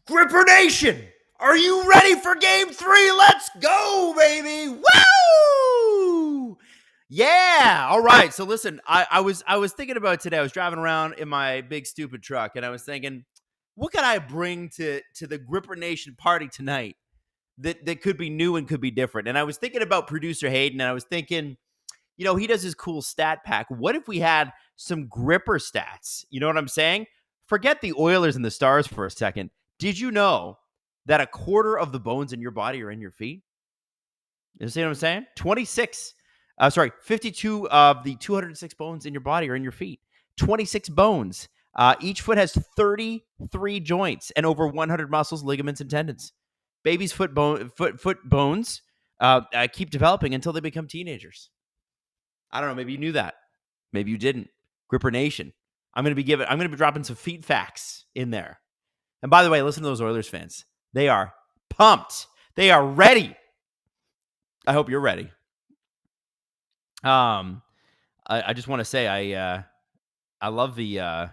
Gripper Nation, are you ready for game 3? Let's go, baby. Woo! Yeah. All right. So listen, I was thinking about today. I was driving around in my big stupid truck, and I was thinking, what could I bring to the Gripper Nation party tonight that could be new and could be different? And I was thinking about producer Hayden, and I was thinking, he does his cool stat pack. What if we had some Gripper stats? You know what I'm saying? Forget the Oilers and the Stars for a second. Did you know that a quarter of the bones in your body are in your feet? You see what I'm saying? 52 of the 206 bones in your body are in your feet. 26 bones. Each foot has 33 joints and over 100 muscles, ligaments, and tendons. Babies' foot bones keep developing until they become teenagers. I don't know. Maybe you knew that. Maybe you didn't. Gripper Nation. I'm going to be dropping some feet facts in there. And by the way, listen to those Oilers fans. They are pumped. They are ready. I hope you're ready. I just want to say I love I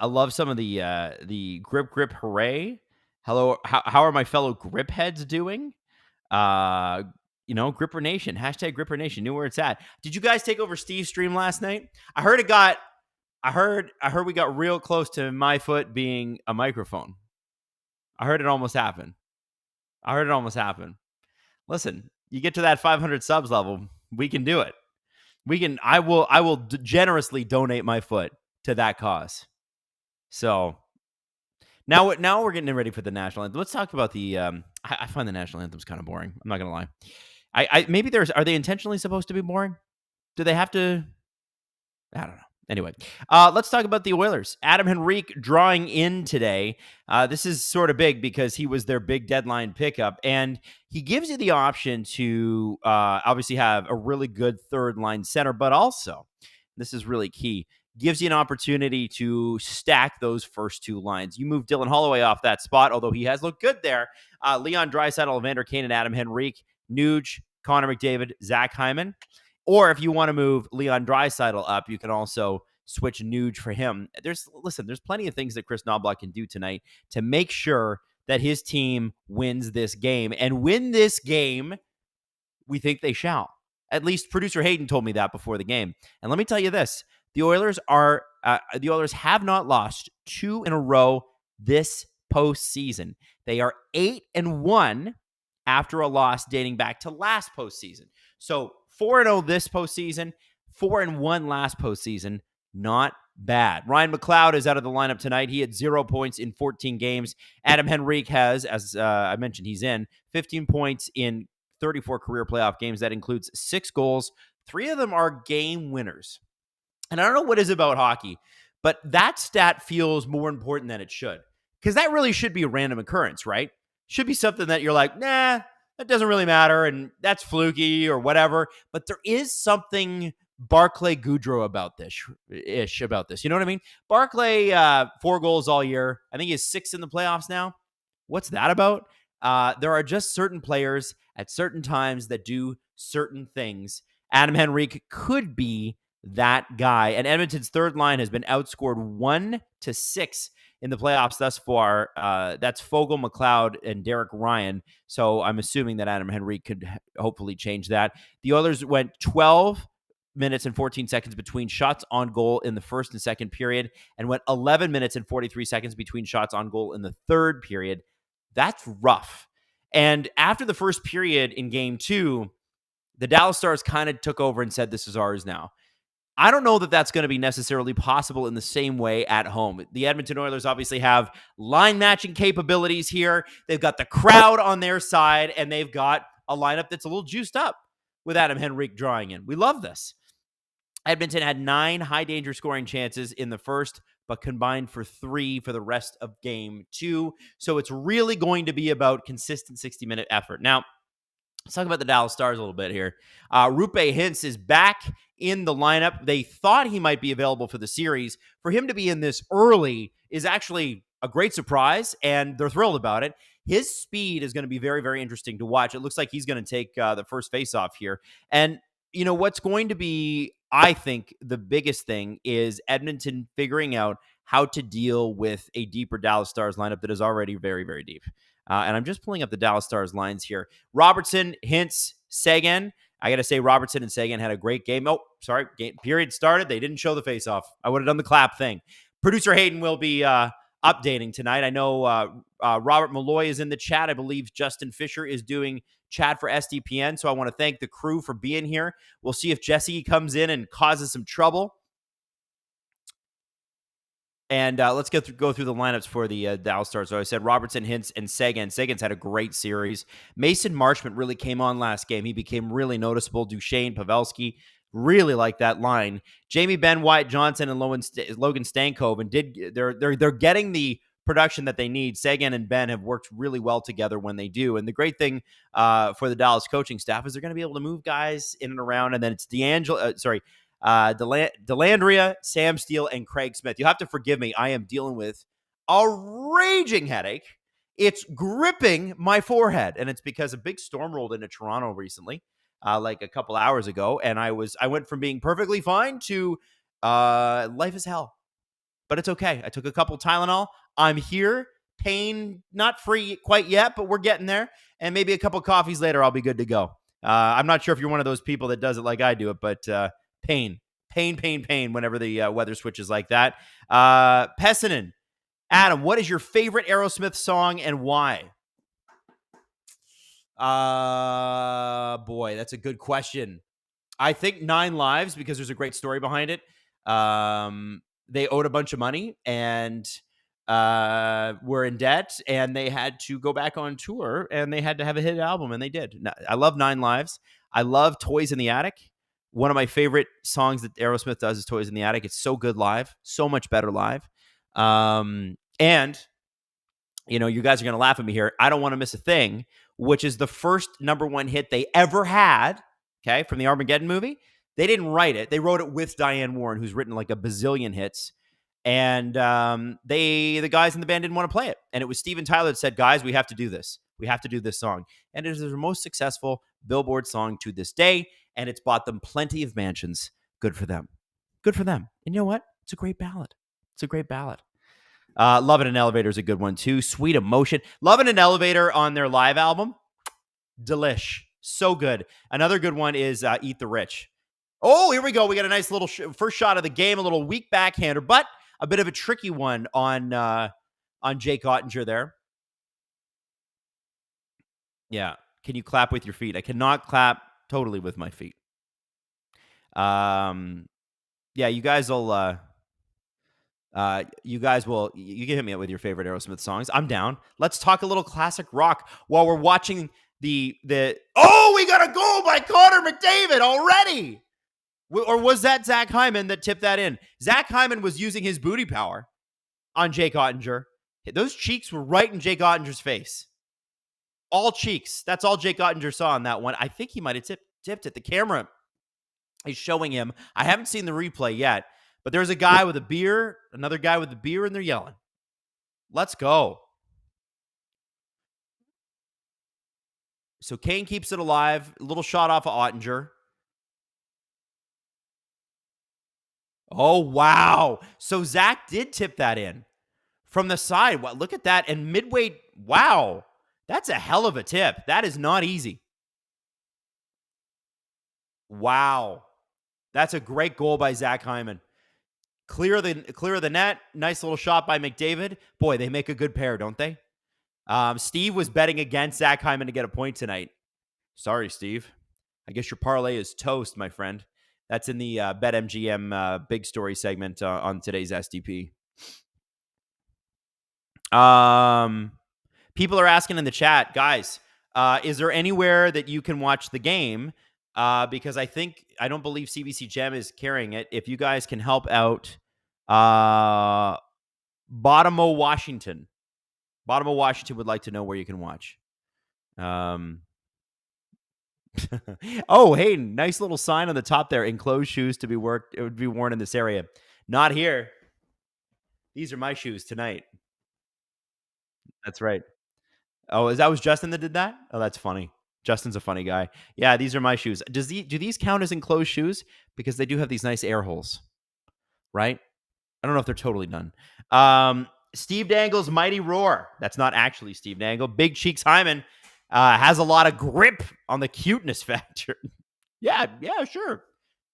love some of the grip hooray. Hello, how are my fellow grip heads doing? Gripper Nation, #Gripper Nation, knew where it's at. Did you guys take over Steve's stream last night? I heard we got real close to my foot being a microphone. I heard it almost happen. Listen, you get to that 500 subs level, we can do it. I will generously donate my foot to that cause. So now we're getting ready for the national anthem. Let's talk about the. I find the national anthems kind of boring. I'm not gonna lie. Maybe are they intentionally supposed to be boring? Do they have to? I don't know. Anyway, let's talk about the Oilers. Adam Henrique drawing in today. This is sort of big because he was their big deadline pickup, and he gives you the option to obviously have a really good third line center, but also, this is really key, gives you an opportunity to stack those first two lines. You move Dylan Holloway off that spot, although he has looked good there. Leon Draisaitl, Evander Kane, and Adam Henrique, Nuge, Connor McDavid, Zach Hyman. Or if you want to move Leon Draisaitl up, you can also switch Nuge for him. There's plenty of things that Chris Knoblauch can do tonight to make sure that his team wins this game. And win this game, we think they shall. At least producer Hayden told me that before the game. And let me tell you this. The Oilers have not lost 2 in a row this postseason. They are 8-1 after a loss dating back to last postseason. So 4-0 this postseason, 4-1 last postseason. Not bad. Ryan McLeod is out of the lineup tonight. He had 0 points in 14 games. Adam Henrique has, as I mentioned, he's in 15 points in 34 career playoff games. That includes 6 goals. 3 of them are game winners. And I don't know what is about hockey, but that stat feels more important than it should. Because that really should be a random occurrence, right? Should be something that you're like, nah, that doesn't really matter, and that's fluky or whatever. But there is something Barclay Goodrow about this. You know what I mean? Barclay, 4 goals all year. I think he has 6 in the playoffs now. What's that about? There are just certain players at certain times that do certain things. Adam Henrique could be that guy. And Edmonton's third line has been outscored 1-6 in the playoffs thus far. That's Fogle, McLeod, and Derek Ryan. So I'm assuming that Adam Henrique could hopefully change that. The Oilers went 12 minutes and 14 seconds between shots on goal in the first and second period, and went 11 minutes and 43 seconds between shots on goal in the third period. That's rough. And after the first period in game 2, the Dallas Stars kind of took over and said, this is ours now. I don't know that that's going to be necessarily possible in the same way at home. The Edmonton Oilers obviously have line matching capabilities here. They've got the crowd on their side, and they've got a lineup that's a little juiced up with Adam Henrique drawing in. We love this. Edmonton had 9 high-danger scoring chances in the first, but combined for 3 for the rest of game 2. So it's really going to be about consistent 60-minute effort. Now, let's talk about the Dallas Stars a little bit here. Roope Hintz is back in the lineup. They thought he might be available for the series. For him to be in this early is actually a great surprise, and they're thrilled about it. His speed is going to be very, very interesting to watch. It looks like he's going to take the first faceoff here. And, what's going to be, I think, the biggest thing is Edmonton figuring out how to deal with a deeper Dallas Stars lineup that is already very, very deep. And I'm just pulling up the Dallas Stars lines here. Robertson, Hintz, Seguin. I got to say, Robertson and Seguin had a great game. Oh, sorry. Game period started. They didn't show the faceoff. I would have done the clap thing. Producer Hayden will be updating tonight. I know Robert Malloy is in the chat. I believe Justin Fisher is doing chat for SDPN. So I want to thank the crew for being here. We'll see if Jesse comes in and causes some trouble. And let's go through the lineups for the Dallas Stars. So I said Robertson, Hintz, and Seguin. Seguin's had a great series. Mason Marchment really came on last game. He became really noticeable. Duchesne, Pavelski, really like that line. Jamie Benn, Wyatt Johnson, and Logan Stankoven they're getting the production that they need. Seguin and Ben have worked really well together when they do. And the great thing for the Dallas coaching staff is they're going to be able to move guys in and around. And then it's Delandria, Sam Steele, and Craig Smith. You'll have to forgive me. I am dealing with a raging headache. It's gripping my forehead, and it's because a big storm rolled into Toronto recently, like a couple hours ago, and I went from being perfectly fine to life is hell. But it's okay. I took a couple Tylenol. I'm here. Pain not free quite yet, but we're getting there. And maybe a couple coffees later, I'll be good to go. I'm not sure if you're one of those people that does it like I do it, but pain whenever the weather switches like that. Pessinen, Adam, what is your favorite Aerosmith song and why? Boy, that's a good question. I think 9 Lives, because there's a great story behind it. They owed a bunch of money and were in debt, and they had to go back on tour, and they had to have a hit album, and they did. I love 9 Lives. I love Toys in the Attic. One of my favorite songs that Aerosmith does is Toys in the Attic. It's so good live, so much better live. And, you know, you guys are going to laugh at me here. I Don't Want to Miss a Thing, which is the first #1 hit they ever had, okay, from the Armageddon movie. They didn't write it. They wrote it with Diane Warren, who's written like a bazillion hits. And the guys in the band didn't want to play it. And it was Steven Tyler that said, guys, we have to do this. We have to do this song. And it is their most successful Billboard song to this day. And it's bought them plenty of mansions. Good for them. Good for them. And you know what? It's a great ballad. It's a great ballad. Love in an Elevator is a good one too. Sweet Emotion. Love in an Elevator on their live album. Delish. So good. Another good one is Eat the Rich. Oh, here we go. We got a nice little first shot of the game. A little weak backhander, but a bit of a tricky one on Jake Ottinger there. Yeah. Can you clap with your feet? I cannot clap totally with my feet. Yeah, you guys will you can hit me up with your favorite Aerosmith songs. I'm down. Let's talk a little classic rock while we're watching we got a goal by Connor McDavid already. Or was that Zach Hyman that tipped that in? Zach Hyman was using his booty power on Jake Ottinger. Those cheeks were right in Jake Ottinger's face. All cheeks. That's all Jake Ottinger saw on that one. I think he might have tipped it. The camera is showing him. I haven't seen the replay yet, but there's a guy with a beer, another guy with a beer, and they're yelling. Let's go. So Kane keeps it alive. A little shot off of Ottinger. Oh, wow. So Zach did tip that in from the side. Wow, look at that. And midway, wow. That's a hell of a tip. That is not easy. Wow. That's a great goal by Zach Hyman. Clear the net. Nice little shot by McDavid. Boy, they make a good pair, don't they? Steve was betting against Zach Hyman to get a point tonight. Sorry, Steve. I guess your parlay is toast, my friend. That's in the BetMGM Big Story segment on today's SDP. People are asking in the chat, guys, is there anywhere that you can watch the game? Because I don't believe CBC Gem is carrying it. If you guys can help out Bottomo, Washington. Bottomo, Washington would like to know where you can watch. Oh, hey, nice little sign on the top there. Enclosed shoes to be worked. It would be worn in this area. Not here. These are my shoes tonight. That's right. Oh, was Justin that did that? Oh, that's funny. Justin's a funny guy. Yeah, these are my shoes. Do these count as enclosed shoes? Because they do have these nice air holes, right? I don't know if they're totally done. Steve Dangle's mighty roar. That's not actually Steve Dangle. Big Cheeks Hyman has a lot of grip on the cuteness factor. yeah, sure.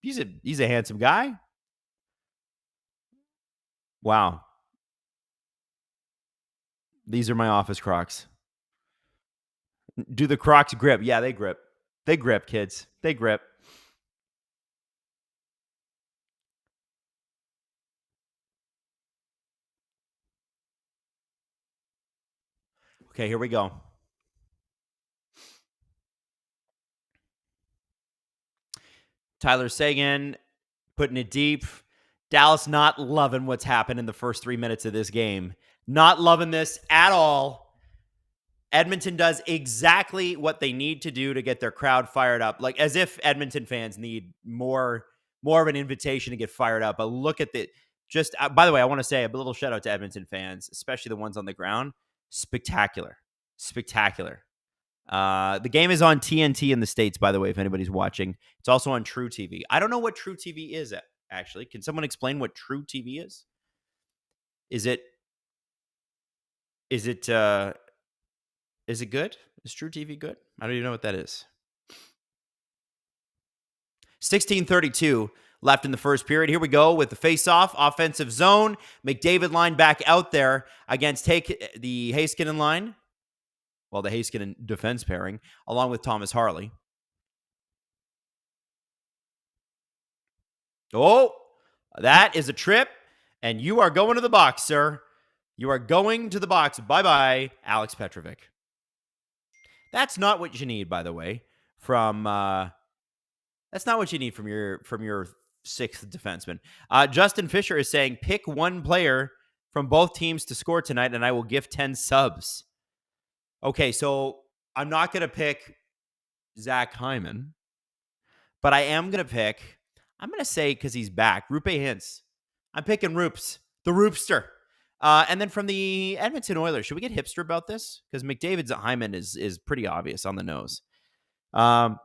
He's a handsome guy. Wow. These are my office Crocs. Do the Crocs grip? Yeah, they grip. They grip, kids. They grip. Okay, here we go. Tyler Seguin putting it deep. Dallas not loving what's happened in the first 3 minutes of this game. Not loving this at all. Edmonton does exactly what they need to do to get their crowd fired up. Like as if Edmonton fans need more of an invitation to get fired up. But look at the just by the way, I want to say a little shout out to Edmonton fans, especially the ones on the ground. Spectacular. Spectacular. The game is on TNT in the States, by the way, if anybody's watching. It's also on True TV. I don't know what True TV is, actually. Can someone explain what True TV is? Is it good? Is True TV good? I don't even know what that is. 16:32 left in the first period. Here we go with the face-off, offensive zone. McDavid line back out there against the Heiskanen line. Well, the Heiskanen defense pairing, along with Thomas Harley. Oh, that is a trip, and you are going to the box, sir. You are going to the box. Bye-bye, Alex Petrovic. That's not what you need, by the way, that's not what you need from your sixth defenseman. Justin Fisher is saying, pick one player from both teams to score tonight, and I will give 10 subs. Okay, so I'm not going to pick Zach Hyman, but I am going to pick, I'm going to say, because he's back, Rupe Hintz. I'm picking Roops, the Roopster. And then from the Edmonton Oilers, should we get hipster about this? Because McDavid's Hyman is pretty obvious on the nose. Does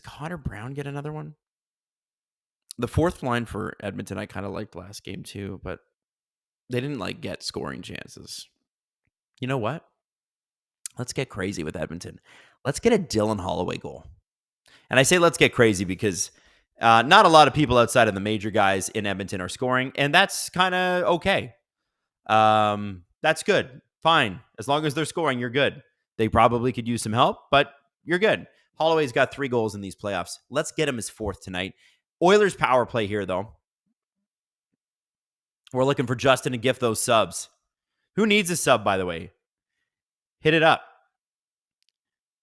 Connor Brown get another one? The fourth line for Edmonton I kind of liked last game too, but they didn't get scoring chances. You know what? Let's get crazy with Edmonton. Let's get a Dylan Holloway goal. And I say let's get crazy because not a lot of people outside of the major guys in Edmonton are scoring, and that's kind of okay. That's good. Fine. As long as they're scoring, you're good. They probably could use some help, but you're good. Holloway's got 3 goals in these playoffs. Let's get him his 4th tonight. Oilers power play here, though. We're looking for Justin to gift those subs. Who needs a sub, by the way? Hit it up.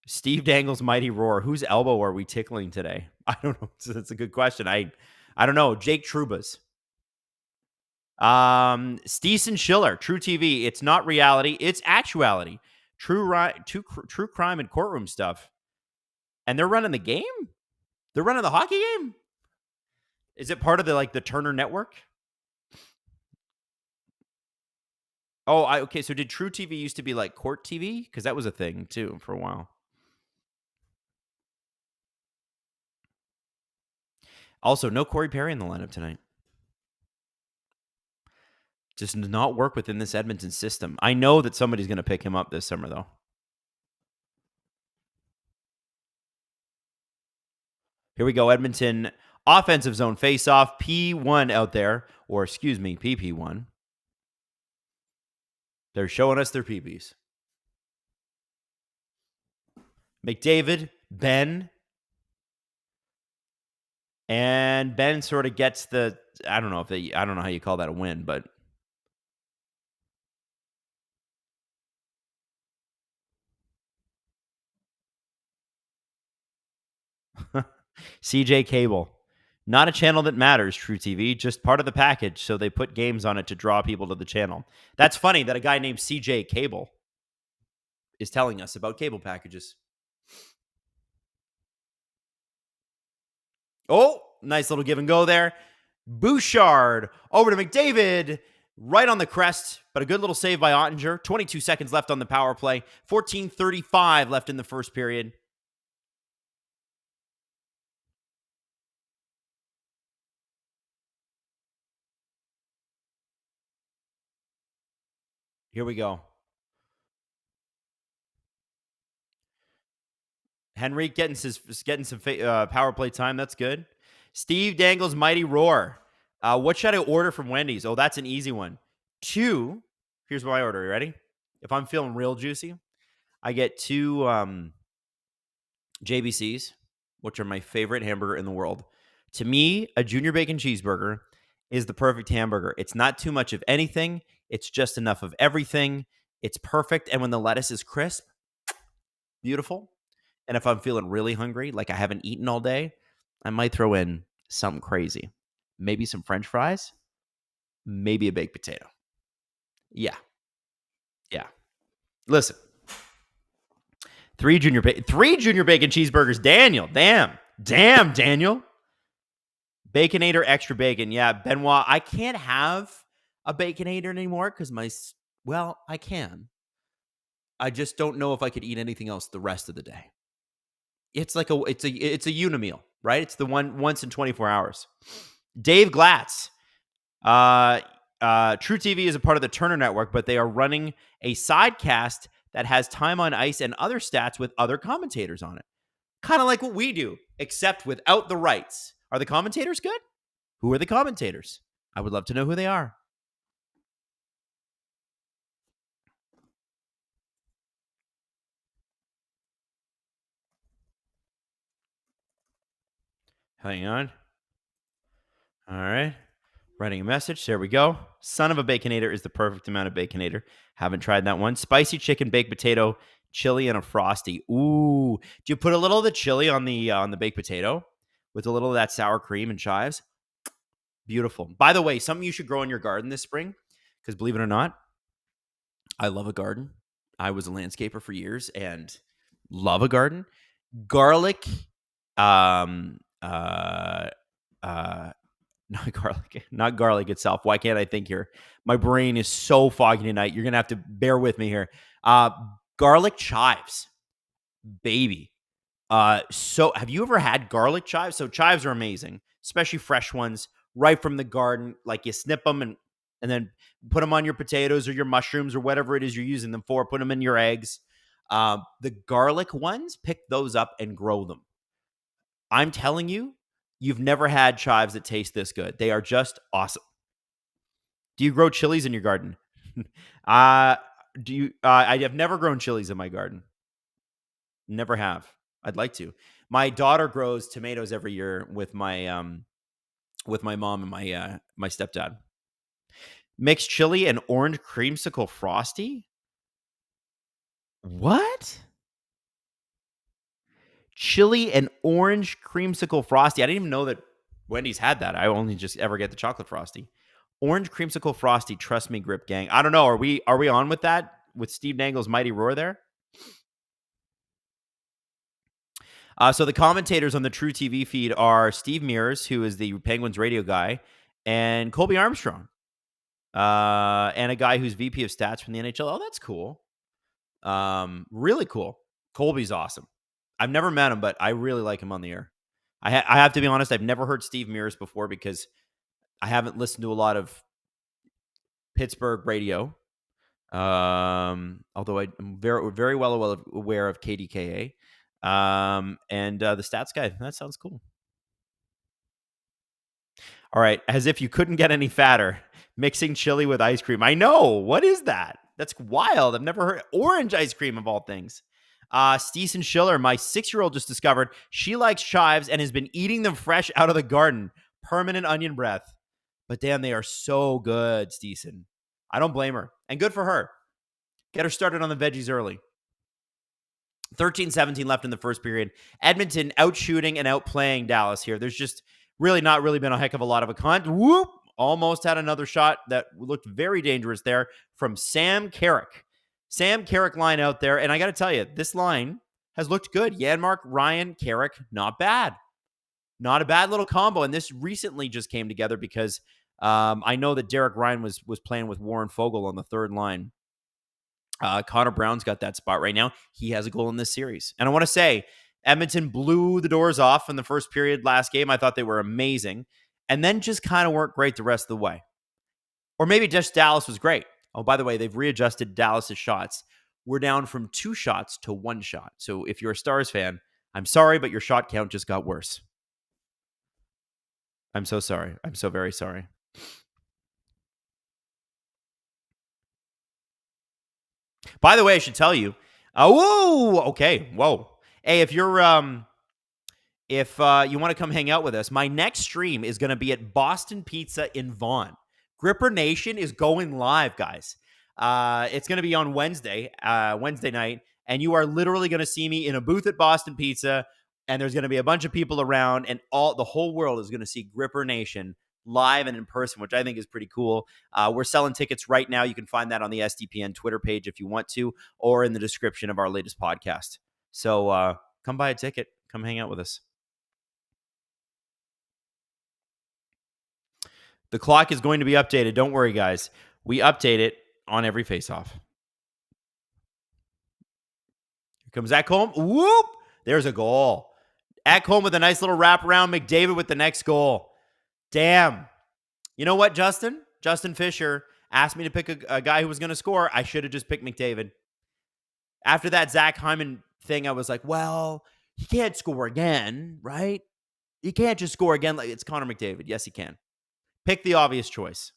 Steve Dangle's mighty roar. Whose elbow are we tickling today? I don't know. That's a good question. I don't know. Jake Trouba's. Steeson Schiller, True TV. It's not reality. It's actuality. True crime and courtroom stuff. And they're running the game? They're running the hockey game? Is it part of the Turner Network? Oh, okay. So did True TV used to be like Court TV? Because that was a thing too for a while. Also, no Corey Perry in the lineup tonight. Just does not work within this Edmonton system. I know that somebody's going to pick him up this summer, though. Here we go, Edmonton offensive zone face-off. P1 out there, or excuse me, PP1. They're showing us their PBs. McDavid, Ben, and Ben sort of gets the, I don't know how you call that a win, but CJ Cable. Not a channel that matters, True TV, just part of the package, so they put games on it to draw people to the channel. That's funny that a guy named CJ Cable is telling us about cable packages. Oh, nice little give and go there. Bouchard over to McDavid, right on the crest, but a good little save by Ottinger. 22 seconds left on the power play. 14:35 left in the first period. Here we go. Henrique getting some power play time. That's good. Steve Dangle's Mighty Roar. What should I order from Wendy's? Oh, that's an easy one. 2. Here's what I order. You ready? If I'm feeling real juicy, I get 2 JBCs, which are my favorite hamburger in the world. To me, a junior bacon cheeseburger is the perfect hamburger. It's not too much of anything. It's just enough of everything. It's perfect. And when the lettuce is crisp, beautiful. And if I'm feeling really hungry, like I haven't eaten all day, I might throw in something crazy. Maybe some French fries, maybe a baked potato. Yeah. Yeah. Listen, 3 junior bacon cheeseburgers. Daniel. Damn, Daniel. Baconator extra bacon. Yeah, Benoit. I can't have a Baconator anymore because I can. I just don't know if I could eat anything else the rest of the day. It's like it's a Unimeel, right? It's the one once in 24 hours. Dave Glatz. True TV is a part of the Turner Network, but they are running a sidecast that has time on ice and other stats with other commentators on it. Kind of like what we do, except without the rights. Are the commentators good? Who are the commentators? I would love to know who they are. Hang on. All right. Writing a message. There we go. Son of a Baconator is the perfect amount of Baconator. Haven't tried that one. Spicy chicken, baked potato, chili, and a Frosty. Ooh. Do you put a little of the chili on the baked potato with a little of that sour cream and chives? Beautiful. By the way, something you should grow in your garden this spring, because believe it or not, I love a garden. I was a landscaper for years and love a garden. Garlic, um, uh, not garlic itself. Why can't I think here? My brain is so foggy tonight. You're gonna have to bear with me here. Garlic chives, baby. So have you ever had garlic chives? So chives are amazing, especially fresh ones, right from the garden. Like you snip them and then put them on your potatoes or your mushrooms or whatever it is you're using them for. Put them in your eggs. The garlic ones, pick those up and grow them. I'm telling you, you've never had chives that taste this good. They are just awesome. Do you grow chilies in your garden? Do you? I have never grown chilies in my garden. Never have. I'd like to. My daughter grows tomatoes every year with my mom and my stepdad. Mixed chili and orange creamsicle frosty. What? Chili and orange creamsicle frosty. I didn't even know that Wendy's had that. I only just ever get the chocolate frosty. Orange creamsicle frosty. Trust me, Grip Gang. I don't know. Are we on with that with Steve Dangle's Mighty Roar there? So the commentators on the True TV feed are Steve Mears, who is the Penguins radio guy, and Colby Armstrong, and a guy who's VP of stats from the NHL. Oh, that's cool. Really cool. Colby's awesome. I've never met him, but I really like him on the air. I have to be honest, I've never heard Steve Mears before because I haven't listened to a lot of Pittsburgh radio. Although I'm very well aware of KDKA. And the stats guy. That sounds cool. All right. As if you couldn't get any fatter, mixing chili with ice cream. I know. What is that? That's wild. I've never heard orange ice cream of all things. Steeson Schiller, my 6-year-old, just discovered she likes chives and has been eating them fresh out of the garden. Permanent onion breath. But damn, they are so good, Steeson. I don't blame her. And good for her. Get her started on the veggies early. 13-17 left in the first period. Edmonton outshooting and outplaying Dallas here. There's just not really been a heck of a lot of a Whoop! Almost had another shot that looked very dangerous there from Sam Carrick. Sam Carrick line out there. And I got to tell you, this line has looked good. Janmark, Ryan, Carrick, not bad. Not a bad little combo. And this recently just came together because I know that Derek Ryan was playing with Warren Fogle on the third line. Connor Brown's got that spot right now. He has a goal in this series. And I want to say, Edmonton blew the doors off in the first period last game. I thought they were amazing. And then just kind of weren't great the rest of the way. Or maybe just Dallas was great. Oh, by the way, they've readjusted Dallas's shots. We're down from 2 shots to 1 shot. So if you're a Stars fan, I'm sorry, but your shot count just got worse. I'm so sorry. I'm so very sorry. By the way, I should tell you. Whoa, okay, whoa. Hey, if you're if you want to come hang out with us, my next stream is going to be at Boston Pizza in Vaughan. Gripper Nation is going live, guys. It's going to be on Wednesday night, and you are literally going to see me in a booth at Boston Pizza, and there's going to be a bunch of people around, and the whole world is going to see Gripper Nation live and in person, which I think is pretty cool. We're selling tickets right now. You can find that on the SDPN Twitter page if you want to, or in the description of our latest podcast. So come buy a ticket. Come hang out with us. The clock is going to be updated. Don't worry, guys. We update it on every faceoff. Here comes Ekholm. Whoop! There's a goal. Ekholm with a nice little wraparound. McDavid with the next goal. Damn. You know what, Justin? Justin Fisher asked me to pick a guy who was going to score. I should have just picked McDavid. After that Zach Hyman thing, I was like, well, he can't score again, right? He can't just score again. Like it's Connor McDavid. Yes, he can. Pick the obvious choice.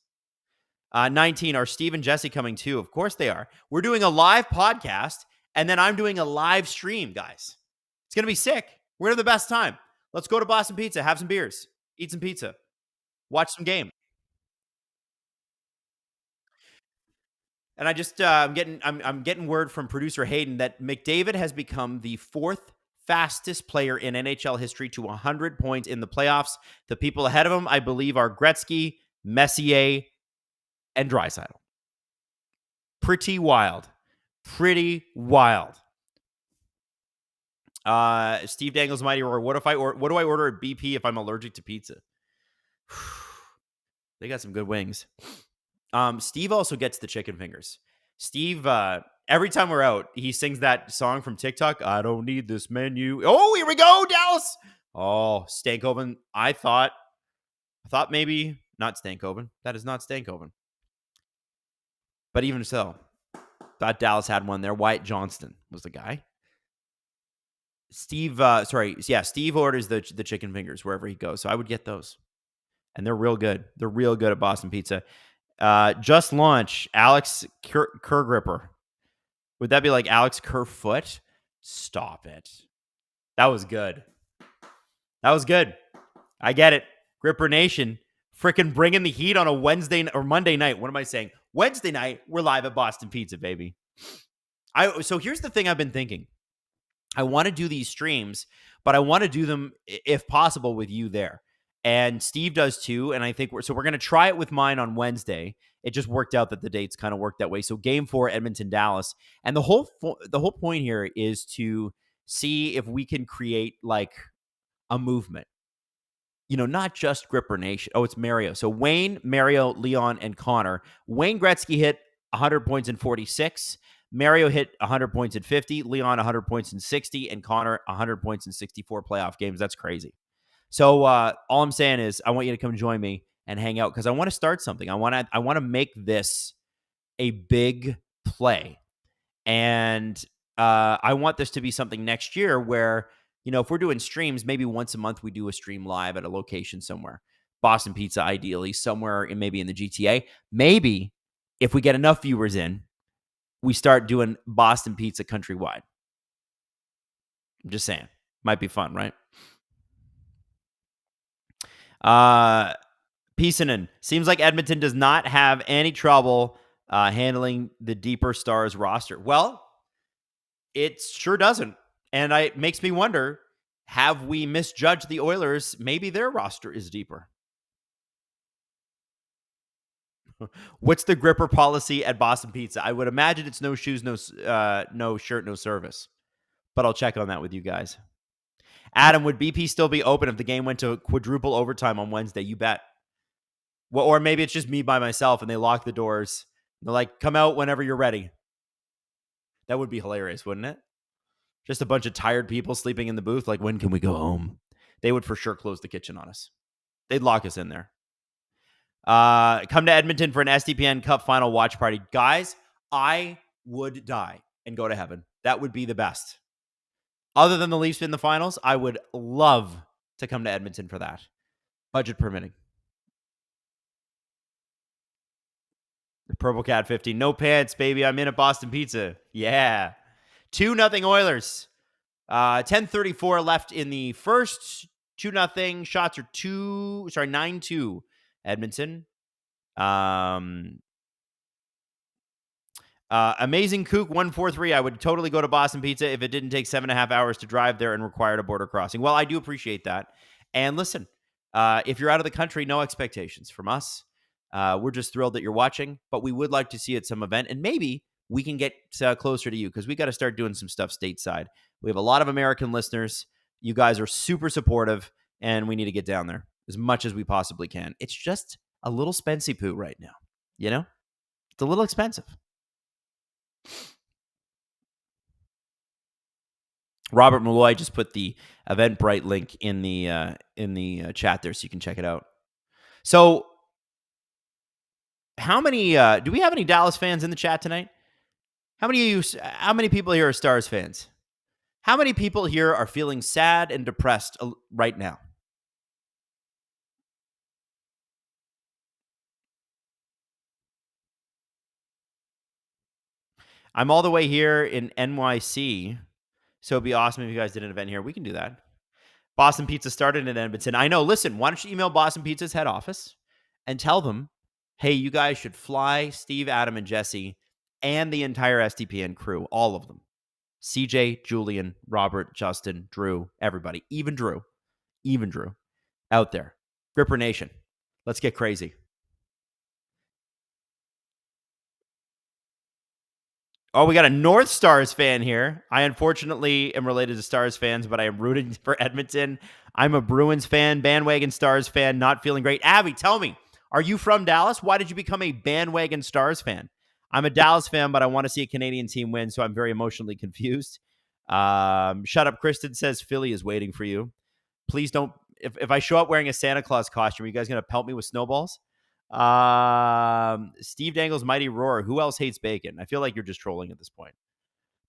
19, are Steve and Jesse coming too? Of course they are. We're doing a live podcast, and then I'm doing a live stream, guys. It's going to be sick. We're going to have the best time. Let's go to Boston Pizza, have some beers, eat some pizza, watch some game. And I just I'm getting word from producer Hayden that McDavid has become the 4th fastest player in NHL history to 100 points in the playoffs. The people ahead of him, I believe, are Gretzky, Messier, and Draisaitl. Pretty wild. Pretty wild. Steve Dangle's Mighty Roar. What do I order at BP if I'm allergic to pizza? They got some good wings. Steve also gets the chicken fingers. Steve, every time we're out, he sings that song from TikTok. I don't need this menu. Oh, here we go, Dallas. Oh, Stankoven. I thought maybe not Stankoven. That is not Stankoven. But even so, thought Dallas had one there. Wyatt Johnston was the guy. Steve, Steve orders the chicken fingers wherever he goes. So I would get those. And they're real good. They're real good at Boston Pizza. Just launch Alex Kergripper. Would that be like Alex Kerfoot? Stop it. That was good. That was good. I get it. Gripper Nation, freaking bringing the heat on a Wednesday or Monday night. What am I saying? Wednesday night, we're live at Boston Pizza, baby. So here's the thing I've been thinking. I want to do these streams, but I want to do them, if possible, with you there. And Steve does too. And I think we're going to try it with mine on Wednesday. It just worked out that the dates kind of worked that way. So Game 4, Edmonton, Dallas. And the whole point here is to see if we can create like a movement. You know, not just Gripper Nation. Oh, it's Mario. So Wayne, Mario, Leon, and Connor. Wayne Gretzky hit 100 points in 46. Mario hit 100 points in 50. Leon 100 points in 60. And Connor 100 points in 64 playoff games. That's crazy. So all I'm saying is I want you to come join me and hang out because I want to start something. I want to make this a big play. And I want this to be something next year where, you know, if we're doing streams, maybe once a month we do a stream live at a location somewhere. Boston Pizza, ideally, somewhere maybe in the GTA. Maybe if we get enough viewers in, we start doing Boston Pizza countrywide. I'm just saying. Might be fun, right? Peacenin. Seems like Edmonton does not have any trouble handling the deeper Stars roster. Well, it sure doesn't. And it makes me wonder, have we misjudged the Oilers? Maybe their roster is deeper. What's the gripper policy at Boston Pizza? I would imagine it's no shoes, no shirt, no service. But I'll check on that with you guys. Adam, would BP still be open if the game went to quadruple overtime on Wednesday? You bet. Well, or maybe it's just me by myself and they lock the doors. They're like, come out whenever you're ready. That would be hilarious, wouldn't it? Just a bunch of tired people sleeping in the booth. Like, when can we go home? They would for sure close the kitchen on us. They'd lock us in there. Come to Edmonton for an SDPN Cup Final watch party. Guys, I would die and go to heaven. That would be the best. Other than the Leafs in the finals, I would love to come to Edmonton for that. Budget permitting. The Purple Cat 50. No pants, baby. I'm in at Boston Pizza. Yeah. 2-0 Oilers. 10:34 left in the first. 2-0. Shots are 9-2 Edmonton. Amazing Kook 143. I would totally go to Boston Pizza if it didn't take 7.5 hours to drive there and required a border crossing. Well, I do appreciate that. And listen, if you're out of the country, no expectations from us. We're just thrilled that you're watching, but we would like to see you at some event, and maybe we can get closer to you because we got to start doing some stuff stateside. We have a lot of American listeners. You guys are super supportive, and we need to get down there as much as we possibly can. It's just a little spency poo right now. You know, it's a little expensive. Robert Malloy just put the Eventbrite link in the chat there, so you can check it out. So, how many? Do we have any Dallas fans in the chat tonight? How many people here are Stars fans? How many people here are feeling sad and depressed right now? I'm all the way here in NYC, so it'd be awesome if you guys did an event here. We can do that. Boston Pizza started in Edmonton. I know. Listen, why don't you email Boston Pizza's head office and tell them, hey, you guys should fly Steve, Adam, and Jesse and the entire SDPN crew, all of them. CJ, Julian, Robert, Justin, Drew, everybody, even Drew, out there. Gripper Nation, let's get crazy. Oh, we got a North Stars fan here. I unfortunately am related to Stars fans, but I am rooting for Edmonton. I'm a Bruins fan, bandwagon Stars fan, not feeling great. Abby, tell me, are you from Dallas? Why did you become a bandwagon Stars fan? I'm a Dallas fan, but I want to see a Canadian team win, so I'm very emotionally confused. Shut up, Kristen says Philly is waiting for you. Please don't. If I show up wearing a Santa Claus costume, are you guys going to pelt me with snowballs? Steve Dangle's Mighty Roar. Who else hates bacon? I feel like you're just trolling at this point.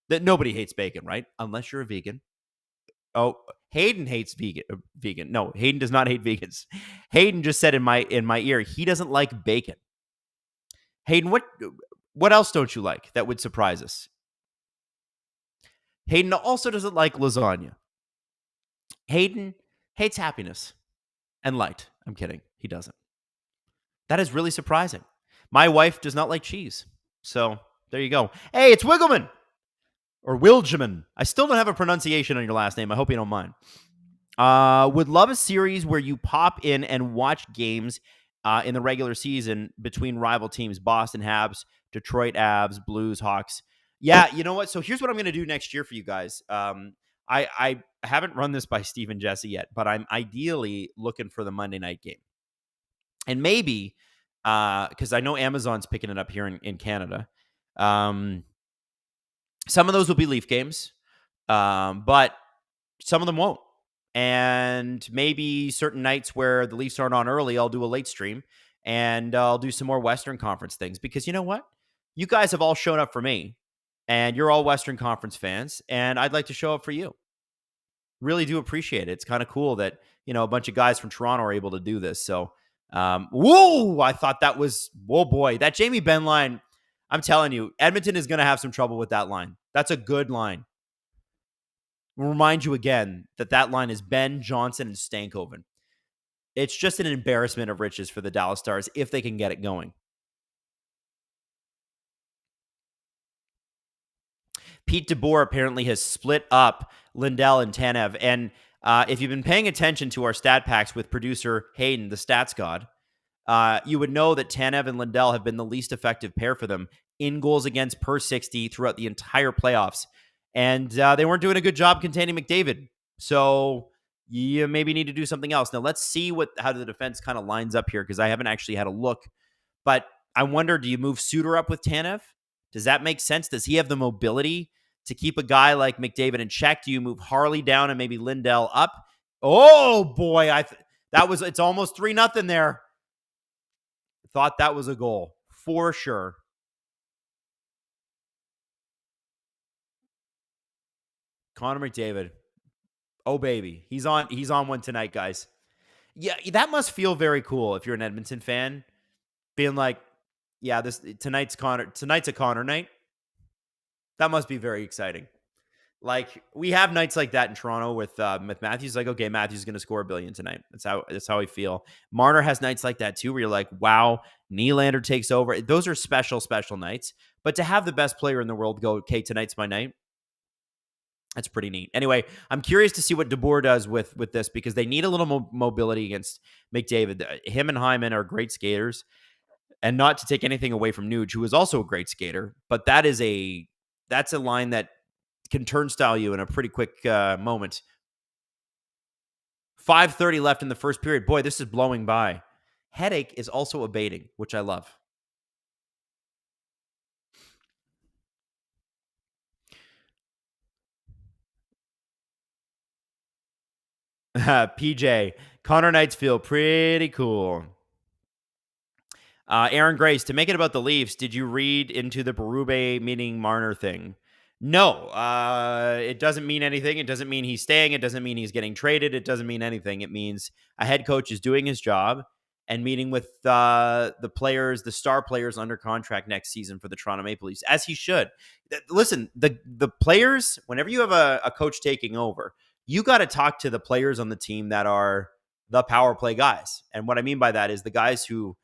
That nobody hates bacon, right? Unless you're a vegan. Oh, Hayden hates vegan. No, Hayden does not hate vegans. Hayden just said in my ear he doesn't like bacon. Hayden, what else don't you like that would surprise us? Hayden also doesn't like lasagna. Hayden hates happiness and light. I'm kidding. He doesn't. That is really surprising. My wife does not like cheese. So there you go. Hey, it's Wiggleman or Wilgeman. I still don't have a pronunciation on your last name. I hope you don't mind. Would love a series where you pop in and watch games in the regular season between rival teams, Boston Habs, Detroit Avs, Blues, Hawks. Yeah, you know what? So here's what I'm going to do next year for you guys. I haven't run this by Steve and Jesse yet, but I'm ideally looking for the Monday night game. And maybe, because I know Amazon's picking it up here in Canada, some of those will be Leaf games, but some of them won't. And maybe certain nights where the Leafs aren't on early, I'll do a late stream, and I'll do some more Western Conference things. Because you know what? You guys have all shown up for me, and you're all Western Conference fans, and I'd like to show up for you. Really do appreciate it. It's kind of cool that, a bunch of guys from Toronto are able to do this. So, whoa, I thought that was, whoa, boy, that Jamie Benn line, I'm telling you, Edmonton is going to have some trouble with that line. That's a good line. I'll remind you again that line is Ben, Johnson, and Stankoven. It's just an embarrassment of riches for the Dallas Stars if they can get it going. Pete DeBoer apparently has split up Lindell and Tanev. And if you've been paying attention to our stat packs with producer Hayden, the stats god, you would know that Tanev and Lindell have been the least effective pair for them in goals against per 60 throughout the entire playoffs. And they weren't doing a good job containing McDavid. So you maybe need to do something else. Now, let's see how the defense kind of lines up here, because I haven't actually had a look. But I wonder, do you move Suter up with Tanev? Does that make sense? Does he have the mobility to keep a guy like McDavid in check? Do you move Harley down and maybe Lindell up? Oh, boy. It's almost 3-0 there. thought that was a goal for sure. Connor McDavid. Oh baby, he's on one tonight, guys. Yeah, that must feel very cool if you're an Edmonton fan, being like, yeah, this tonight's a Connor night. That must be very exciting. Like we have nights like that in Toronto with Matthews. Like, okay, Matthews is going to score a billion tonight. That's how I feel. Marner has nights like that too, where you're like, wow, Nylander takes over. Those are special nights. But to have the best player in the world go, okay, tonight's my night. That's pretty neat. Anyway, I'm curious to see what DeBoer does with this because they need a little mobility against McDavid. Him and Hyman are great skaters, and not to take anything away from Nuge, who is also a great skater, but that's a line that can turnstile you in a pretty quick moment. 5:30 left in the first period. Boy, this is blowing by. Headache is also abating, which I love. PJ, Connor Knights feel pretty cool. Aaron Grace, to make it about the Leafs, did you read into the Berube meeting Marner thing? No, it doesn't mean anything. It doesn't mean he's staying. It doesn't mean he's getting traded. It doesn't mean anything. It means a head coach is doing his job and meeting with the players, the star players under contract next season for the Toronto Maple Leafs, as he should. Listen, the players, whenever you have a coach taking over, you got to talk to the players on the team that are the power play guys. And what I mean by that is the guys who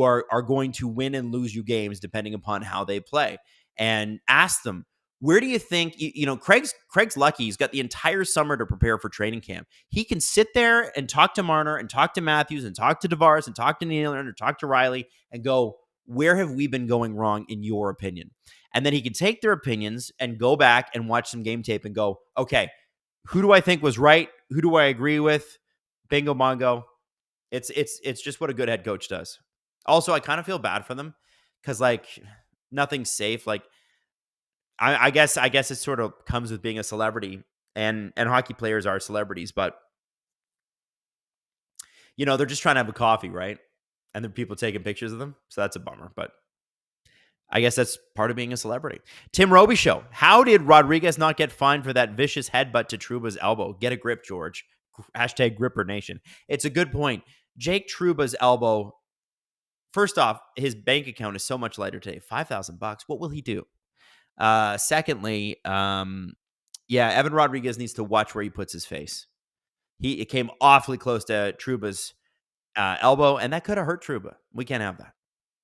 are going to win and lose you games depending upon how they play, and ask them, where do you think Craig's lucky he's got the entire summer to prepare for training camp. He can sit there and talk to Marner and talk to Matthews and talk to Tavares and talk to Nylander and talk to Riley and go, where have we been going wrong in your opinion? And then he can take their opinions and go back and watch some game tape and go, okay, who do I think was right? Who do I agree with? Bingo bongo. It's just what a good head coach does. Also, I kind of feel bad for them because like nothing's safe. Like I guess it sort of comes with being a celebrity, and hockey players are celebrities, but they're just trying to have a coffee, right? And then people taking pictures of them, so that's a bummer. But I guess that's part of being a celebrity. Tim Roby Show. How did Rodriguez not get fined for that vicious headbutt to Trouba's elbow? Get a grip, George. Hashtag Gripper Nation. It's a good point. Jake Trouba's elbow. First off, his bank account is so much lighter today. $5,000. What will he do? Secondly, Evan Rodriguez needs to watch where he puts his face. It came awfully close to Trouba's elbow, and that could have hurt Trouba. We can't have that.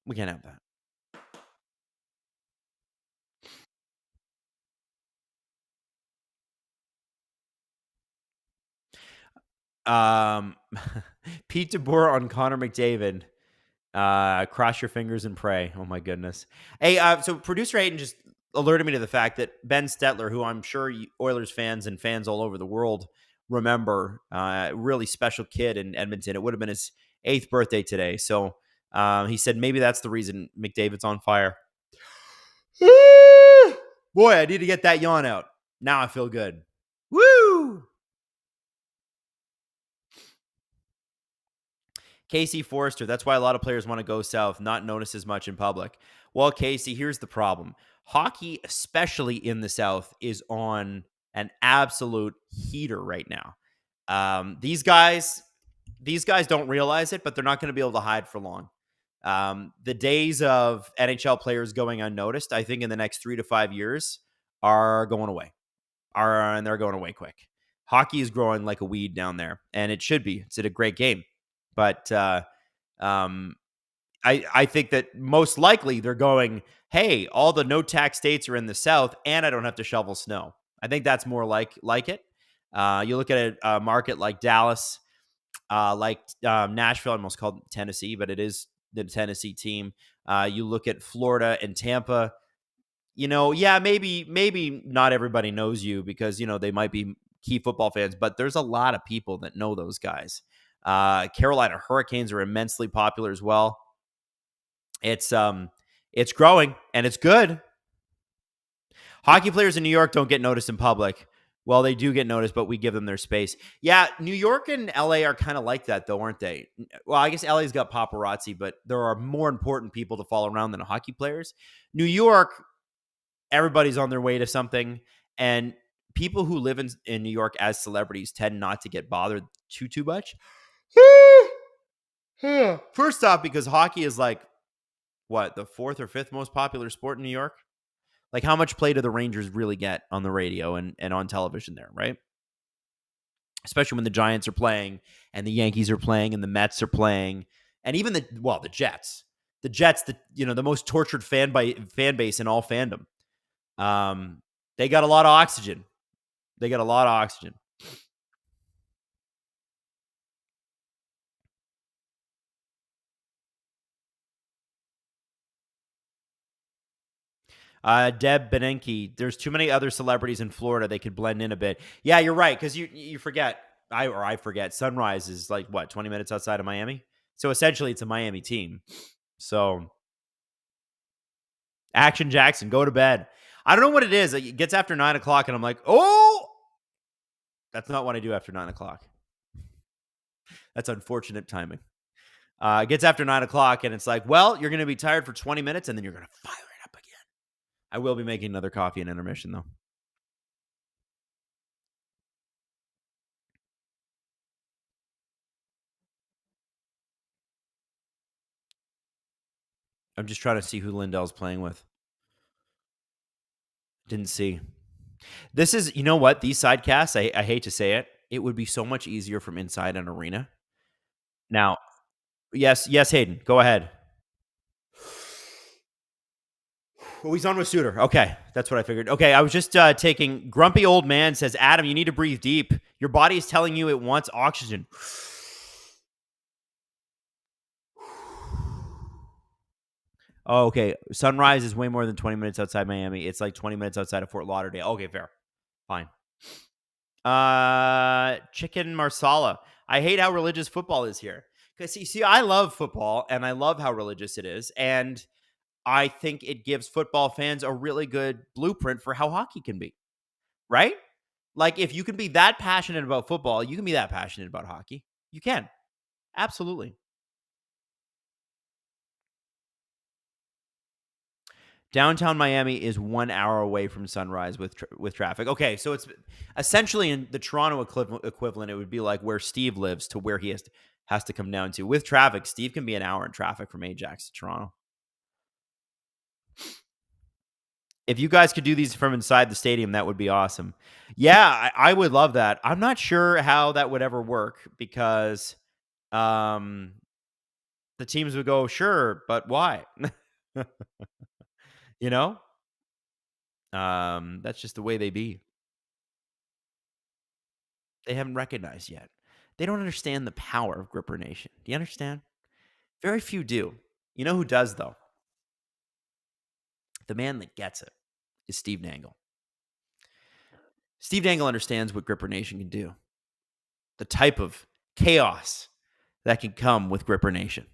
We can't have that. Pete DeBoer on Connor McDavid. Cross your fingers and pray. Oh my goodness. Hey, so producer Hayden just alerted me to the fact that Ben Stetler, who I'm sure Oilers fans and fans all over the world remember, really special kid in Edmonton. It would have been his 8th birthday today. So he said maybe that's the reason McDavid's on fire. Boy, I need to get that yawn out. Now I feel good. Woo! Casey Forrester, that's why a lot of players want to go south, not notice as much in public. Well, Casey, here's the problem. Hockey, especially in the South, is on an absolute heater right now. These guys don't realize it, but they're not going to be able to hide for long. The days of NHL players going unnoticed, I think in the next 3 to 5 years, are going away. And they're going away quick. Hockey is growing like a weed down there, and it should be. It's a great game. But I think that most likely they're going, hey, all the no-tax states are in the South, and I don't have to shovel snow. I think that's more like it. You look at a market like Dallas, like Nashville, I almost called Tennessee, but it is the Tennessee team. You look at Florida and Tampa. Maybe not everybody knows you because, they might be key football fans, but there's a lot of people that know those guys. Carolina Hurricanes are immensely popular as well. It's growing and it's good. Hockey players in New York don't get noticed in public. Well, they do get noticed, but we give them their space. Yeah, New York and LA are kind of like that, though, aren't they? Well, I guess LA's got paparazzi, but there are more important people to follow around than hockey players. New York, everybody's on their way to something, and people who live in New York as celebrities tend not to get bothered too much. First off, because hockey is like what, the fourth or fifth most popular sport in New York? Like, how much play do the Rangers really get on the radio and on television there, right? Especially when the Giants are playing and the Yankees are playing and the Mets are playing, and even the Jets. The Jets, the most tortured fan base in all fandom. They got a lot of oxygen. Deb Benenke, there's too many other celebrities in Florida. They could blend in a bit. Yeah, you're right, because you forget. I forget. Sunrise is like, what, 20 minutes outside of Miami? So essentially it's a Miami team. So Action Jackson, go to bed. I don't know what it is. It gets after 9 o'clock and I'm like, oh, that's not what I do after 9 o'clock. That's unfortunate timing. It gets after 9 o'clock and it's like, well, you're going to be tired for 20 minutes and then you're going to fire it up again. I will be making another coffee and intermission, though. I'm just trying to see who Lindell's playing with. Didn't see. This is, you know what? These sidecasts, I hate to say it, it would be so much easier from inside an arena. Now, yes, Hayden, go ahead. Oh, he's on with Suter. Okay, that's what I figured. Okay, I was just taking. Grumpy old man says, Adam, you need to breathe deep. Your body is telling you it wants oxygen. Oh, okay. Sunrise is way more than 20 minutes outside Miami. It's like 20 minutes outside of Fort Lauderdale. Okay, fair. Fine. Chicken marsala. I hate how religious football is here. Because see, I love football and I love how religious it is. And I think it gives football fans a really good blueprint for how hockey can be. Right? Like, if you can be that passionate about football, you can be that passionate about hockey. You can. Absolutely. Downtown Miami is 1 hour away from Sunrise with traffic. Okay, so it's essentially in the Toronto equivalent. It would be like where Steve lives to where he has to come down to. With traffic, Steve can be an hour in traffic from Ajax to Toronto. If you guys could do these from inside the stadium, that would be awesome. Yeah, I would love that. I'm not sure how that would ever work because the teams would go, sure, but why? You know? That's just the way they be. They haven't recognized yet. They don't understand the power of Gripper Nation. Do you understand? Very few do. You know who does, though? The man that gets it is Steve Dangle. Steve Dangle understands what Gripper Nation can do. The type of chaos that can come with Gripper Nation.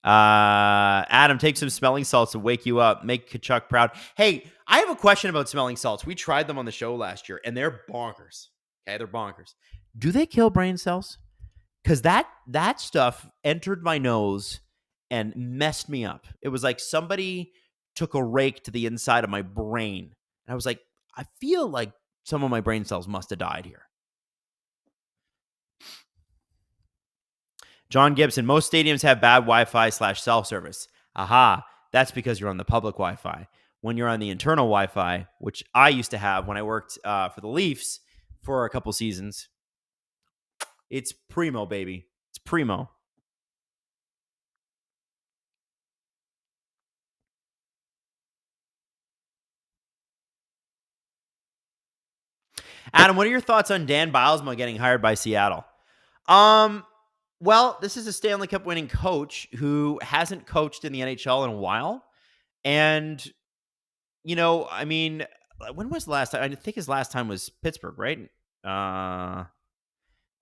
Adam, take some smelling salts to wake you up. Make Kachuk proud. Hey, I have a question about smelling salts. We tried them on the show last year, and they're bonkers. Okay, they're bonkers. Do they kill brain cells? Because that stuff entered my nose and messed me up. It was like somebody took a rake to the inside of my brain. And I was like, I feel like some of my brain cells must have died here. John Gibson, most stadiums have bad Wi-Fi / self-service. Aha, that's because you're on the public Wi-Fi. When you're on the internal Wi-Fi, which I used to have when I worked for the Leafs for a couple seasons, it's primo, baby. It's primo. Adam, what are your thoughts on Dan Bilesma getting hired by Seattle? Well, this is a Stanley Cup winning coach who hasn't coached in the NHL in a while. And, I mean, when was the last time? I think his last time was Pittsburgh, right?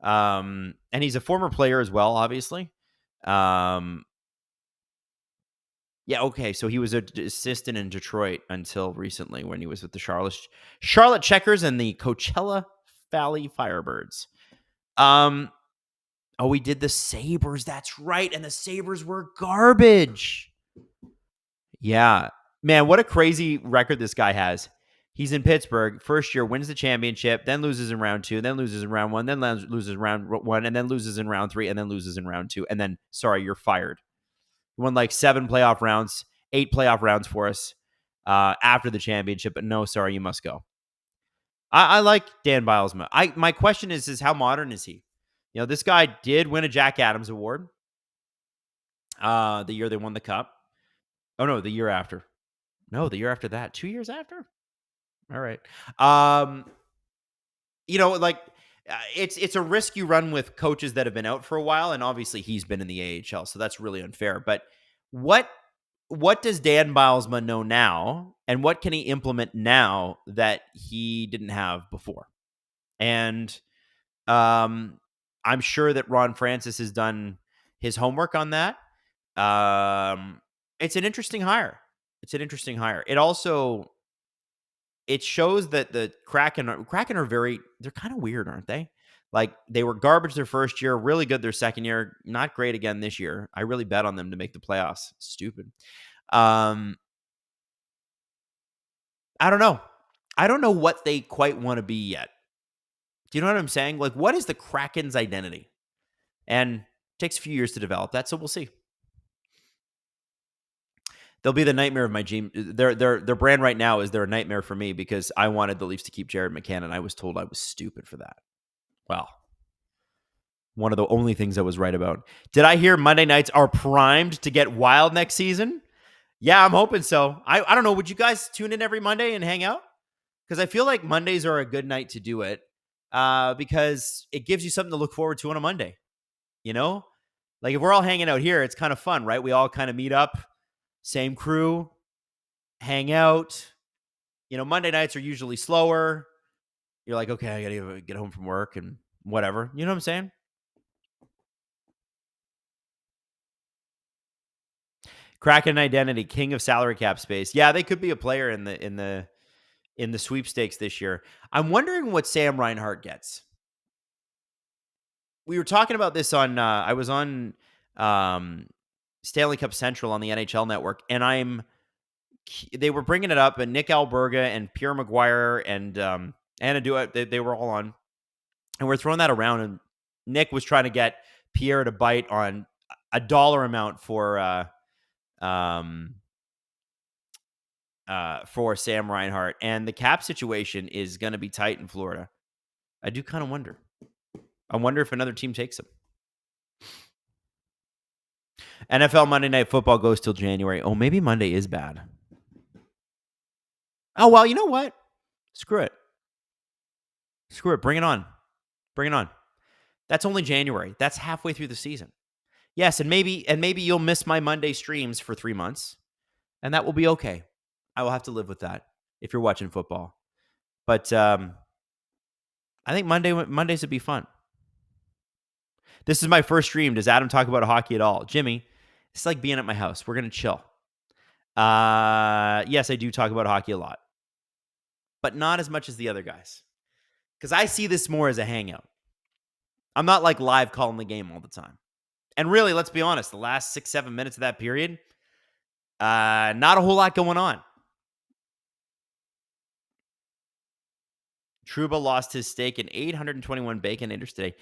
And he's a former player as well, obviously. Yeah, Yeah, okay. So he was an assistant in Detroit until recently when he was with the Charlotte Checkers and the Coachella Valley Firebirds. Oh, we did the Sabres. That's right. And the Sabres were garbage. Yeah. Man, what a crazy record this guy has. He's in Pittsburgh. First year, wins the championship, then loses in round 2, then loses in round 1, then loses round 1, and then loses in round 3, and then loses in round 2. And then, sorry, you're fired. He won like 7 playoff rounds, 8 playoff rounds for us after the championship. But no, sorry, you must go. I like Dan Bylsma. My question is how modern is he? You know, this guy did win a Jack Adams Award the year they won the Cup. Oh, no, the year after. No, the year after that. 2 years after? All right. You know, like it's a risk you run with coaches that have been out for a while, and obviously he's been in the AHL, so that's really unfair. But what does Dan Bylsma know now, and what can he implement now that he didn't have before? And I'm sure that Ron Francis has done his homework on that. It's an interesting hire. It also shows that the Kraken are they're kind of weird, aren't they? Like, they were garbage their first year, really good their second year, not great again this year. I really bet on them to make the playoffs. Stupid. I don't know. I don't know what they quite want to be yet. Do you know what I'm saying? Like, what is the Kraken's identity? And it takes a few years to develop that, so we'll see. They'll be the nightmare of my team. Their brand right now is they're a nightmare for me because I wanted the Leafs to keep Jared McCann, and I was told I was stupid for that. Well, one of the only things I was right about. Did I hear Monday nights are primed to get wild next season? Yeah, I'm hoping so. I don't know. Would you guys tune in every Monday and hang out? Because I feel like Mondays are a good night to do it because it gives you something to look forward to on a Monday. You know? Like, if we're all hanging out here, it's kind of fun, right? We all kind of meet up. Same crew, hang out. You know, Monday nights are usually slower. You're like, okay, I got to get home from work and whatever. You know what I'm saying? Kraken identity, king of salary cap space. Yeah, they could be a player in the sweepstakes this year. I'm wondering what Sam Reinhart gets. We were talking about this on I was on Stanley Cup Central on the NHL Network, and they were bringing it up, and Nick Alberga and Pierre Maguire and Anna Duet, they were all on, and we're throwing that around, and Nick was trying to get Pierre to bite on a dollar amount for Sam Reinhart, and the cap situation is going to be tight in Florida. I do kind of wonder. I wonder if another team takes him. NFL Monday Night Football goes till January. Oh, maybe Monday is bad. Oh, well, you know what? Screw it. Bring it on. That's only January. That's halfway through the season. Yes, and maybe you'll miss my Monday streams for 3 months, and that will be okay. I will have to live with that if you're watching football. But I think Mondays would be fun. This is my first stream. Does Adam talk about hockey at all? Jimmy, it's like being at my house. We're going to chill. Yes, I do talk about hockey a lot, but not as much as the other guys, because I see this more as a hangout. I'm not like live calling the game all the time. And really, let's be honest, the last 6-7 minutes of that period, not a whole lot going on. Trouba lost his stake in 821 Baconators today.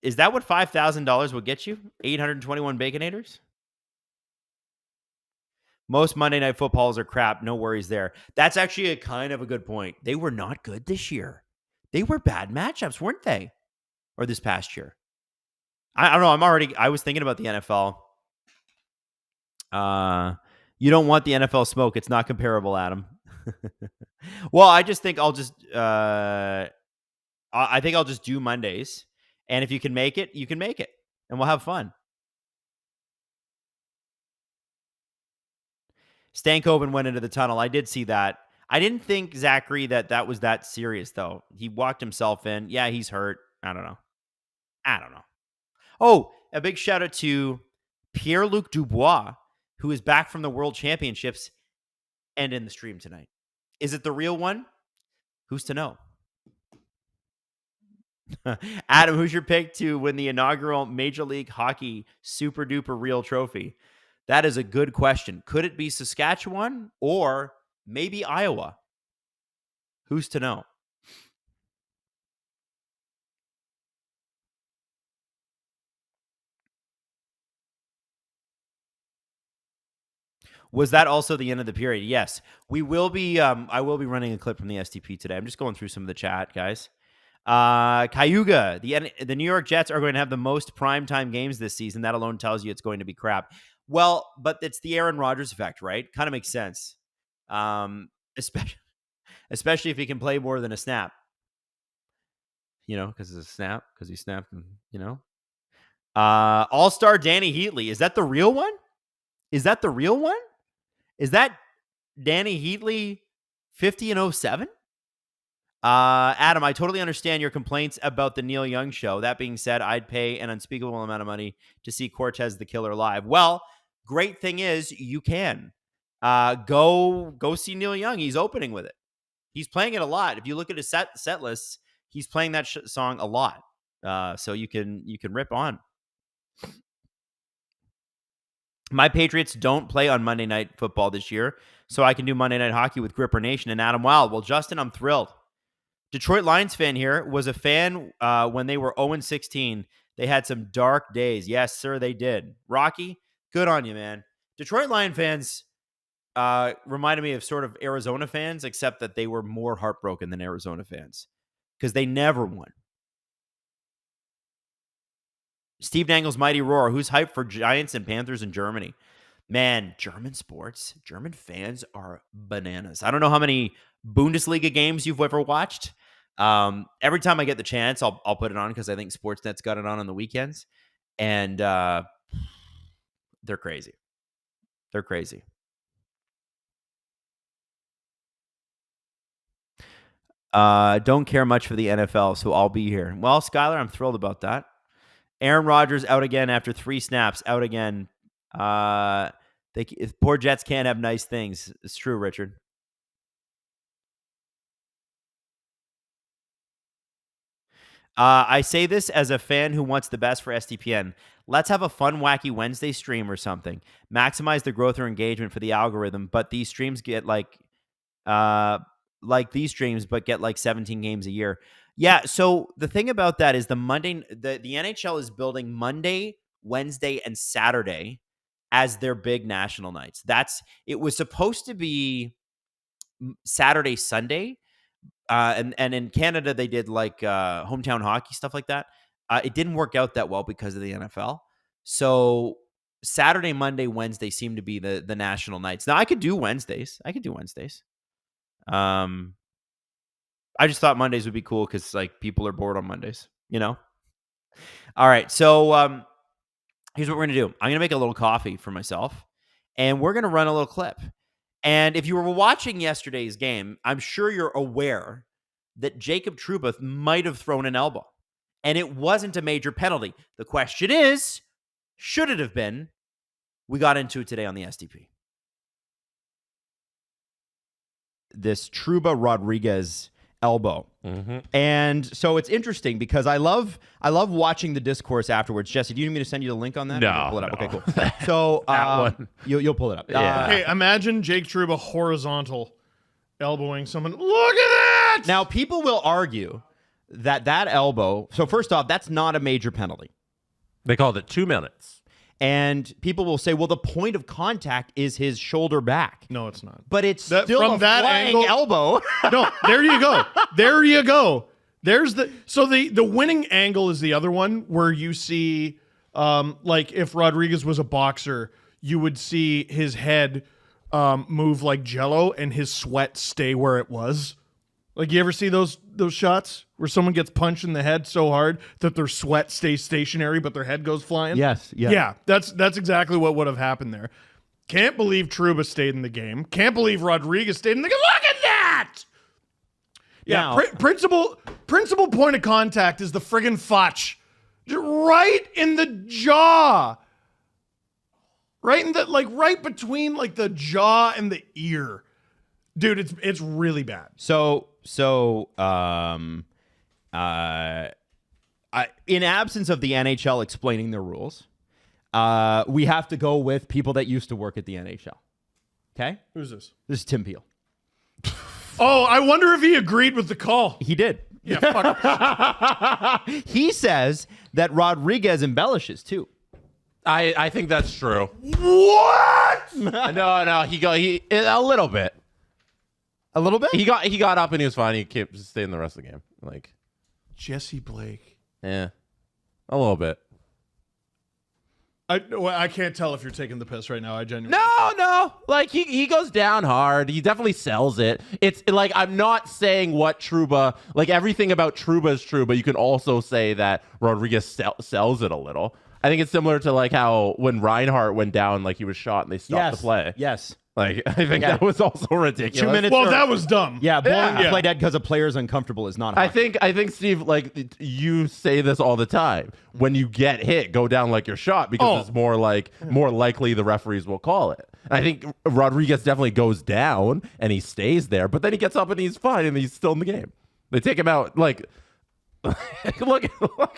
Is that what $5,000 will get you? 821 Baconators? Most Monday Night Footballs are crap. No worries there. That's actually a kind of a good point. They were not good this year. They were bad matchups, weren't they? Or this past year. I don't know. I was thinking about the NFL. You don't want the NFL smoke. It's not comparable, Adam. Well, I just think I'll just do Mondays. And if you can make it, you can make it. And we'll have fun. Stankoven went into the tunnel. I did see that. I didn't think, Zachary, that was that serious, though. He walked himself in. Yeah, he's hurt. I don't know. Oh, a big shout out to Pierre-Luc Dubois, who is back from the World Championships and in the stream tonight. Is it the real one? Who's to know? Adam, who's your pick to win the inaugural Major League Hockey Super Duper Real Trophy? That is a good question. Could it be Saskatchewan or maybe Iowa? Who's to know? Was that also the end of the period? Yes. We will be I will be running a clip from the STP today. I'm just going through some of the chat, guys. Cayuga, the New York Jets are going to have the most primetime games this season. That alone tells you it's going to be crap. Well, but it's the Aaron Rodgers effect, right? Kind of makes sense. Especially if he can play more than a snap. Because it's a snap, because he snapped, All-Star Danny Heatley. Is that the real one? Is that Danny Heatley 50-07? Adam, I totally understand your complaints about the Neil Young show. That being said, I'd pay an unspeakable amount of money to see Cortez the Killer live. Well, great thing is you can go see Neil Young. He's opening with it. He's playing it a lot. If you look at his set lists, he's playing that song a lot. So you can rip on. My Patriots don't play on Monday Night Football this year, so I can do Monday Night Hockey with Gripper Nation and Adam Wylde. Well, Justin, I'm thrilled. Detroit Lions fan here, was a fan when they were 0-16. They had some dark days. Yes, sir, they did. Rocky, good on you, man. Detroit Lion fans reminded me of sort of Arizona fans, except that they were more heartbroken than Arizona fans because they never won. Steve Dangle's Mighty Roar. Who's hyped for Giants and Panthers in Germany? Man, German sports, German fans are bananas. I don't know how many Bundesliga games you've ever watched. Every time I get the chance, I'll put it on because I think Sportsnet's got it on the weekends. And they're crazy. They're crazy. Don't care much for the NFL, so I'll be here. Well, Skylar, I'm thrilled about that. Aaron Rodgers out again after 3 snaps, out again. Poor Jets can't have nice things. It's true, Richard. I say this as a fan who wants the best for SDPN. Let's have a fun, wacky Wednesday stream or something. Maximize the growth or engagement for the algorithm, but these streams get like these streams, but get like 17 games a year. Yeah, so the thing about that is the NHL is building Monday, Wednesday, and Saturday as their big national nights. It was supposed to be Saturday, Sunday, and in Canada they did like hometown hockey, stuff like that. It didn't work out that well because of the NFL. So Saturday, Monday, Wednesday seem to be the national nights. Now I could do Wednesdays. I just thought Mondays would be cool because like people are bored on Mondays, All right, so here's what we're gonna do. I'm gonna make a little coffee for myself, and we're gonna run a little clip. And if you were watching yesterday's game, I'm sure you're aware that Jacob Trouba might have thrown an elbow, and it wasn't a major penalty. The question is, should it have been? We got into it today on the SDP. This Trouba Rodriguez elbow. Mm-hmm. And so it's interesting because I love watching the discourse afterwards. Jesse, do you need me to send you the link on that? No. Pull it up. Okay, cool. So you'll pull it up. Yeah. Okay, imagine Jake Trouba horizontal elbowing someone. Look at that! Now, people will argue that elbow, so first off, that's not a major penalty. They called it 2 minutes. And people will say, well, the point of contact is his shoulder back. No, it's not. But it's still from a that flying angle, elbow. No, there you go. There you go. There's the winning angle is the other one where you see like if Rodriguez was a boxer, you would see his head move like jello and his sweat stay where it was. Like, you ever see those shots where someone gets punched in the head so hard that their sweat stays stationary but their head goes flying? Yes. Yeah. Yeah, that's exactly what would have happened there. Can't believe Trouba stayed in the game. Can't believe Rodriguez stayed in the game. Look at that! Yeah, principal point of contact is the friggin' fotch. Right in the jaw. right in the right between like the jaw and the ear, dude. It's really bad. In absence of the NHL explaining their rules, we have to go with people that used to work at the NHL. Okay, Who's this? this is Tim Peel. Oh, I wonder if he agreed with the call. He did. Yeah, fuck. He says that Rodriguez embellishes too. I think that's true. What? No, he a little bit. A little bit. He got up and he was fine. He kept staying the rest of the game. Like, Jesse Blake. yeah, a little bit. I can't tell if you're taking the piss right now. I genuinely. No. Like he goes down hard. He definitely sells it. It's like I'm not saying what Trouba. Like everything about Trouba is true, but you can also say that Rodriguez sells it a little. I think it's similar to like how when Reinhardt went down, like he was shot and they stopped the play. Yes. Like I think that was also ridiculous. 2 minutes. Well, that was dumb. Yeah, blowing the Yeah. play dead because a player is uncomfortable is not. I Hockey. think Steve, like you say this all the time. When you get hit, go down like you're shot because it's more likely the referees will call it. And I think Rodriguez definitely goes down and he stays there, but then he gets up and he's fine and he's still in the game. They take him out like. look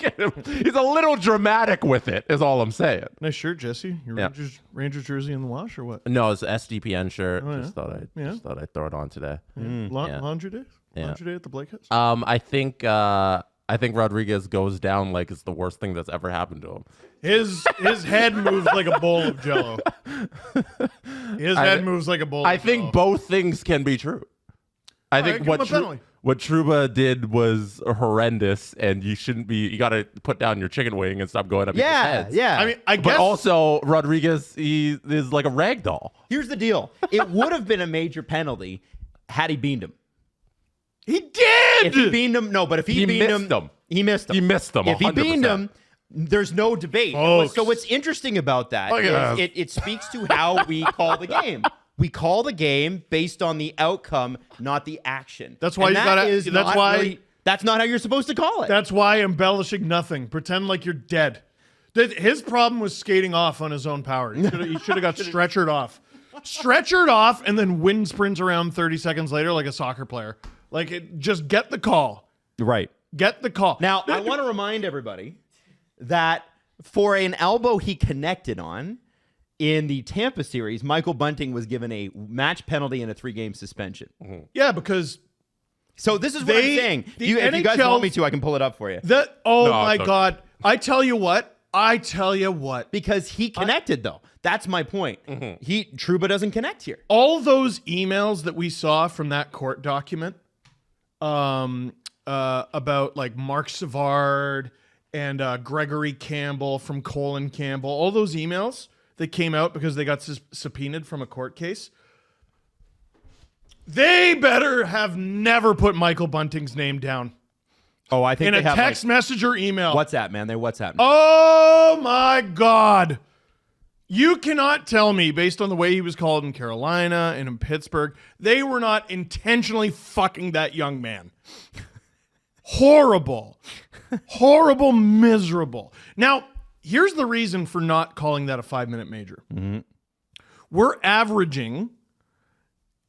at him. He's a little dramatic with it, is all I'm saying. Nice shirt, Jesse. Your Yeah. Rangers jersey in the wash or what? No, it's an SDPN shirt. yeah. Just thought I'd throw it on today. Yeah. Laundry day? Yeah. Laundry day at the Blake House? I think Rodriguez goes down like it's the worst thing that's ever happened to him. His head moves like a bowl of jello. His head moves like a bowl I of think jello. both things can be true. I think give him a penalty. what Trouba did was horrendous, and you shouldn't be. You got to put down your chicken wing and stop going up. people's heads. Yeah. I mean, I But guess also Rodriguez, he is like a rag doll. Here's the deal. It would have been a major penalty had he beamed him. he did. If he beamed him, no, but if he beamed missed him. he missed him. He missed him. If he 100%. beamed him, there's no debate. Folks. So what's interesting about that Look at is it speaks to how we call the game. We call the game based on the outcome, not the action. That's why And you that gotta- is that's not why- really- that's not how you're supposed to call it. That's why embellishing nothing. Pretend like you're dead. His problem was skating off on his own power. He should have got stretchered off. Stretchered off and then wind sprints around 30 seconds later like a soccer player. Just get the call. Right. Get the call. Now, I want to remind everybody that for an elbow he connected on in the Tampa series, Michael Bunting was given a match penalty and a 3-game suspension. Yeah, because So this is what I'm saying. the If you guys want me NHL's to, I can pull it up for you. my it's okay. God. I tell you what. Because he connected, though. That's my point. Trouba doesn't connect here. All those emails that we saw from that court document about like Mark Savard and Gregory Campbell from Colin Campbell, all those emails that came out because they got subpoenaed from a court case, they better have never put Michael Bunting's name down Oh, I think in they a have text message or email. WhatsApp, man. They WhatsApp. Oh my God. You cannot tell me, based on the way he was called in Carolina and in Pittsburgh, they were not intentionally fucking that young man. Horrible. Horrible, miserable. Now, here's the reason for not calling that a 5-minute major. We're averaging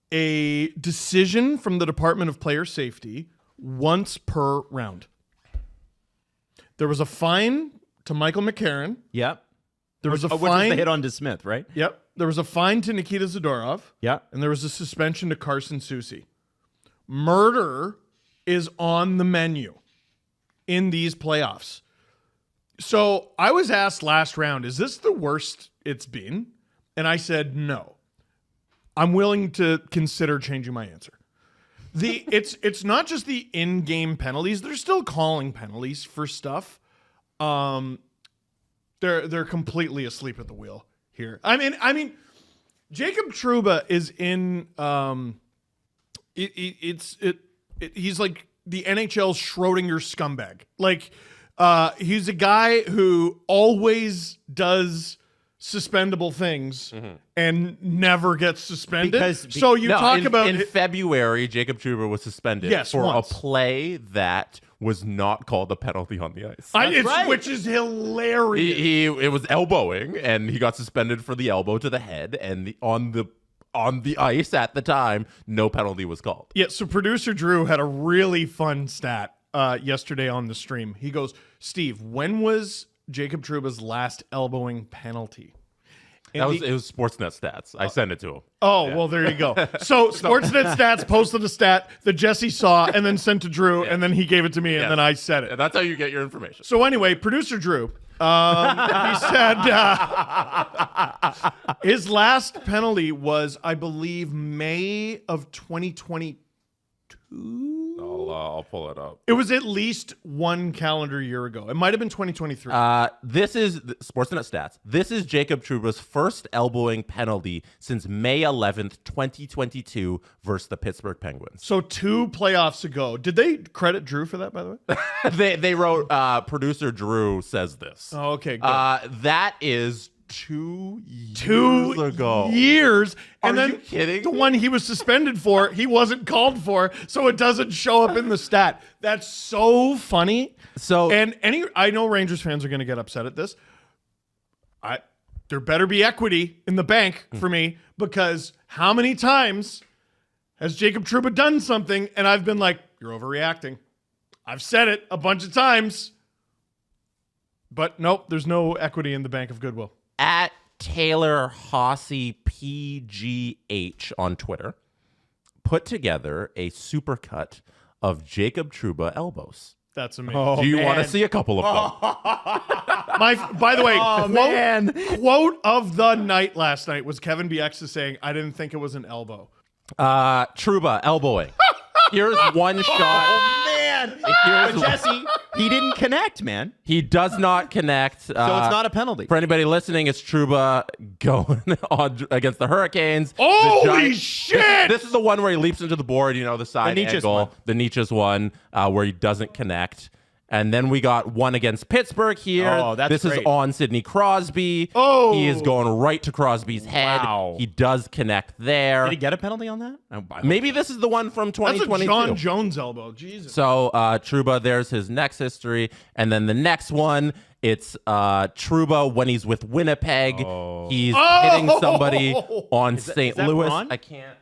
a decision from the Department of Player Safety once per round. There was a fine to Michael McCarron. Yep. There was a Which was fine. the hit on DeSmith, right? Yep. There was a fine to Nikita Zadorov. Yep. And there was a suspension to Carson Soucy. Murder is on the menu in these playoffs. So I was asked last round, is this the worst it's been? And I said, no. I'm willing to consider changing my answer. It's not just the in-game penalties. They're still calling penalties for stuff. They're completely asleep at the wheel here. I mean, Jacob Trouba is in. He's like the NHL's Schrodinger scumbag. Like, he's a guy who always does suspendable things and never gets suspended. Because- so you talk about in February, Jacob Trouba was suspended for once. a play that was not called a penalty on the ice. right. which is hilarious. It was elbowing, and he got suspended for the elbow to the head, and on the ice at the time, no penalty was called. Yeah, so producer Drew had a really fun stat yesterday on the stream. He goes, Steve, when was Jacob Trouba's last elbowing penalty? And It was Sportsnet stats. I sent it to him. Oh, well, there you go. So Sportsnet Stats posted a stat that Jesse saw and then sent to Drew, and then he gave it to me, and then I said it. And that's how you get your information. So anyway, producer Drew, he said his last penalty was, I believe, May of 2022. I'll pull it up. It was at least one calendar year ago. It might have been 2023. This is Sportsnet stats. This is Jacob Trouba's first elbowing penalty since May 11th, 2022 versus the Pittsburgh Penguins. So 2 playoffs ago. Did they credit Drew for that, by the way? They wrote, producer Drew says this. Oh, okay, good. That is 2 2 years ago. years. And Are then you kidding the me? one he was suspended for, he wasn't called for, so it doesn't show up in the stat. That's so funny. So And I know Rangers fans are going to get upset at this. There better be equity in the bank for me, because how many times has Jacob Trouba done something and I've been like, you're overreacting. I've said it a bunch of times. But nope, there's no equity in the bank of goodwill. at Taylor Hossey PGH on Twitter put together a supercut of Jacob Trouba elbows. That's amazing. Do you want to see a couple of them? By the way, man. quote of the night last night was Kevin BX saying, I didn't think it was an elbow. Trouba elbowing. Here's one shot. Oh, man. Here's- Jesse, he didn't connect, man. He does not connect. So it's not a penalty. For anybody listening, it's Trouba going on against the Hurricanes. Holy shit! This is the one where he leaps into the board, the side Nietzsche's angle. one. The Nietzsche's one where he doesn't connect. And then we got one against Pittsburgh here. Oh, that's This great. is on Sidney Crosby. Oh. He is going right to Crosby's head. Wow. He does connect there. Did he get a penalty on that? Maybe this is the one from That's a 2022. John Jones elbow. Jesus. So Trouba, there's his next history. And then the next one, it's Trouba when he's with Winnipeg. He's hitting somebody on St. that Louis. Braun? I can't.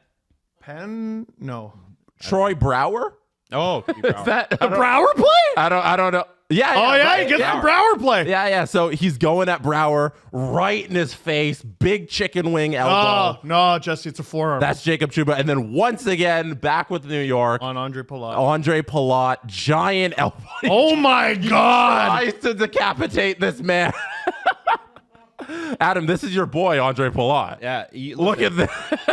Penn? No. Troy Brower? Oh, Is that The Brower play? I don't know. Yeah. Oh, yeah, right, he gets yeah. the Brower play. Yeah. So he's going at Brower right in his face, big chicken wing elbow. Oh, no, Jesse, it's a forearm. That's Jacob Trouba. And then once again, back with New York, on Andre Palat. Andre Palat, giant elbow. Oh, my God. Tries to decapitate this man. Adam, this is your boy, Andre Palat. yeah. Look at this.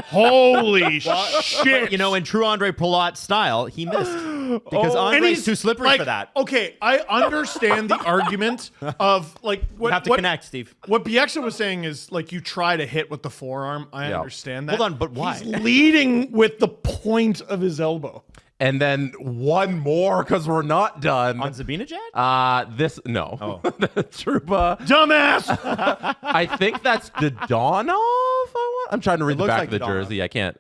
Holy shit. In true Andre Palat style, he missed because Andre's too slippery for that. Okay, I understand the argument of like what You have to what, connect, Steve. What Bieksa was saying is like you try to hit with the forearm. I understand that. Hold on, but why? He's leading with the point of his elbow. And then one more because we're not done. On Zabinajad? No. Trouba. Dumbass. I think that's Dodonov. I'm trying to read the looks back like of the Dodonov. jersey. I can't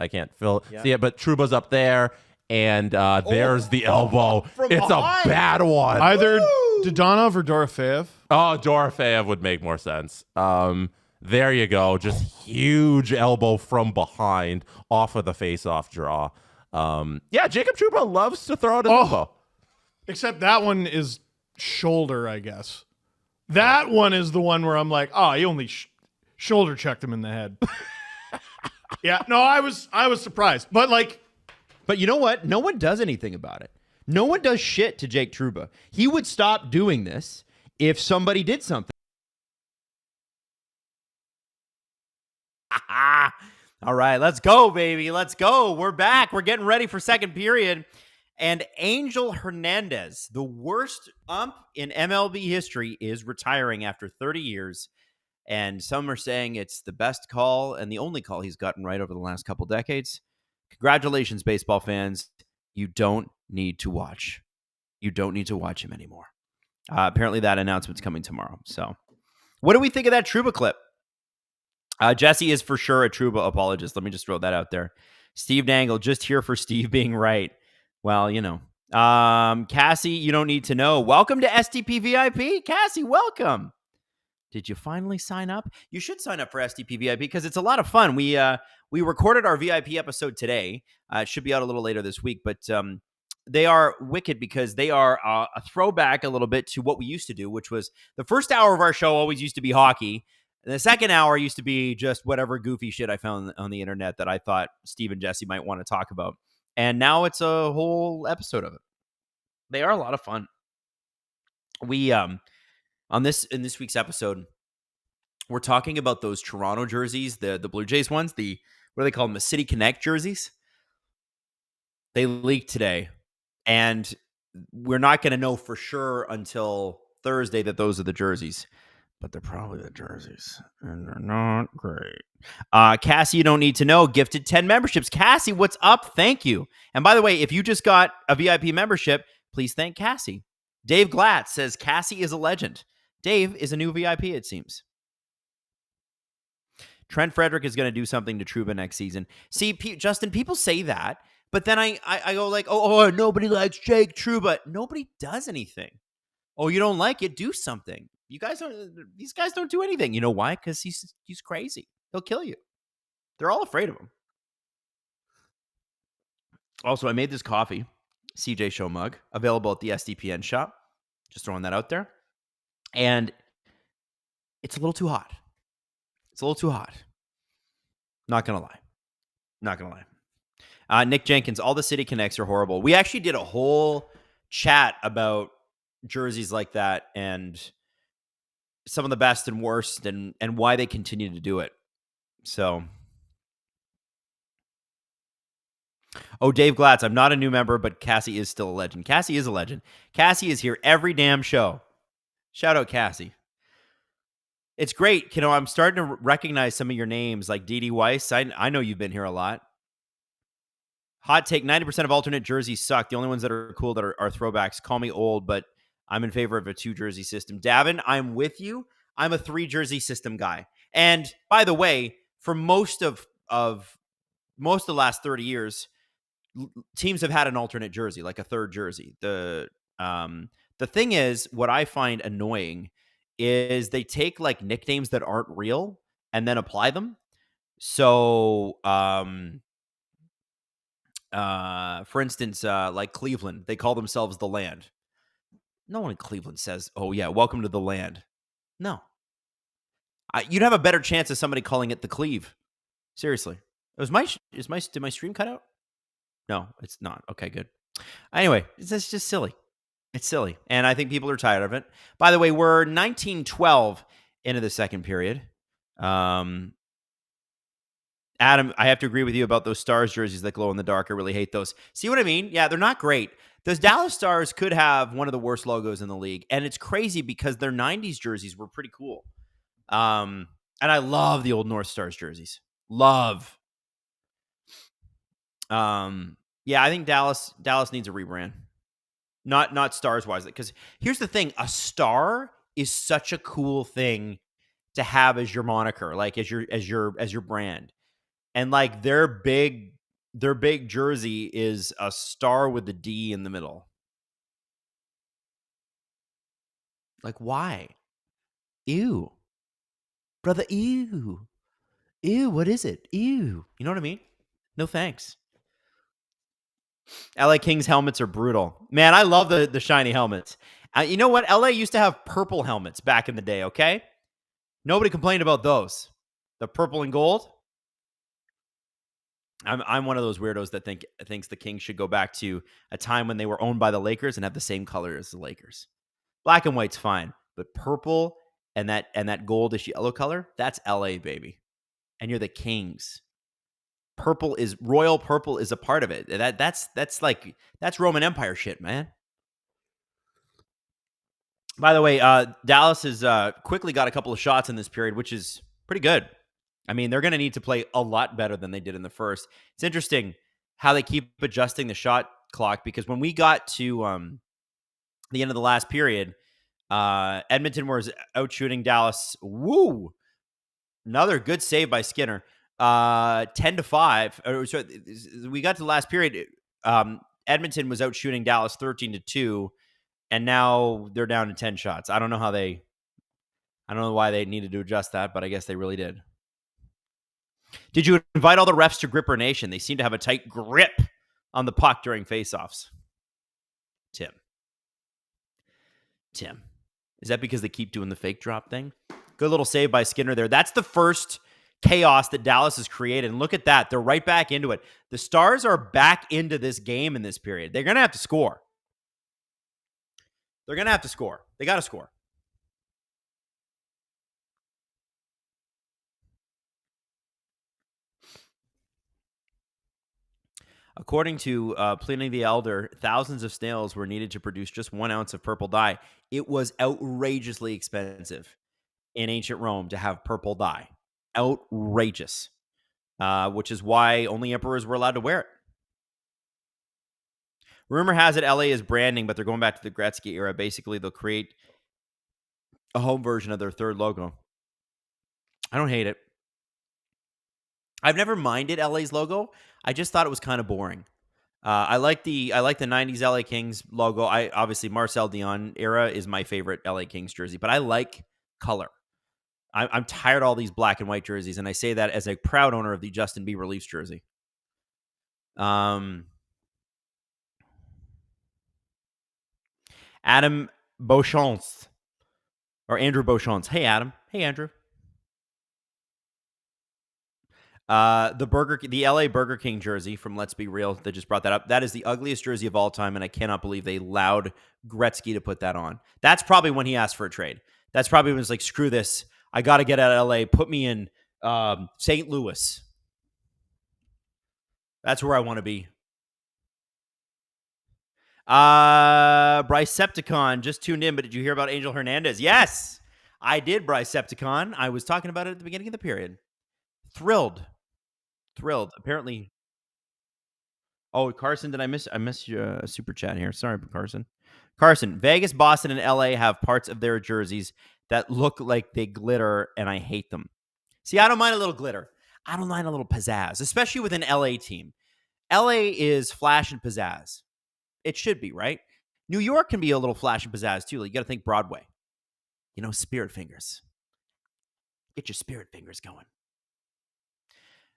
see it, but Trouba's up there, and there's the elbow. It's behind. a bad one. Either Dodonov or Dorofeev. Oh, Dorofeev would make more sense. There you go. Just huge elbow from behind off of the face-off draw. Jacob Trouba loves to throw out his elbow. Except that one is shoulder, I guess. That one is the one where I'm like, oh, he only shoulder checked him in the head. Yeah, no, I was surprised. But you know what? No one does anything about it. No one does shit to Jake Trouba. He would stop doing this if somebody did something. All right, let's go, baby. Let's go. We're back. We're getting ready for second period. And Angel Hernandez, the worst ump in MLB history, is retiring after 30 years. And some are saying it's the best call and the only call he's gotten right over the last couple decades. Congratulations, baseball fans. You don't need to watch. You don't need to watch him anymore. Apparently that announcement's coming tomorrow. So what do we think of that Trouba clip? Jesse is for sure a Trouba apologist. Let me just throw that out there. Steve Dangle, just here for Steve being right. Well, you know. Cassie, you don't need to know. Welcome to STP VIP. Cassie, welcome. Did you finally sign up? You should sign up for STP VIP because it's a lot of fun. We recorded our VIP episode today. It should be out a little later this week, but they are wicked because they are a throwback a little bit to what we used to do, which was the first hour of our show always used to be hockey. And the second hour used to be just whatever goofy shit I found on the internet that I thought Steve and Jesse might want to talk about. And now it's a whole episode of it. They are a lot of fun. We in this week's episode, we're talking about those Toronto jerseys, the Blue Jays ones, what do they call them? The City Connect jerseys. They leaked today, and we're not going to know for sure until Thursday that those are the jerseys. But they're probably the jerseys, and they're not great. Cassie, you don't need to know. Gifted 10 memberships. Cassie, what's up? Thank you. And by the way, if you just got a VIP membership, please thank Cassie. Dave Glatt says Cassie is a legend. Dave is a new VIP, it seems. Trent Frederick is going to do something to Trouba next season. See, Justin, people say that, but then I go like, oh, nobody likes Jake Trouba. Nobody does anything. Oh, you don't like it? Do something. These guys don't do anything. You know why? Because he's crazy. He'll kill you. They're all afraid of him. Also, I made this coffee, CJ Show mug, available at the SDPN shop. Just throwing that out there. And it's a little too hot. Not going to lie. Nick Jenkins, all the City Connects are horrible. We actually did a whole chat about jerseys like that and some of the best and worst and why they continue to do it. So, Dave Glatz, I'm not a new member, but Cassie is still a legend. Cassie is a legend. Cassie is here every damn show. Shout out Cassie. It's great. You know, I'm starting to recognize some of your names like Dee Weiss. I know you've been here a lot. Hot take, 90% of alternate jerseys suck. The only ones that are cool that are throwbacks. Call me old, but I'm in favor of a 2-jersey system. Davin, I'm with you. I'm a 3-jersey system guy. And by the way, for most of the last 30 years, teams have had an alternate jersey, like a third jersey. The thing is, what I find annoying is they take like nicknames that aren't real and then apply them. So, for instance, like Cleveland, they call themselves the Land. No one in Cleveland says, "Oh yeah, welcome to the Land." No, you'd have a better chance of somebody calling it the Cleve. Seriously, did my stream cut out? No, it's not. Okay, good. Anyway, it's just silly. It's silly, and I think people are tired of it. By the way, we're 19-12 into the second period. Adam, I have to agree with you about those Stars jerseys that glow in the dark. I really hate those. See what I mean? Yeah, they're not great. Those Dallas Stars could have one of the worst logos in the league, and it's crazy because their 90s jerseys were pretty cool. And I love the old North Stars jerseys. Love. Yeah, I think Dallas needs a rebrand. Not Stars wise, because here's the thing: a star is such a cool thing to have as your moniker, like as your brand, and like their big jersey is a star with the D in the middle. Like, why? Ew, brother. Ew. What is it? Ew. You know what I mean? No thanks. LA Kings helmets are brutal. Man, I love the shiny helmets. You know what? LA used to have purple helmets back in the day, okay? Nobody complained about those. The purple and gold. I'm one of those weirdos that thinks the Kings should go back to a time when they were owned by the Lakers and have the same color as the Lakers. Black and white's fine, but purple and that goldish yellow color, that's LA, baby. And you're the Kings. Royal purple is a part of it. That's Roman Empire shit, man. By the way, Dallas has quickly got a couple of shots in this period, which is pretty good. I mean, they're going to need to play a lot better than they did in the first. It's interesting how they keep adjusting the shot clock, because when we got to the end of the last period, Edmonton was out shooting Dallas. 9 Another good save by Skinner. 10-5. So we got to the last period. Edmonton was out shooting Dallas 13-2, and now they're down to 10 shots. I don't know why they needed to adjust that, but I guess they really did. Did you invite all the refs to Gripper Nation? They seem to have a tight grip on the puck during faceoffs. Tim. Is that because they keep doing the fake drop thing? Good little save by Skinner there. That's the first chaos that Dallas has created. And look at that. They're right back into it. The Stars are back into this game in this period. They're going to have to score. They got to score. According to Pliny the Elder, thousands of snails were needed to produce just 1 ounce of purple dye. It was outrageously expensive in ancient Rome to have purple dye. Outrageous. Which is why only emperors were allowed to wear it. Rumor has it LA is branding, but they're going back to the Gretzky era. Basically, they'll create a home version of their third logo. I don't hate it. I've never minded LA's logo. I just thought it was kind of boring. I like the 90s LA Kings logo. Obviously Marcel Dion era is my favorite LA Kings jersey, but I like color. I'm tired of all these black and white jerseys, and I say that as a proud owner of the Justin Bieber Leafs jersey. Adam Beauchamp or Andrew Beauchamp. Hey, Adam. Hey, Andrew. The LA Burger King jersey from Let's Be Real that just brought that up. That is the ugliest jersey of all time, and I cannot believe they allowed Gretzky to put that on. That's probably when he asked for a trade. That's probably when he was like, screw this. I got to get out of LA. Put me in St. Louis. That's where I want to be. Brycepticon just tuned in, but did you hear about Angel Hernandez? Yes, I did, Brycepticon. I was talking about it at the beginning of the period. Thrilled. Apparently. Oh, Carson, did I miss your super chat here? Sorry, Carson. Vegas, Boston, and LA have parts of their jerseys that look like they glitter, and I hate them. See, I don't mind a little glitter. I don't mind a little pizzazz, especially with an LA team. LA is flash and pizzazz. It should be, right? New York can be a little flash and pizzazz, too. You got to think Broadway. Spirit fingers. Get your spirit fingers going.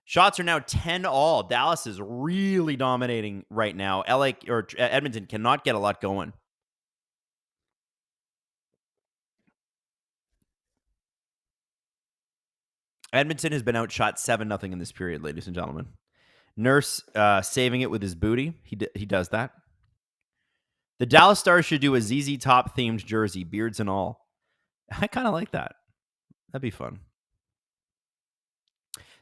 Shots are now 10-all. Dallas is really dominating right now. Edmonton cannot get a lot going. Edmonton has been outshot 7-0 in this period, ladies and gentlemen. Nurse saving it with his booty. He does that. The Dallas Stars should do a ZZ Top themed jersey, beards and all. I kind of like that. That'd be fun.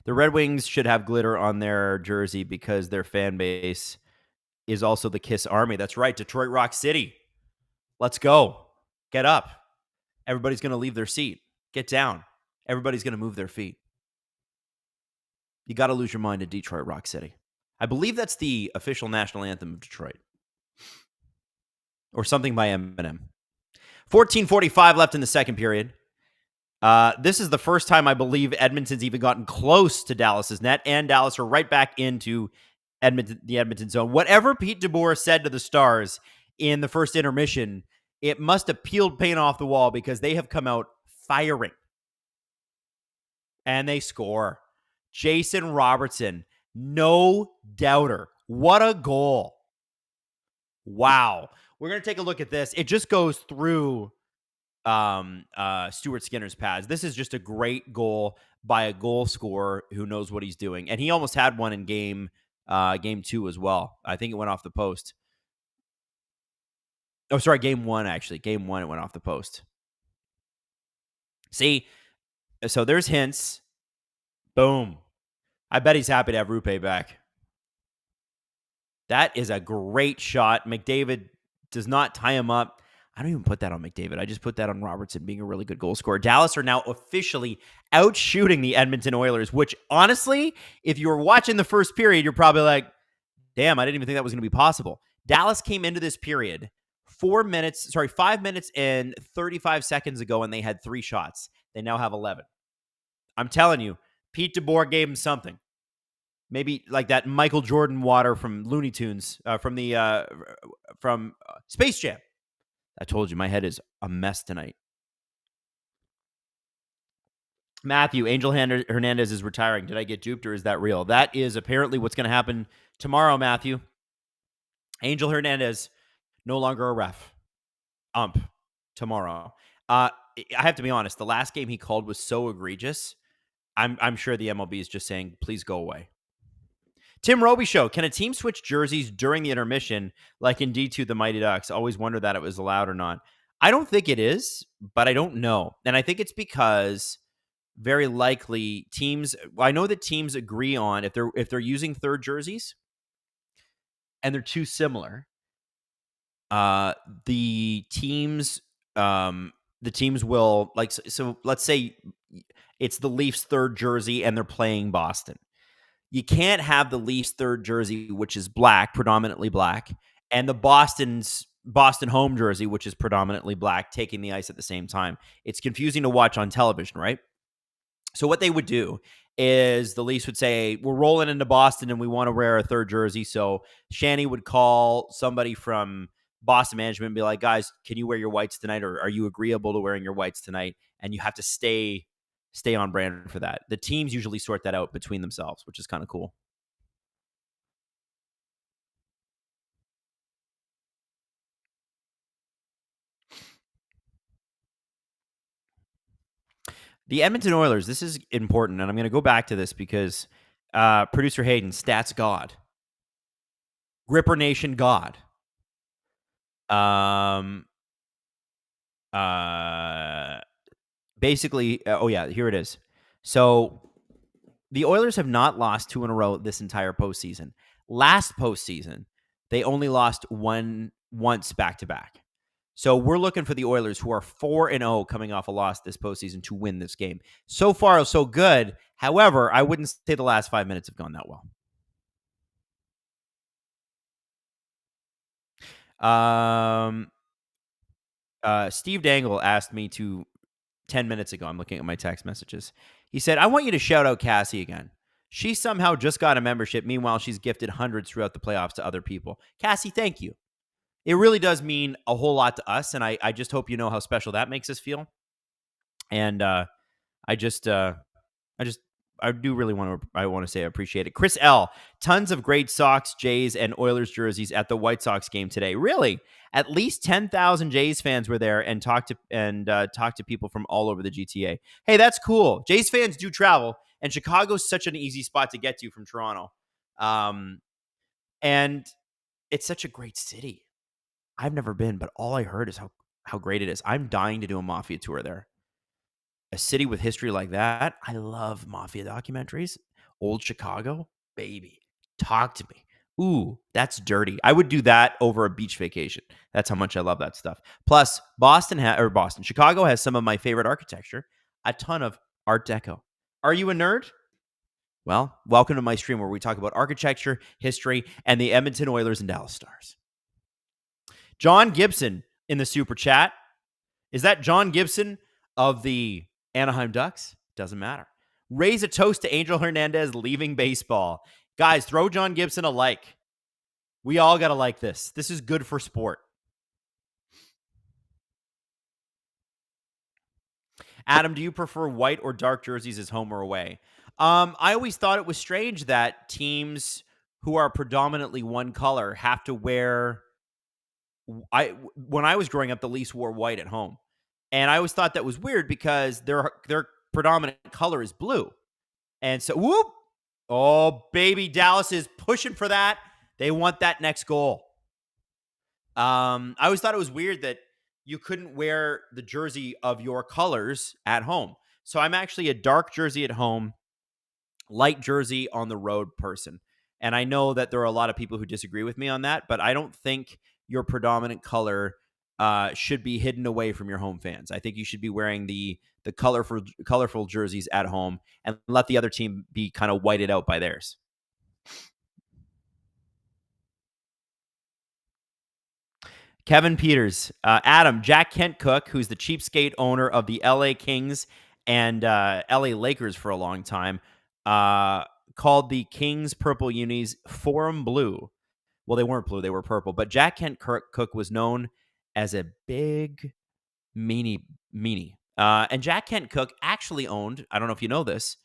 The Red Wings should have glitter on their jersey because their fan base is also the Kiss Army. That's right, Detroit Rock City. Let's go. Get up. Everybody's going to leave their seat. Get down. Everybody's going to move their feet. You got to lose your mind in Detroit Rock City. I believe that's the official national anthem of Detroit. Or something by Eminem. 14:45 left in the second period. This is the first time I believe Edmonton's even gotten close to Dallas's net, and Dallas are right back into the Edmonton zone. Whatever Pete DeBoer said to the Stars in the first intermission, it must have peeled paint off the wall because they have come out firing. And they score. Jason Robertson, no doubter. What a goal. Wow. We're going to take a look at this. It just goes through Stuart Skinner's pads. This is just a great goal by a goal scorer who knows what he's doing. And he almost had one in game 2 as well. I think it went off the post. Oh, sorry, game 1, actually. Game 1, it went off the post. See, so there's Hintz. Boom. I bet he's happy to have Rupe back. That is a great shot. McDavid does not tie him up. I don't even put that on McDavid. I just put that on Robertson being a really good goal scorer. Dallas are now officially outshooting the Edmonton Oilers, which honestly, if you were watching the first period, you're probably like, damn, I didn't even think that was going to be possible. Dallas came into this period 5 minutes and 35 seconds ago, and they had 3 shots. They now have 11. I'm telling you, Pete DeBoer gave him something. Maybe like that Michael Jordan water from Looney Tunes, from Space Jam. I told you my head is a mess tonight. Matthew, Angel Hernandez is retiring. Did I get duped or is that real? That is apparently what's going to happen tomorrow, Matthew. Angel Hernandez, no longer a ref. Tomorrow. I have to be honest. The last game he called was so egregious. I'm sure the MLB is just saying, please go away. Tim Roby Show. Can a team switch jerseys during the intermission like in D2 the Mighty Ducks? Always wondered that it was allowed or not. I don't think it is, but I don't know. And I think it's because very likely teams, I know that teams agree on if they're using third jerseys and they're too similar, the teams will, like, so let's say it's the Leafs third jersey and they're playing Boston. You can't have the Leafs third jersey, which is black, predominantly black, and the Boston home jersey, which is predominantly black, taking the ice at the same time. It's confusing to watch on television, right? So what they would do is the Leafs would say, we're rolling into Boston and we want to wear a third jersey. So Shanny would call somebody from Boston management and be like, guys, can you wear your whites tonight? Or are you agreeable to wearing your whites tonight? And you have to stay on brand for that. The teams usually sort that out between themselves, which is kind of cool. The Edmonton Oilers, this is important, and I'm going to go back to this because producer Hayden, stats god, Gripper Nation god. Basically, oh yeah, here it is. So the Oilers have not lost 2 in a row this entire postseason. Last postseason, they only lost once back-to-back. So we're looking for the Oilers, who are 4-0 coming off a loss this postseason, to win this game. So far, so good. However, I wouldn't say the last 5 minutes have gone that well. Steve Dangle asked me 10 minutes ago. I'm looking at my text messages. He said, I want you to shout out Cassie again. She somehow just got a membership. Meanwhile, she's gifted hundreds throughout the playoffs to other people. Cassie, thank you. It really does mean a whole lot to us, and I just hope you know how special that makes us feel. And I do really want to say I appreciate it. Chris L, tons of great Sox, Jays, and Oilers jerseys at the White Sox game today. Really? At least 10,000 Jays fans were there and talked to people from all over the GTA. Hey, that's cool. Jays fans do travel, and Chicago's such an easy spot to get to from Toronto. And it's such a great city. I've never been, but all I heard is how great it is. I'm dying to do a Mafia tour there. A city with history like that. I love Mafia documentaries. Old Chicago, baby. Talk to me. Ooh, that's dirty. I would do that over a beach vacation. That's how much I love that stuff. Plus, Chicago has some of my favorite architecture. A ton of Art Deco. Are you a nerd? Well, welcome to my stream where we talk about architecture, history, and the Edmonton Oilers and Dallas Stars. John Gibson in the super chat. Is that John Gibson of the Anaheim Ducks? Doesn't matter. Raise a toast to Angel Hernandez leaving baseball. Guys, throw John Gibson a like. We all got to like this. This is good for sport. Adam, do you prefer white or dark jerseys as home or away? I always thought it was strange that teams who are predominantly one color have to wear... when I was growing up, the Leafs wore white at home. And I always thought that was weird because their predominant color is blue. And so, whoop! Oh, baby, Dallas is pushing for that. They want that next goal. I always thought it was weird that you couldn't wear the jersey of your colors at home. So I'm actually a dark jersey at home, light jersey on the road person. And I know that there are a lot of people who disagree with me on that, but I don't think your predominant color should be hidden away from your home fans. I think you should be wearing the colorful jerseys at home and let the other team be kind of whited out by theirs. Kevin Peters, Adam, Jack Kent Cook, who's the cheapskate owner of the LA Kings and LA Lakers for a long time, called the Kings purple unis Forum Blue. Well, they weren't blue, they were purple. But Jack Kent Cook was known as a big meanie. And Jack Kent Cook actually owned, I don't know if you know this,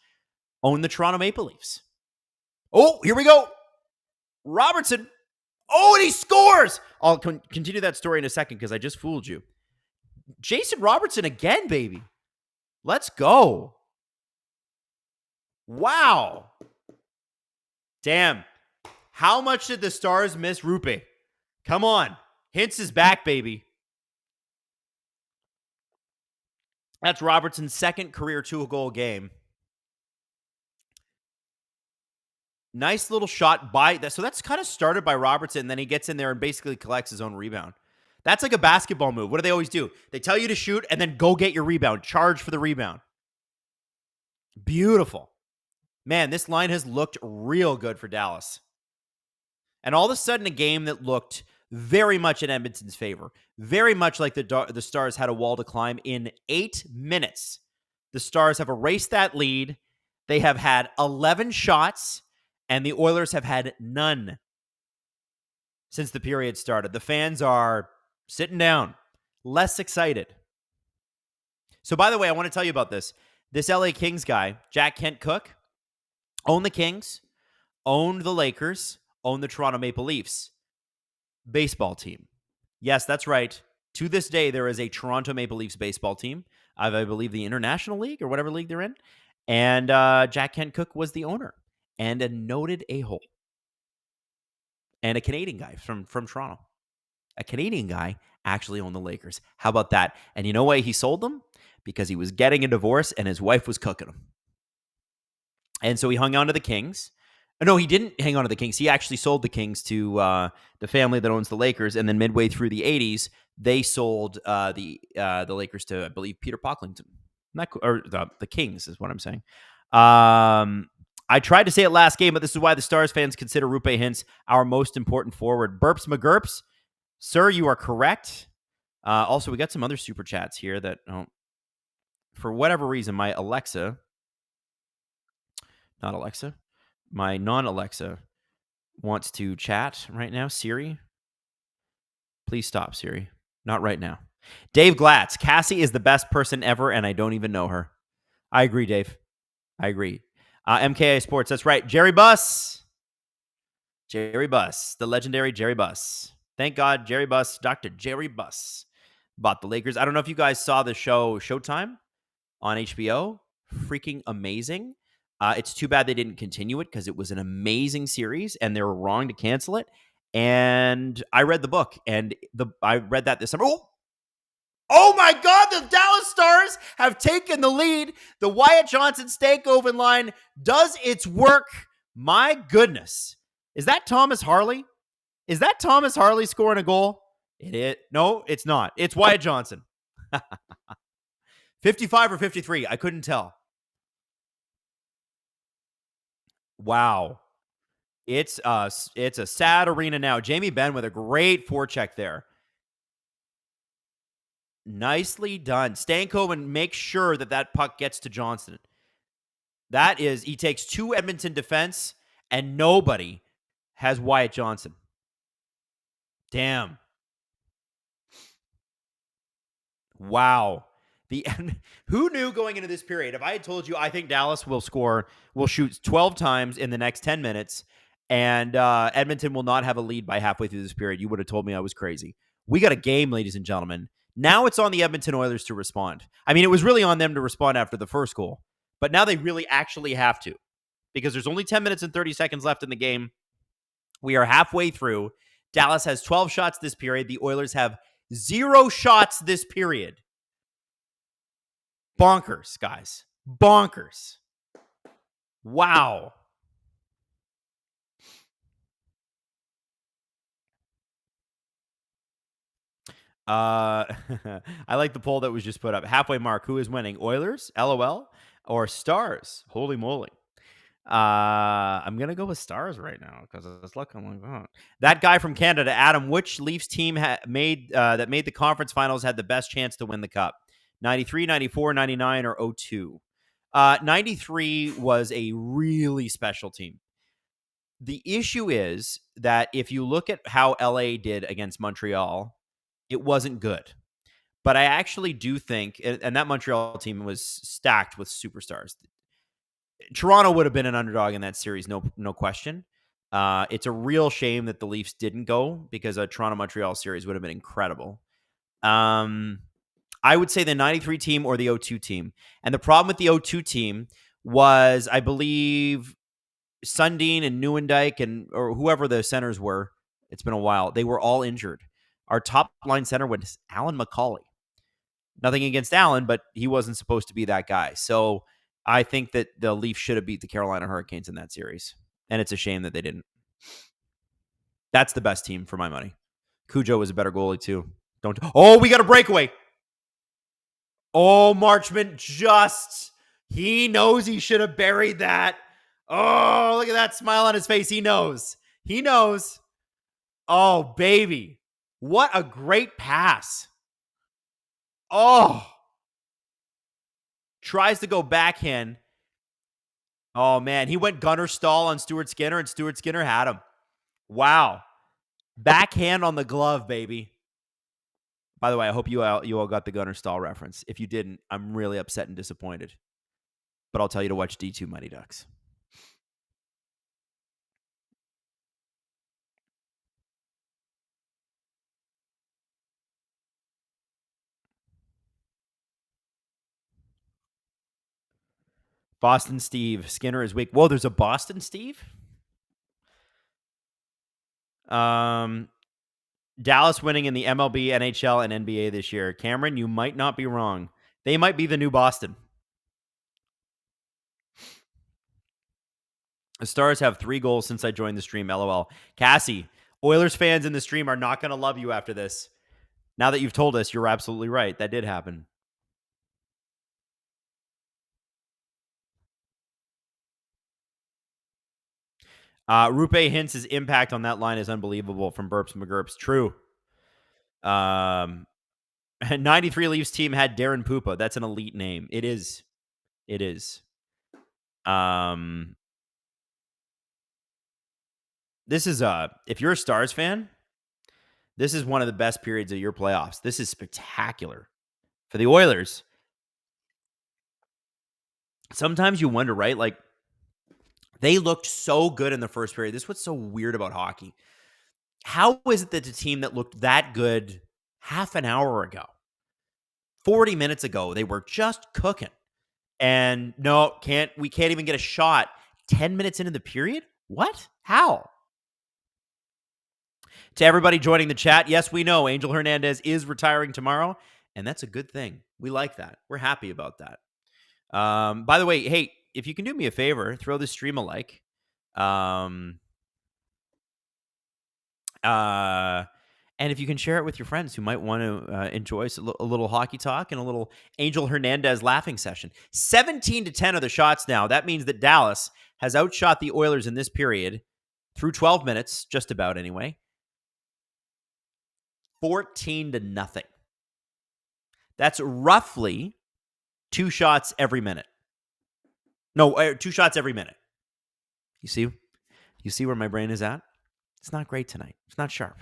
owned the Toronto Maple Leafs. Oh, here we go. Robertson. Oh, and he scores. I'll continue that story in a second because I just fooled you. Jason Robertson again, baby. Let's go. Wow. Damn. How much did the Stars miss Rupe? Come on. Hintz is back, baby. That's Robertson's second career 2-goal game. Nice little shot by that. So that's kind of started by Robertson, and then he gets in there and basically collects his own rebound. That's like a basketball move. What do they always do? They tell you to shoot and then go get your rebound. Charge for the rebound. Beautiful. Man, this line has looked real good for Dallas. And all of a sudden, a game that looked very much in Edmonton's favor. Very much like the Stars had a wall to climb in 8 minutes. The Stars have erased that lead. They have had 11 shots, and the Oilers have had none since the period started. The fans are sitting down, less excited. So, by the way, I want to tell you about this. This LA Kings guy, Jack Kent Cook, owned the Kings, owned the Lakers, owned the Toronto Maple Leafs baseball team. Yes, that's right. To this day, there is a Toronto Maple Leafs baseball team. I believe the International League or whatever league they're in. And Jack Kent Cook was the owner and a noted a-hole. And a Canadian guy from Toronto. A Canadian guy actually owned the Lakers. How about that? And you know why he sold them? Because he was getting a divorce and his wife was cooking him. And so he hung on to the Kings. No, he didn't hang on to the Kings. He actually sold the Kings to the family that owns the Lakers. And then midway through the 80s, they sold the Lakers to, I believe, Peter Pocklington. The Kings is what I'm saying. I tried to say it last game, but this is why the Stars fans consider Rupe Hintz our most important forward. Burps McGurps. Sir, you are correct. Also, we got some other super chats here that, for whatever reason, my non-Alexa wants to chat right now. Siri, please stop, Siri. Not right now. Dave Glatz, Cassie is the best person ever, and I don't even know her. I agree, Dave. I agree. MKA Sports, that's right. Jerry Buss, the legendary Jerry Buss. Thank God, Jerry Buss, Dr. Jerry Buss, bought the Lakers. I don't know if you guys saw the show Showtime on HBO. Freaking amazing. It's too bad they didn't continue it because it was an amazing series and they were wrong to cancel it. And I read the book and I read that this summer. Oh my God, the Dallas Stars have taken the lead. The Wyatt Johnson Stankoven line does its work. My goodness. Is that Thomas Harley? Is that Thomas Harley scoring a goal? It is. No, it's not. It's Wyatt Johnson. 55 or 53. I couldn't tell. Wow. It's a sad arena now. Jamie Benn with a great forecheck there. Nicely done. Stankoven makes sure that puck gets to Johnson. He takes 2 Edmonton defense and nobody has Wyatt Johnson. Damn. Wow. Who knew going into this period? If I had told you I think Dallas will shoot 12 times in the next 10 minutes and Edmonton will not have a lead by halfway through this period, you would have told me I was crazy. We got a game, ladies and gentlemen. Now it's on the Edmonton Oilers to respond. I mean, it was really on them to respond after the first goal, but now they really actually have to because there's only 10 minutes and 30 seconds left in the game. We are halfway through. Dallas has 12 shots this period. The Oilers have 0 shots this period. Bonkers, guys. Bonkers. Wow. I like the poll that was just put up. Halfway mark. Who is winning? Oilers? LOL? Or Stars? Holy moly. I'm going to go with Stars right now because it's looking like that. That guy from Canada, Adam, which Leafs team that made the conference finals had the best chance to win the cup? 93, 94, 99, or 02. 93 was a really special team. The issue is that if you look at how LA did against Montreal, it wasn't good. But I actually do think, and that Montreal team was stacked with superstars. Toronto would have been an underdog in that series, no question. It's a real shame that the Leafs didn't go because a Toronto-Montreal series would have been incredible. I would say the 93 team or the 02 team. And the problem with the 02 team was, I believe, Sundin and Nieuwendyk or whoever the centers were, it's been a while, they were all injured. Our top line center was Alan McCauley. Nothing against Alan, but he wasn't supposed to be that guy. So I think that the Leafs should have beat the Carolina Hurricanes in that series. And it's a shame that they didn't. That's the best team for my money. Cujo was a better goalie too. Oh, we got a breakaway. Oh, Marchment he knows he should have buried that. Oh, look at that smile on his face. He knows. Oh, baby. What a great pass. Oh. Tries to go backhand. Oh, man. He went Gunnar Stahl on Stuart Skinner, and Stuart Skinner had him. Wow. Backhand on the glove, baby. By the way, I hope you all got the Gunnar Stahl reference. If you didn't, I'm really upset and disappointed. But I'll tell you to watch D2 Mighty Ducks. Boston Steve. Skinner is weak. Whoa, there's a Boston Steve? Dallas winning in the MLB, NHL, and NBA this year. Cameron, you might not be wrong. They might be the new Boston. The Stars have 3 goals since I joined the stream, LOL. Cassie, Oilers fans in the stream are not going to love you after this. Now that you've told us, you're absolutely right. That did happen. Rupe Hintz's impact on that line is unbelievable from Burps McGurps. True. 93 Leafs team had Darren Pupa. That's an elite name. It is. This is if you're a Stars fan, this is one of the best periods of your playoffs. This is spectacular for the Oilers. Sometimes you wonder, right? Like, they looked so good in the first period. This is what's so weird about hockey. How is it that the team that looked that good half an hour ago, 40 minutes ago, they were just cooking? And we can't even get a shot 10 minutes into the period? What? How? To everybody joining the chat, yes, we know Angel Hernandez is retiring tomorrow, and that's a good thing. We like that. We're happy about that. By the way, hey, if you can do me a favor, throw this stream a like. And if you can share it with your friends who might want to enjoy a little hockey talk and a little Angel Hernandez laughing session. 17-10 of the shots now. That means that Dallas has outshot the Oilers in this period through 12 minutes, just about anyway. 14-0. That's roughly 2 shots every minute. No, 2 shots every minute. You see where my brain is at? It's not great tonight. It's not sharp.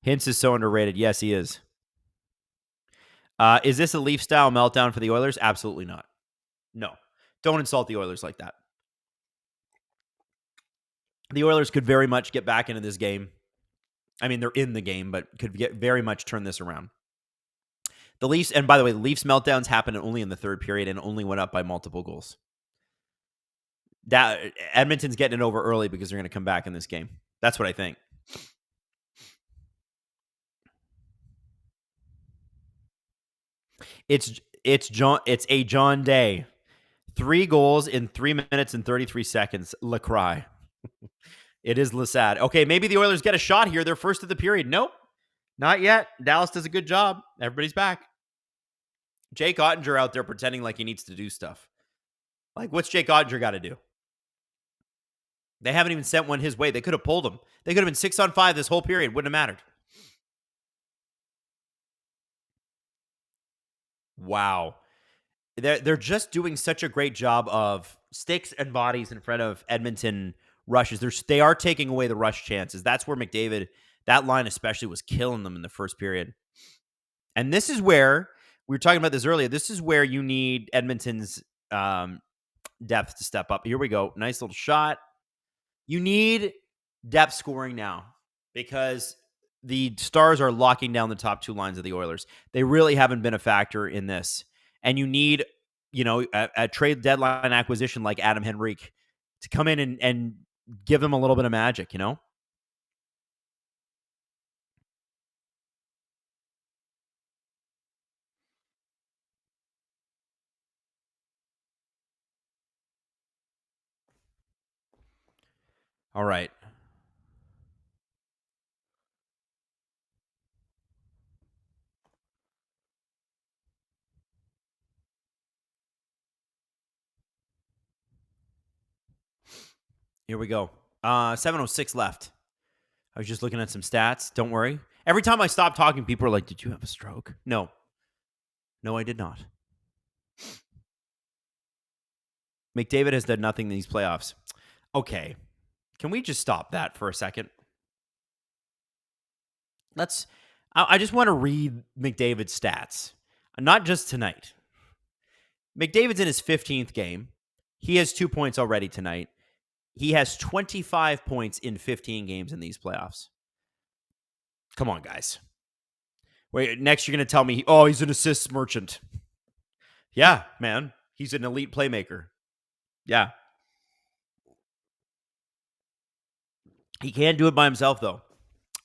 Hintz is so underrated. Yes, he is. Is this a Leaf-style meltdown for the Oilers? Absolutely not. No. Don't insult the Oilers like that. The Oilers could very much get back into this game. I mean, they're in the game, but could very much turn this around. The Leafs, and by the way, the Leafs meltdowns happened only in the third period and only went up by multiple goals. Edmonton's getting it over early because they're going to come back in this game. That's what I think. It's a John Day. 3 goals in 3 minutes and 33 seconds. Lacroix. It is Lassad. Okay, maybe the Oilers get a shot here. They're first of the period. Nope. Not yet. Dallas does a good job. Everybody's back. Jake Ottinger out there pretending like he needs to do stuff. Like, what's Jake Ottinger got to do? They haven't even sent one his way. They could have pulled him. They could have been 6-on-5 this whole period. Wouldn't have mattered. Wow. They're just doing such a great job of sticks and bodies in front of Edmonton rushes. They are taking away the rush chances. That's where McDavid, that line especially, was killing them in the first period. And this is where, we were talking about this earlier, this is where you need Edmonton's depth to step up. Here we go. Nice little shot. You need depth scoring now because the Stars are locking down the top two lines of the Oilers. They really haven't been a factor in this. And you need, a trade deadline acquisition like Adam Henrique to come in and give them a little bit of magic, All right. Here we go. 7:06 left. I was just looking at some stats. Don't worry. Every time I stop talking, people are like, did you have a stroke? No. No, I did not. McDavid has done nothing in these playoffs. Okay. Can we just stop that for a second? I just want to read McDavid's stats. Not just tonight. McDavid's in his 15th game. He has 2 points already tonight. He has 25 points in 15 games in these playoffs. Come on, guys. Wait, next you're going to tell me, he's an assists merchant. Yeah, man. He's an elite playmaker. Yeah. He can't do it by himself, though.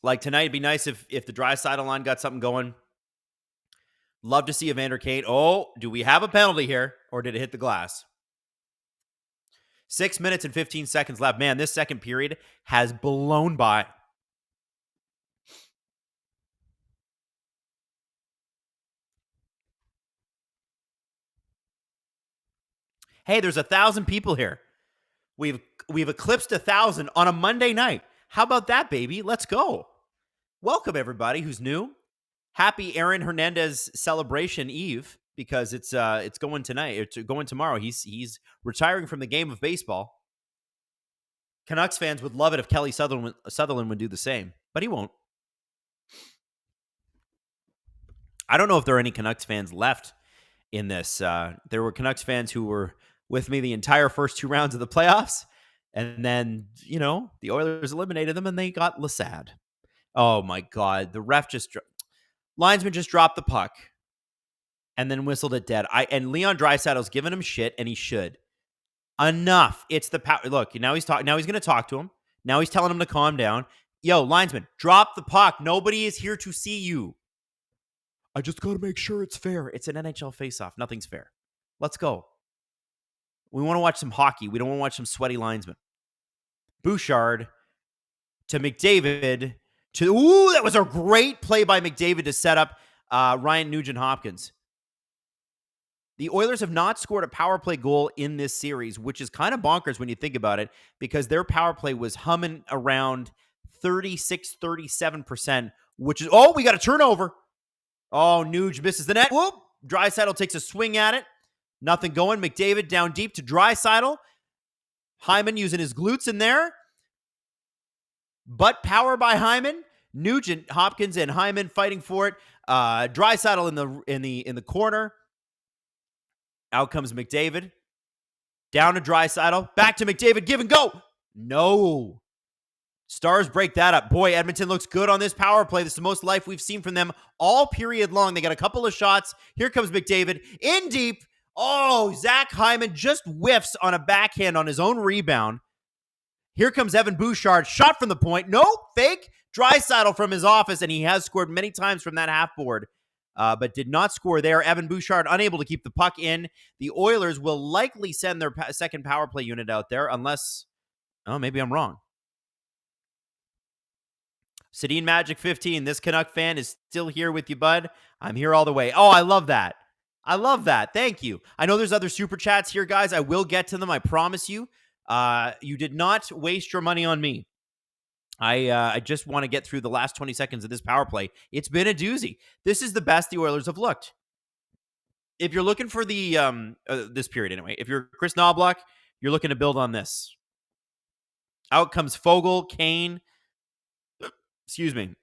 Like tonight, it'd be nice if the Draisaitl line got something going. Love to see Evander Kane. Oh, do we have a penalty here, or did it hit the glass? 6 minutes and 15 seconds left. Man, this second period has blown by. Hey, there's 1,000 people here. We've eclipsed 1,000 on a Monday night. How about that, baby? Let's go. Welcome, everybody who's new. Happy Aaron Hernandez celebration eve, because it's going tonight. It's going tomorrow. He's retiring from the game of baseball. Canucks fans would love it if Kelly Sutherland would do the same, but he won't. I don't know if there are any Canucks fans left in this. There were Canucks fans who were with me the entire first 2 rounds of the playoffs, and then, the Oilers eliminated them, and they got Lassad. Oh, my God. The ref linesman just dropped the puck and then whistled it dead. And Leon Draisaitl's giving him shit, and he should. Enough. It's the power. Look, now he's going to talk to him. Now he's telling him to calm down. Yo, linesman, drop the puck. Nobody is here to see you. I just got to make sure it's fair. It's an NHL faceoff. Nothing's fair. Let's go. We want to watch some hockey. We don't want to watch some sweaty linesmen. Bouchard to McDavid. That was a great play by McDavid to set up Ryan Nugent-Hopkins. The Oilers have not scored a power play goal in this series, which is kind of bonkers when you think about it, because their power play was humming around 36, 37%, which is, we got a turnover. Oh, Nuge misses the net. Whoop. Draisaitl takes a swing at it. Nothing going. McDavid down deep to Draisaitl. Hyman using his glutes in there. Butt power by Hyman. Nugent, Hopkins, and Hyman fighting for it. Draisaitl in the corner. Out comes McDavid. Down to Draisaitl. Back to McDavid. Give and go. No. Stars break that up. Boy, Edmonton looks good on this power play. This is the most life we've seen from them all period long. They got a couple of shots. Here comes McDavid. In deep. Oh, Zach Hyman just whiffs on a backhand on his own rebound. Here comes Evan Bouchard. Shot from the point. No, fake. Draisaitl from his office, and he has scored many times from that half board, but did not score there. Evan Bouchard unable to keep the puck in. The Oilers will likely send their second power play unit out there unless, maybe I'm wrong. Sedin Magic 15. This Canuck fan is still here with you, bud. I'm here all the way. Oh, I love that. I love that. Thank you. I know there's other super chats here, guys. I will get to them. I promise you. You did not waste your money on me. I just want to get through the last 20 seconds of this power play. It's been a doozy. This is the best the Oilers have looked. if you're looking for the this period anyway, if you're Chris Knobloch, you're looking to build on this. Out comes Fogle, Kane,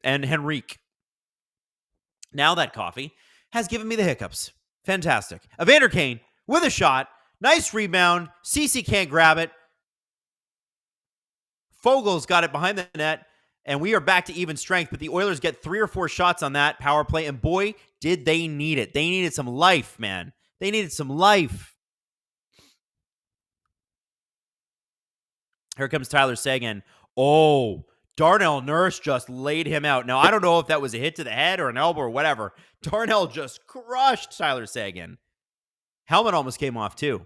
and Henrique. Now that coffee has given me the hiccups. Fantastic. Evander Kane with a shot. Nice rebound. Cece can't grab it. Fogle's got it behind the net, and we are back to even strength, but the Oilers get 3 or 4 shots on that power play, and boy, did they need it. They needed some life, man. They needed some life. Here comes Tyler Seguin. Oh, Darnell Nurse just laid him out. Now, I don't know if that was a hit to the head or an elbow or whatever. Darnell just crushed Tyler Seguin. Helmet almost came off, too.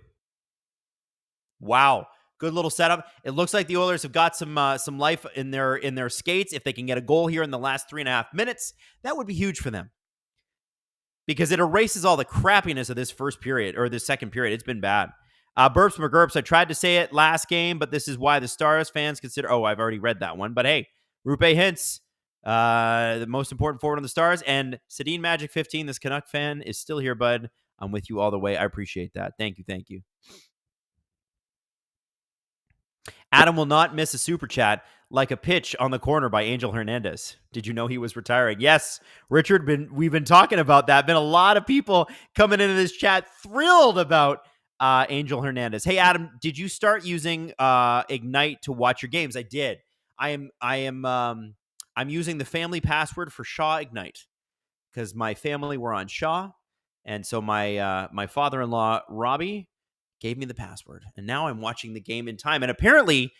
Wow. Good little setup. It looks like the Oilers have got some life in their skates. If they can get a goal here in the last 3.5 minutes, that would be huge for them. Because it erases all the crappiness of this first period, or this second period. It's been bad. Burps McGurps, I tried to say it last game, but this is why the Stars fans consider... Oh, I've already read that one. But hey, Rupe Hintz, the most important forward on the Stars, and Sedin Magic 15, this Canuck fan, is still here, bud. I'm with you all the way. I appreciate that. Thank you. Adam will not miss a super chat like a pitch on the corner by Angel Hernandez. Did you know he was retiring? Yes, Richard, we've been talking about that. Been a lot of people coming into this chat thrilled about Angel Hernandez. Hey, Adam, did you start using Ignite to watch your games? I did. I'm using the family password for Shaw Ignite because my family were on Shaw, and so my father-in-law Robbie gave me the password, and now I'm watching the game in time. And apparently,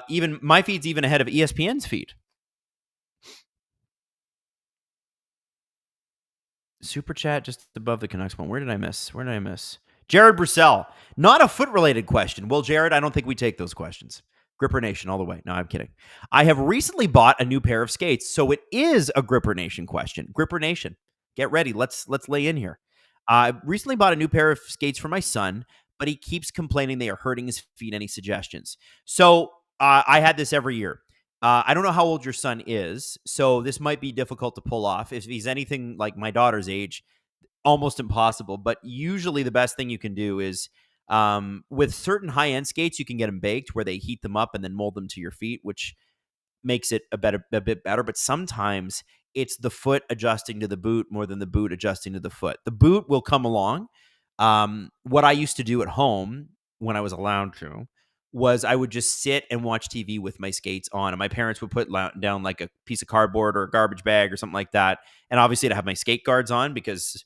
even my feed's even ahead of ESPN's feed. Super chat just above the Canucks one. Where did I miss? Jared Brissell. Not a foot-related question. Well, Jared, I don't think we take those questions. Gripper Nation all the way. No, I'm kidding. I have recently bought a new pair of skates, so it is a Gripper Nation question. Gripper Nation, get ready. Let's lay in here. I recently bought a new pair of skates for my son, but he keeps complaining they are hurting his feet. Any suggestions? So I had this every year. I don't know how old your son is, so this might be difficult to pull off. If he's anything like my daughter's age, almost impossible. But usually the best thing you can do is with certain high-end skates, you can get them baked where they heat them up and then mold them to your feet, which makes it a bit better. But sometimes it's the foot adjusting to the boot more than the boot adjusting to the foot. The boot will come along. What I used to do at home when I was allowed to was I would just sit and watch TV with my skates on, and my parents would put down like a piece of cardboard or a garbage bag or something like that. And obviously to have my skate guards on because,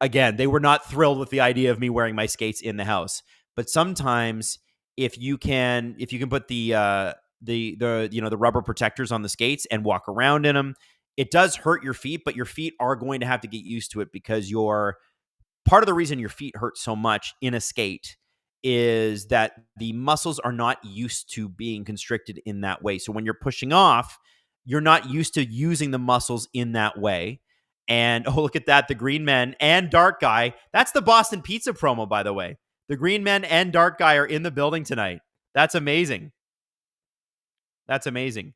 again, they were not thrilled with the idea of me wearing my skates in the house. But sometimes if you can put the rubber protectors on the skates and walk around in them, it does hurt your feet, but your feet are going to have to get used to it because part of the reason your feet hurt so much in a skate is that the muscles are not used to being constricted in that way. So when you're pushing off, you're not used to using the muscles in that way. And oh, look at that. The Green Men and Dark Guy. That's the Boston Pizza promo, by the way. The Green Men and Dark Guy are in the building tonight. That's amazing. That's amazing.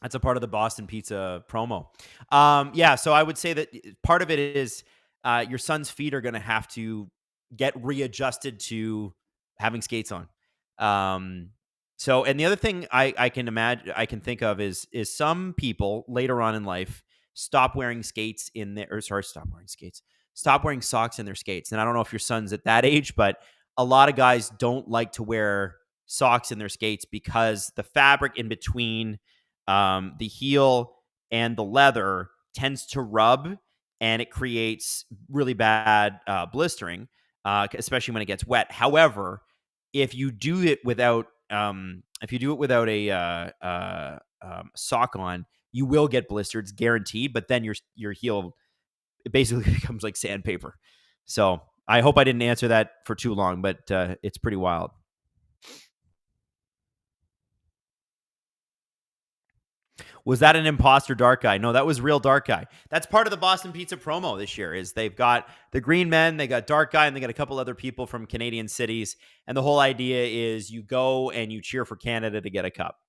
That's a part of the Boston Pizza promo. Yeah, so I would say that part of it is your son's feet are going to have to get readjusted to having skates on. So, and the other thing I can think of is some people later on in life stop wearing socks in their skates. And I don't know if your son's at that age, but a lot of guys don't like to wear socks in their skates because the fabric in between the heel and the leather tends to rub, and it creates really bad blistering, especially when it gets wet. However, if you do it without a sock on, you will get blistered. It's guaranteed. But then your heel, it basically becomes like sandpaper. So I hope I didn't answer that for too long, but it's pretty wild. Was that an imposter Dark Guy? No, that was real Dark Guy. That's part of the Boston Pizza promo this year is they've got the Green Men, they got Dark Guy, and they got a couple other people from Canadian cities. And the whole idea is you go and you cheer for Canada to get a cup.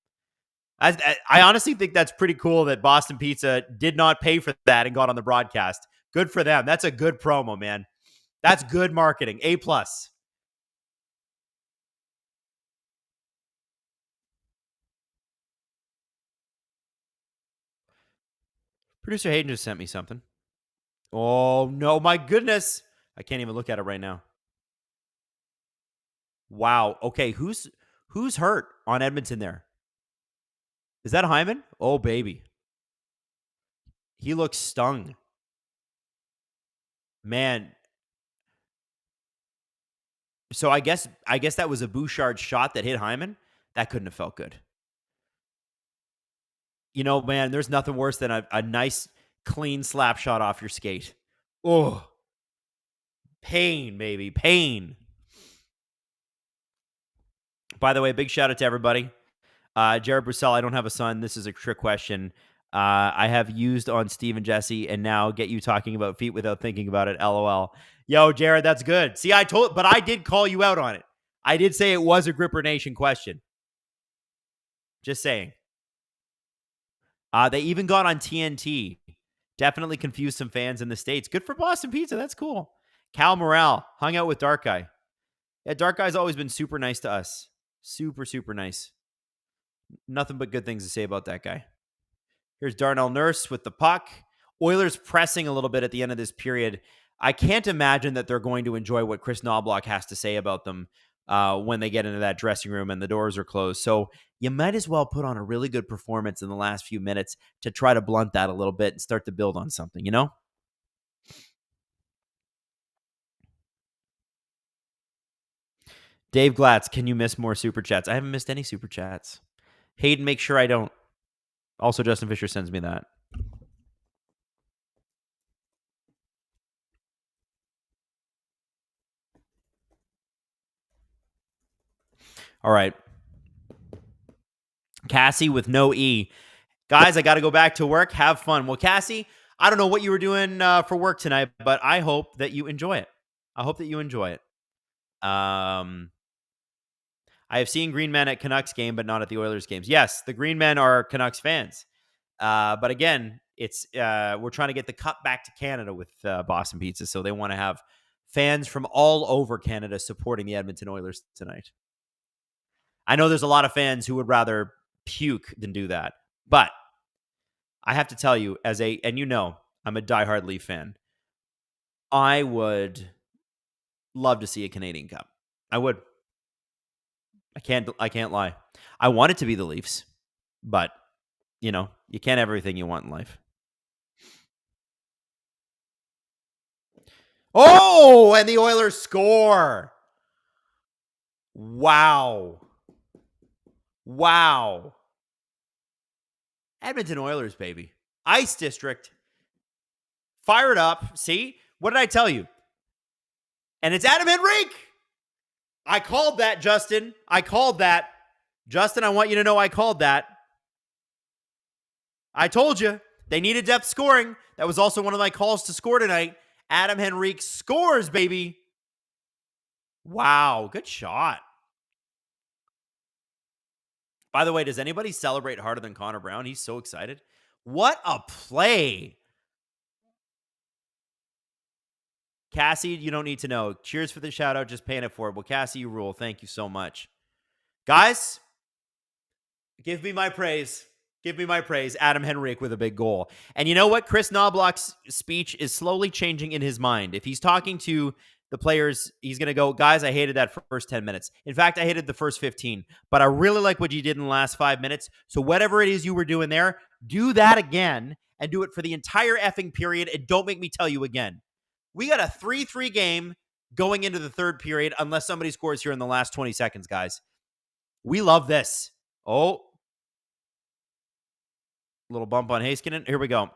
I honestly think that's pretty cool that Boston Pizza did not pay for that and got on the broadcast. Good for them. That's a good promo, man. That's good marketing. A+. Producer Hayden just sent me something. Oh, no, my goodness. I can't even look at it right now. Wow. Okay, who's hurt on Edmonton there? Is that Hyman? Oh, baby. He looks stung. Man. So I guess that was a Bouchard shot that hit Hyman. That couldn't have felt good. You know, man, there's nothing worse than a nice, clean slap shot off your skate. Oh, pain, baby, pain. By the way, big shout out to everybody. Jared Brusell, I don't have a son. This is a trick question. I have used on Steve and Jesse, and now get you talking about feet without thinking about it. LOL. Yo, Jared, that's good. See, but I did call you out on it. I did say it was a Gripper Nation question. Just saying. They even got on TNT. Definitely confused some fans in the States. Good for Boston Pizza. That's cool. Cal Morale hung out with Dark Guy. Yeah, Dark Guy's always been super nice to us. Super, super nice. Nothing but good things to say about that guy. Here's Darnell Nurse with the puck. Oilers pressing a little bit at the end of this period. I can't imagine that they're going to enjoy what Chris Knobloch has to say about them when they get into that dressing room and the doors are closed. So you might as well put on a really good performance in the last few minutes to try to blunt that a little bit and start to build on something, you know? Dave Glatz, can you miss more super chats? I haven't missed any super chats. Hayden, make sure I don't. Also, Justin Fisher sends me that. All right. Cassie with no E. Guys, I got to go back to work. Have fun. Well, Cassie, I don't know what you were doing for work tonight, but I hope that you enjoy it. I hope that you enjoy it. I have seen Green Men at Canucks game, but not at the Oilers games. Yes, the Green Men are Canucks fans. But again, it's we're trying to get the cup back to Canada with Boston Pizza, so they want to have fans from all over Canada supporting the Edmonton Oilers tonight. I know there's a lot of fans who would rather puke than do that, but I have to tell you, and you know, I'm a diehard Leaf fan. I would love to see a Canadian Cup. I would. I can't lie. I want it to be the Leafs, but you know, you can't have everything you want in life. Oh, and the Oilers score. Wow. Edmonton Oilers, baby. Ice District. Fire it up. See? What did I tell you? And it's Adam Henrique. I called that, Justin. I called that. Justin, I want you to know I called that. I told you. They needed depth scoring. That was also one of my calls to score tonight. Adam Henrique scores, baby. Wow, good shot. By the way, does anybody celebrate harder than Connor Brown? He's so excited. What a play. Cassie, you don't need to know. Cheers for the shout out. Just paying it forward. Well, Cassie, you rule. Thank you so much. Guys, give me my praise. Give me my praise. Adam Henrique with a big goal. And you know what? Chris Knobloch's speech is slowly changing in his mind. If he's talking to the players, he's going to go, guys, I hated that first 10 minutes. In fact, I hated the first 15. But I really like what you did in the last 5 minutes. So whatever it is you were doing there, do that again and do it for the entire effing period. And don't make me tell you again. We got a 3-3 game going into the third period unless somebody scores here in the last 20 seconds, guys. We love this. Oh, little bump on Heiskanen. Here we go.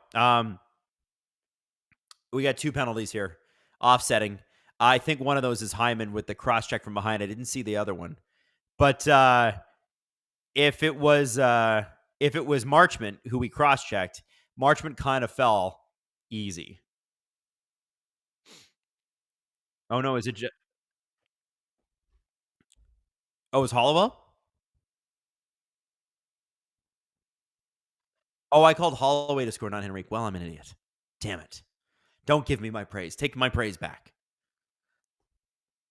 We got 2 penalties here. Offsetting. I think one of those is Hyman with the cross-check from behind. I didn't see the other one. But if it was Marchment who we cross-checked, Marchment kind of fell easy. Oh, no. Is it Oh, is Hollowell? Oh, I called Holloway to score, not Henrique. Well, I'm an idiot. Damn it. Don't give me my praise. Take my praise back.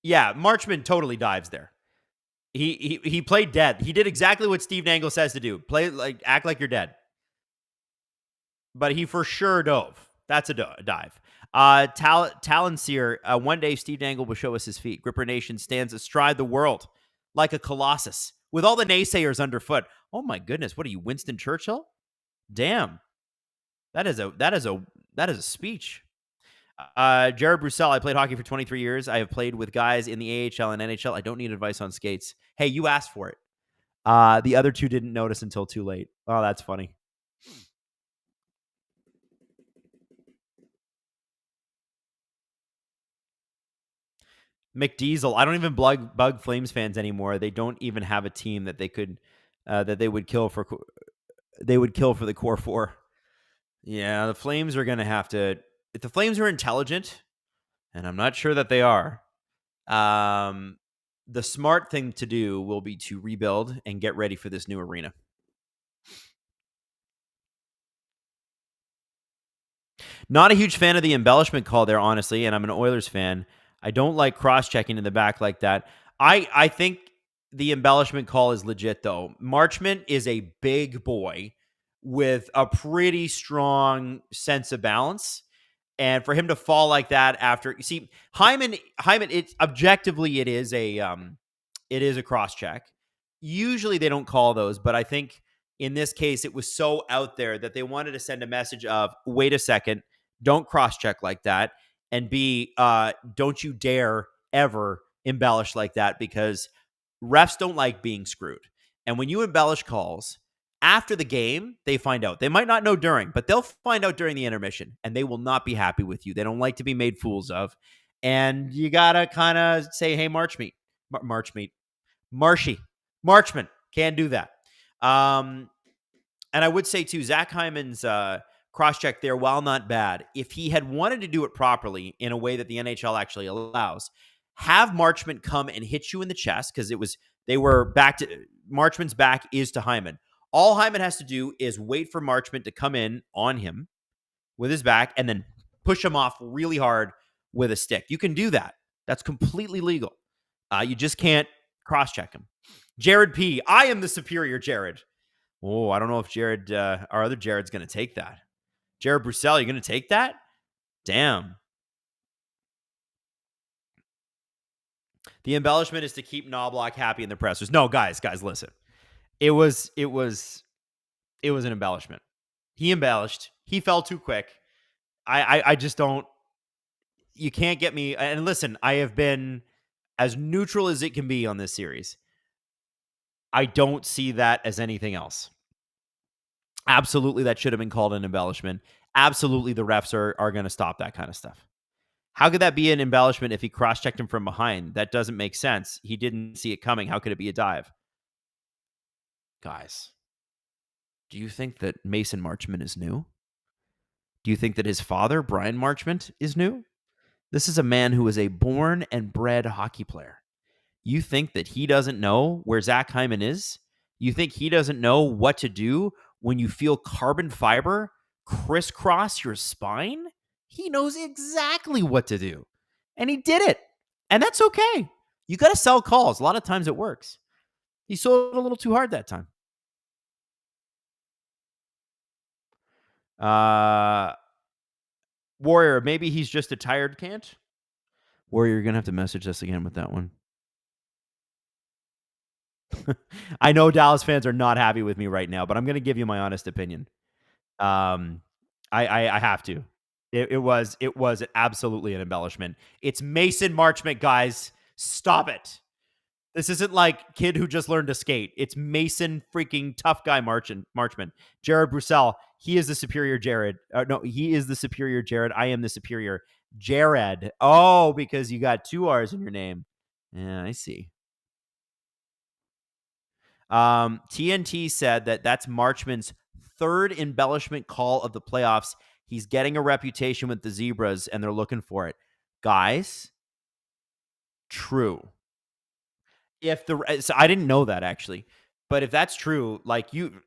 Yeah, Marchman totally dives there. He played dead. He did exactly what Steve Dangle says to do. Act like you're dead. But he for sure dove. That's a dive. Talanseer, one day Steve Dangle will show us his feet. Gripper Nation stands astride the world like a colossus with all the naysayers underfoot. Oh my goodness, what are you, Winston Churchill? Damn. That is a speech. Jared Brussel, I played hockey for 23 years. I have played with guys in the AHL and NHL. I don't need advice on skates. Hey, you asked for it. The other two didn't notice until too late. Oh, that's funny. McDiesel, I don't even bug Flames fans anymore. They don't even have a team that they could that they would kill for. They would kill for the core four. Yeah, the Flames are going to have to. If the Flames are intelligent, and I'm not sure that they are, the smart thing to do will be to rebuild and get ready for this new arena. Not a huge fan of the embellishment call there, honestly, and I'm an Oilers fan. I don't like cross-checking in the back like that. I think the embellishment call is legit, though. Marchment is a big boy with a pretty strong sense of balance. And for him to fall like that after, you see, Hyman, it's objectively it is a cross check. Usually they don't call those, but I think in this case it was so out there that they wanted to send a message of, wait a second, don't cross check like that, and don't you dare ever embellish like that, because refs don't like being screwed. And when you embellish calls, after the game, they find out. They might not know during, but they'll find out during the intermission, and they will not be happy with you. They don't like to be made fools of. And you got to kind of say, hey, Marchman, can't do that. And I would say, too, Zach Hyman's cross-check there, while not bad, if he had wanted to do it properly in a way that the NHL actually allows, have Marchman come and hit you in the chest, because they were back to Marchman's back is to Hyman. All Hyman has to do is wait for Marchman to come in on him with his back and then push him off really hard with a stick. You can do that. That's completely legal. You just can't cross-check him. Jared P. I am the superior Jared. Oh, I don't know if our other Jared's going to take that. Jared Brussel, you're going to take that? Damn. The embellishment is to keep Knobloch happy in the pressers. No, guys, listen. It was an embellishment. He embellished. He fell too quick. I just don't. You can't get me. And listen, I have been as neutral as it can be on this series. I don't see that as anything else. Absolutely, that should have been called an embellishment. Absolutely, the refs are going to stop that kind of stuff. How could that be an embellishment if he cross-checked him from behind? That doesn't make sense. He didn't see it coming. How could it be a dive? Guys, do you think that Mason Marchment is new? Do you think that his father, Brian Marchment, is new? This is a man who is a born and bred hockey player. You think that he doesn't know where Zach Hyman is? You think he doesn't know what to do when you feel carbon fiber crisscross your spine? He knows exactly what to do. And he did it. And that's okay. You got to sell calls. A lot of times it works. He sold it a little too hard that time. Warrior, maybe he's just a tired can't. Warrior, you're going to have to message us again with that one. I know Dallas fans are not happy with me right now, but I'm going to give you my honest opinion. I have to. It was absolutely an embellishment. It's Mason Marchment, guys. Stop it. This isn't like kid who just learned to skate. It's Mason freaking tough guy Marchment. Jared Brussel, he is the superior Jared. No, he is the superior Jared. I am the superior Jared. Oh, because you got 2 R's in your name. Yeah, I see. TNT said that's Marchman's 3rd embellishment call of the playoffs. He's getting a reputation with the Zebras, and they're looking for it. Guys, true. So I didn't know that, actually. But if that's true,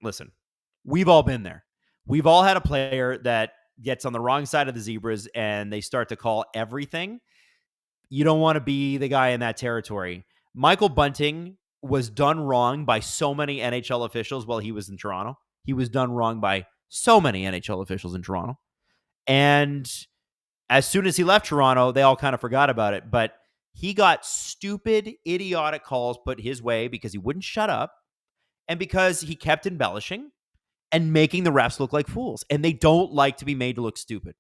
listen, we've all been there. We've all had a player that gets on the wrong side of the zebras and they start to call everything. You don't want to be the guy in that territory. Michael Bunting was done wrong by so many NHL officials while he was in Toronto. He was done wrong by so many NHL officials in Toronto. And as soon as he left Toronto, they all kind of forgot about it. But he got stupid, idiotic calls put his way because he wouldn't shut up and because he kept embellishing and making the refs look like fools. And they don't like to be made to look stupid.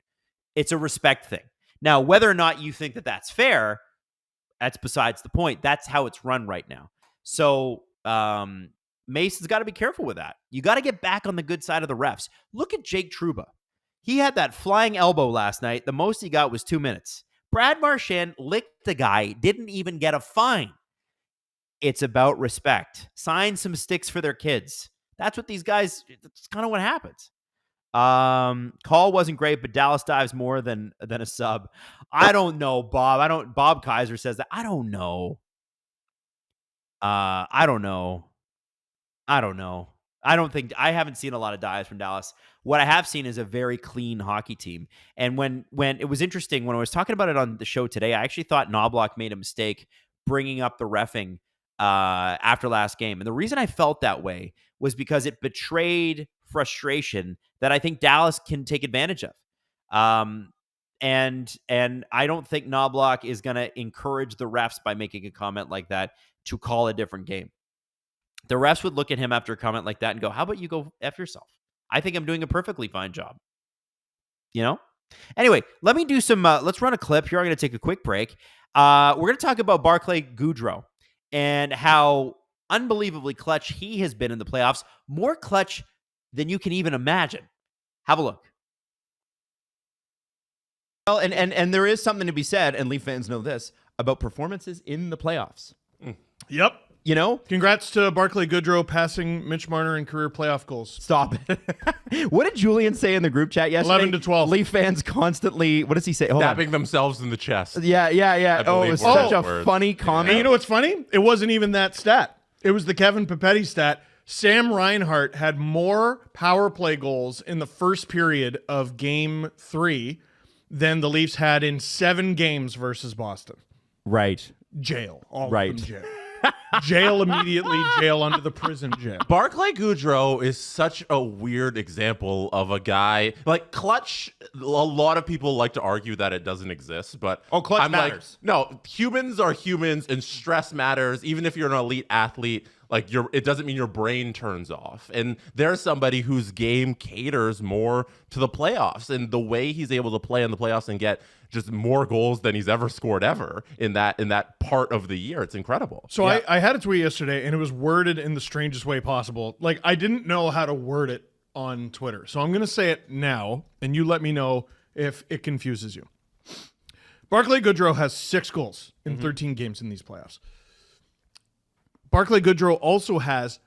It's a respect thing. Now, whether or not you think that that's fair, that's besides the point. That's how it's run right now. So Mason's got to be careful with that. You got to get back on the good side of the refs. Look at Jake Trouba. He had that flying elbow last night. The most he got was 2 minutes. Brad Marchand licked the guy, didn't even get a fine. It's about respect. Sign some sticks for their kids. That's what these guys, that's kind of what happens. Call wasn't great, but Dallas dives more than a sub. I don't know, Bob. Bob Kaiser says that. I don't know. I don't know. I haven't seen a lot of dives from Dallas. What I have seen is a very clean hockey team. And when it was interesting, when I was talking about it on the show today, I actually thought Knobloch made a mistake bringing up the reffing after last game. And the reason I felt that way was because it betrayed frustration that I think Dallas can take advantage of. And I don't think Knobloch is going to encourage the refs by making a comment like that to call a different game. The refs would look at him after a comment like that and go, how about you go F yourself? I think I'm doing a perfectly fine job. You know? Anyway, let me do some, let's run a clip here. I'm going to take a quick break. We're going to talk about Barclay Goodrow and how unbelievably clutch he has been in the playoffs. More clutch than you can even imagine. Have a look. Well, and there is something to be said, and Leaf fans know this, about performances in the playoffs. Yep. You know? Congrats to Barclay Goodrow passing Mitch Marner in career playoff goals. Stop it. What did Julian say in the group chat yesterday? 11-12. Leaf fans constantly, what does he say? Stabbing themselves in the chest. Yeah. Oh, it was such a funny comment. And you know what's funny? It wasn't even that stat. It was the Kevin Papetti stat. Sam Reinhart had more power play goals in the first period of Game 3 than the Leafs had in 7 games versus Boston. Right. Jail. All right. of them jail. Jail immediately, jail under the prison jail. Barclay Goodrow is such a weird example of a guy like clutch. A lot of people like to argue that it doesn't exist, but clutch matters. Like, no, humans are humans, and stress matters. Even if you're an elite athlete, like it doesn't mean your brain turns off. And there's somebody whose game caters more to the playoffs, and the way he's able to play in the playoffs and get just more goals than he's ever scored ever in that part of the year. It's incredible. So yeah. I had a tweet yesterday, and it was worded in the strangest way possible. Like, I didn't know how to word it on Twitter. So I'm going to say it now, and you let me know if it confuses you. Barclay Goodrow has 6 goals in 13 games in these playoffs. Barclay Goodrow also has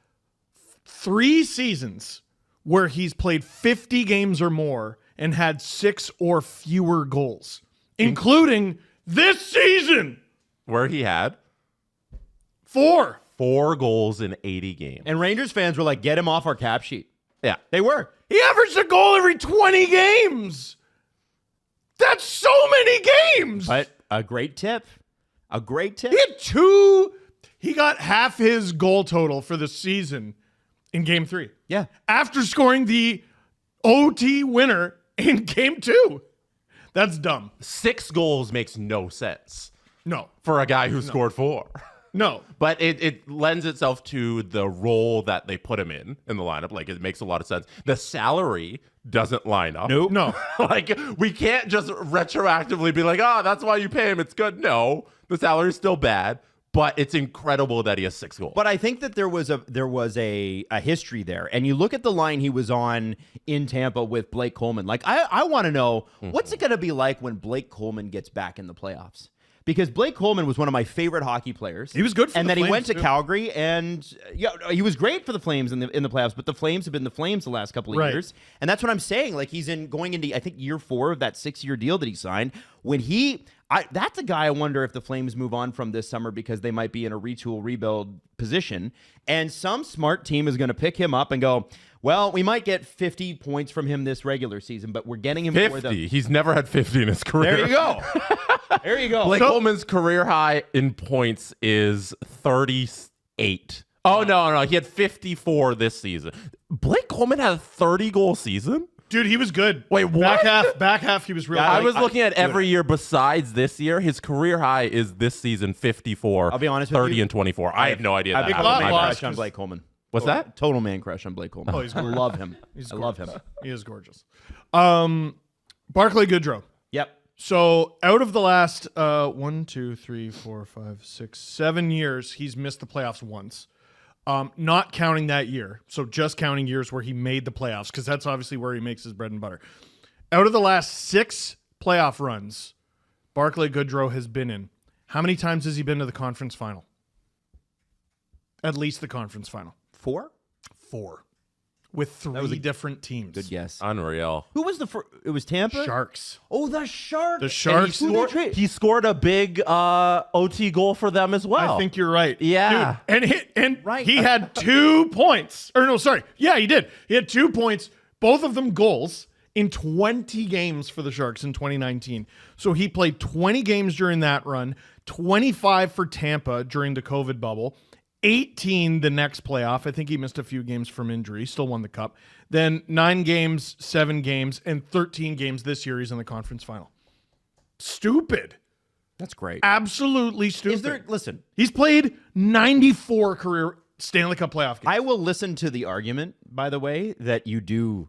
3 seasons where he's played 50 games or more and had 6 or fewer goals, including this season, where he had 4 goals in 80 games. And Rangers fans were like, get him off our cap sheet. Yeah, they were. He averaged a goal every 20 games. That's so many games. But a great tip. He had 2. He got half his goal total for the season in Game 3. Yeah. After scoring the OT winner in Game 2. That's dumb. 6 goals makes no sense. No. For a guy who scored 4. No. But it lends itself to the role that they put him in the lineup. Like, it makes a lot of sense. The salary doesn't line up. Nope. No. Like, we can't just retroactively be like, that's why you pay him. It's good. No, the salary is still bad. But it's incredible that he has 6 goals. But I think that there was a history there. And you look at the line he was on in Tampa with Blake Coleman. Like, I want to know, what's it going to be like when Blake Coleman gets back in the playoffs? Because Blake Coleman was one of my favorite hockey players. He was good for and the then Flames, he went to too. Calgary, and he was great for the Flames in the playoffs, but the Flames have been the Flames the last couple of years. And that's what I'm saying. Like, he's going into, I think, year 4 of that 6-year deal that he signed. When That's a guy I wonder if the Flames move on from this summer because they might be in a retool rebuild position. And some smart team is going to pick him up and go, well, we might get 50 points from him this regular season, but we're getting him 50. for the... He's never had 50 in his career. There you go. There you go. Blake Coleman's career high in points is 38. Oh, no. He had 54 this season. Blake Coleman had a 30-goal season? Dude, he was good. Wait, what? Back half, he was real. I was looking at every year besides this year. His career high is this season 54. I'll be honest with 30 you. and 24. I have no idea. I have that a total happened. man lost crush on 'cause- Blake Coleman. What's that? Total man crush on Blake Coleman. Oh, he's I gorgeous. love him. He's I love him. gorgeous. He is gorgeous. Barclay Goodrow. Yep. So out of the last 1, 2, 3, 4, 5, 6, 7 years, he's missed the playoffs once. Not counting that year. So just counting years where he made the playoffs, because that's obviously where he makes his bread and butter. Out of the last 6 playoff runs Barclay Goodrow has been in, how many times has he been to the conference final? At least the conference final. 4? 4. With 3 different teams. Good guess. Unreal. Who was the first? It was Tampa? Sharks. Oh, the Sharks. The Sharks. He scored a big OT goal for them as well. I think you're right. Yeah. Dude, and Right. he had 2 points. Or no, sorry. Yeah, he did. He had 2 points, both of them goals, in 20 games for the Sharks in 2019. So he played 20 games during that run, 25 for Tampa during the COVID bubble, 18 the next playoff. I think he missed a few games from injury, still won the cup. Then 9 games, 7 games, and 13 games this year. He's in the conference final. Stupid. That's great. Absolutely stupid. Listen, He's played 94 career Stanley Cup playoff games. I will listen to the argument, by the way, that you do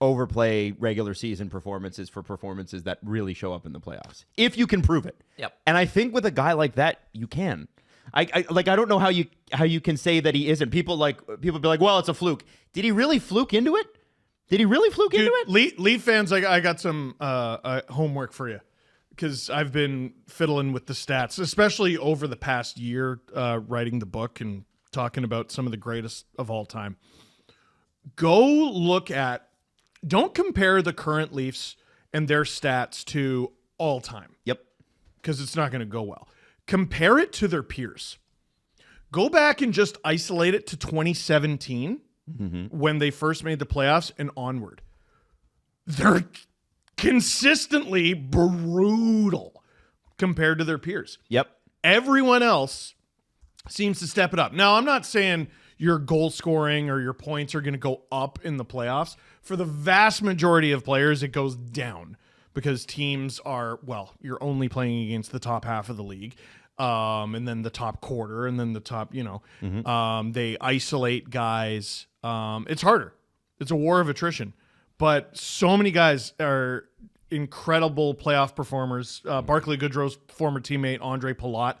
overplay regular season performances for performances that really show up in the playoffs. If you can prove it. Yep. And I think with a guy like that, you can. I don't know how you can say that he isn't. People be like, well, it's a fluke. Did he really fluke into it? Did he really fluke into it? Leaf fans, I got some homework for you because I've been fiddling with the stats, especially over the past year, writing the book and talking about some of the greatest of all time. Go look at, don't compare the current Leafs and their stats to all time. Yep. Because it's not going to go well. Compare it to their peers. Go back and just isolate it to 2017 when they first made the playoffs and onward. They're consistently brutal compared to their peers. Yep. Everyone else seems to step it up. Now, I'm not saying your goal scoring or your points are going to go up in the playoffs. For the vast majority of players, it goes down because teams are, well, you're only playing against the top half of the league, and then the top quarter, and then the top, they isolate guys. It's harder. It's a war of attrition. But so many guys are incredible playoff performers. Barclay Goodrow's former teammate, Andre Palat,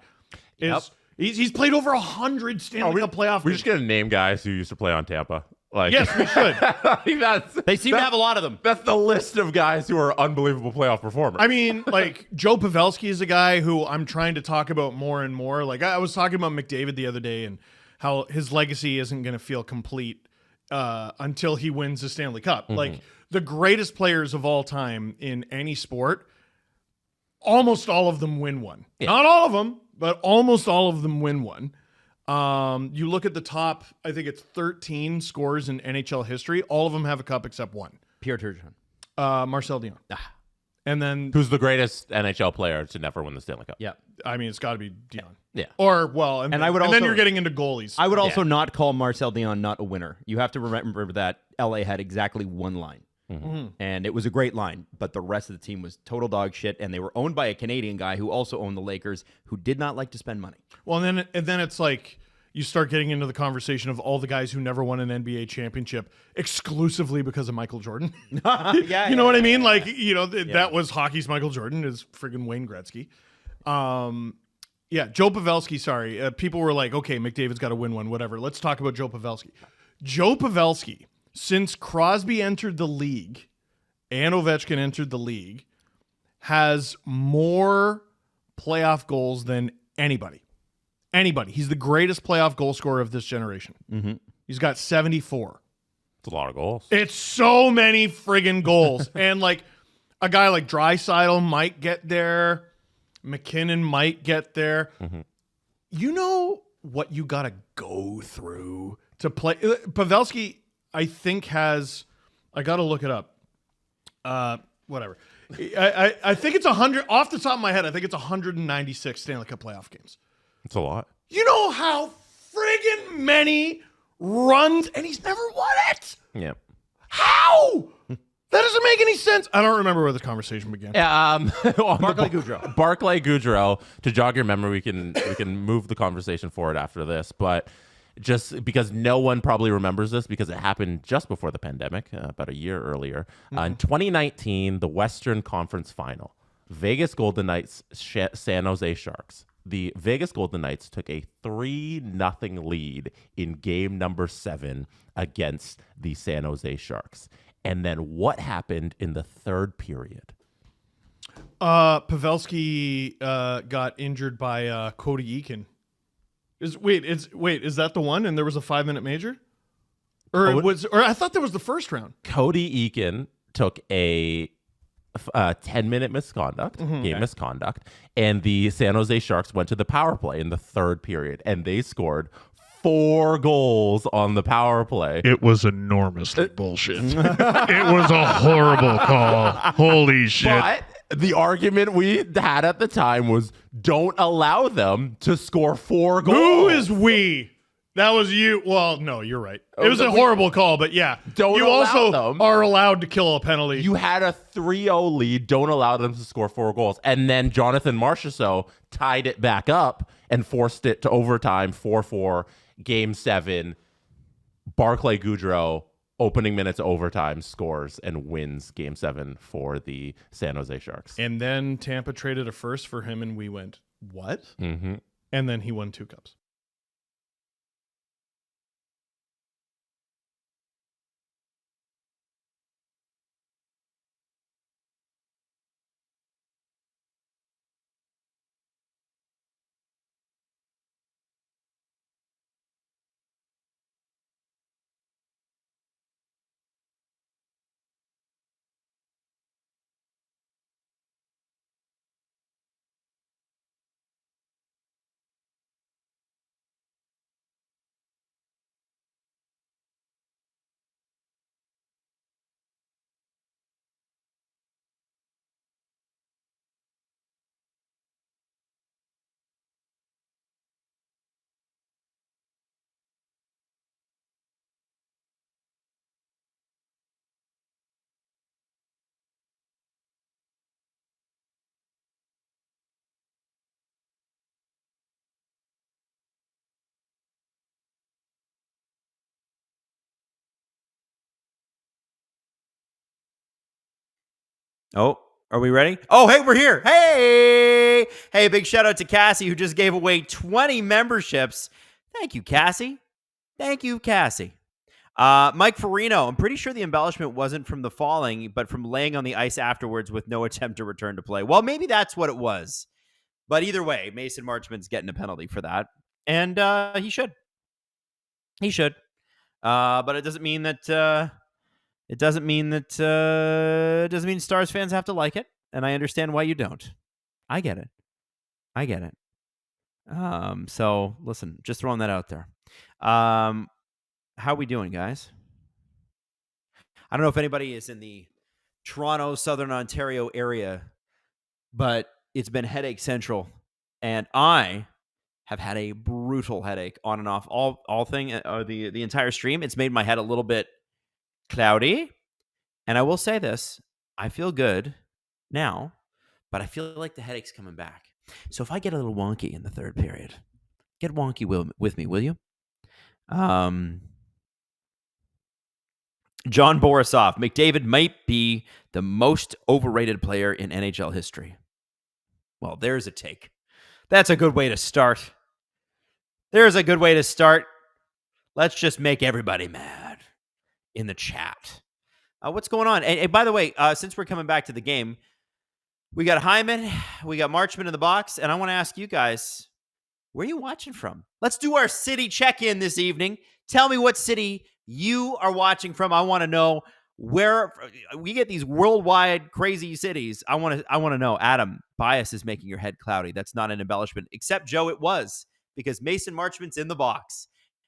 he's played over 100 Stanley Cup playoff We're games. just going to name guys who used to play on Tampa. Yes, we should. They seem to have a lot of them. That's the list of guys who are unbelievable playoff performers. I mean, like, Joe Pavelski is a guy who I'm trying to talk about more and more. Like, I was talking about McDavid the other day and how his legacy isn't going to feel complete until he wins the Stanley Cup. Like, the greatest players of all time in any sport, almost all of them win one. Yeah. Not all of them, but almost all of them win one. You look at the top, I think it's 13 scores in NHL history. All of them have a cup except one. Pierre Turgeon. Marcel Dion. And then, who's the greatest NHL player to never win the Stanley Cup? Yeah. I mean, it's got to be Dion. Yeah. Or, well, and I would then also- you're getting into goalies. I would also not call Marcel Dion not a winner. You have to remember that LA had exactly one line. And it was a great line, but the rest of the team was total dog shit, and they were owned by a Canadian guy who also owned the Lakers, who did not like to spend money. Well, and then it's like you start getting into the conversation of all the guys who never won an NBA championship exclusively because of Michael Jordan. Yeah, you know what I mean? Like, that was hockey's Michael Jordan, is friggin' Wayne Gretzky. Joe Pavelski, sorry. People were like, okay, McDavid's got to win one, whatever. Let's talk about Joe Pavelski. Joe Pavelski, since Crosby entered the league and Ovechkin entered the league, has more playoff goals than anybody. He's the greatest playoff goal scorer of this generation. He's got 74. It's a lot of goals. It's so many friggin' goals. And like a guy like Draisaitl might get there. McKinnon might get there. Mm-hmm. You know what you got to go through to play. Pavelski, I think, has. I got to look it up. Whatever. I think it's 100 off the top of my head. I think it's 196 Stanley Cup playoff games. It's a lot. You know how friggin' many runs, and he's never won it. Yeah. How? That doesn't make any sense. I don't remember where this conversation began. Barclay Goodrow. Barclay Goodrow. To jog your memory, we can move the conversation forward after this, but just because no one probably remembers this because it happened just before the pandemic, about a year earlier. In 2019, the Western Conference Final, Vegas Golden Knights, San Jose Sharks. The Vegas Golden Knights took a 3-0 lead in game number 7 against the San Jose Sharks. And then what happened in the third period? Pavelski got injured by Cody Eakin. Is that the one? And there was a 5-minute major? Or I thought that was the first round. Cody Eakin took a 10-minute misconduct, game misconduct, and the San Jose Sharks went to the power play in the third period, and they scored 4 goals on the power play. It was enormously bullshit. It was a horrible call. Holy shit. But the argument we had at the time was don't allow them to score 4 goals. Who is we? That was you. Well, no, you're right. It was a horrible call, but yeah. You also are allowed to kill a penalty. You had a 3-0 lead. Don't allow them to score 4 goals. And then Jonathan Marchessault tied it back up and forced it to overtime, 4-4, game 7. Barclay Goodrow, opening minutes overtime, scores and wins game 7 for the San Jose Sharks. And then Tampa traded a first for him, and we went, what? Mm-hmm. And then he won 2 cups. Oh, are we ready? Oh, hey, we're here. Hey, big shout out to Cassie, who just gave away 20 memberships. Thank you, Cassie. Mike Farino, I'm pretty sure the embellishment wasn't from the falling, but from laying on the ice afterwards with no attempt to return to play. Well, maybe that's what it was. But either way, Mason Marchman's getting a penalty for that. And he should. But it doesn't mean that... It doesn't mean Stars fans have to like it, and I understand why you don't. I get it. So listen, just throwing that out there. How are we doing, guys? I don't know if anybody is in the Toronto, Southern Ontario area, but it's been headache central, and I have had a brutal headache on and off the entire stream. It's made my head a little bit cloudy, and I will say this, I feel good now, but I feel like the headache's coming back. So if I get a little wonky in the third period, get wonky with me, will you? John Borisov, McDavid might be the most overrated player in NHL history. Well, there's a take. That's a good way to start. Let's just make everybody mad in the chat. What's going on? And by the way, since we're coming back to the game, we got Hyman, we got Marchman in the box, and I want to ask you guys, where are you watching from? Let's do our city check-in this evening. Tell me what city you are watching from. I want to know Where we get these worldwide crazy cities, I want to know. Adam, bias is making your head cloudy. That's not an embellishment. Except Joe, it was, because Mason Marchment's in the box.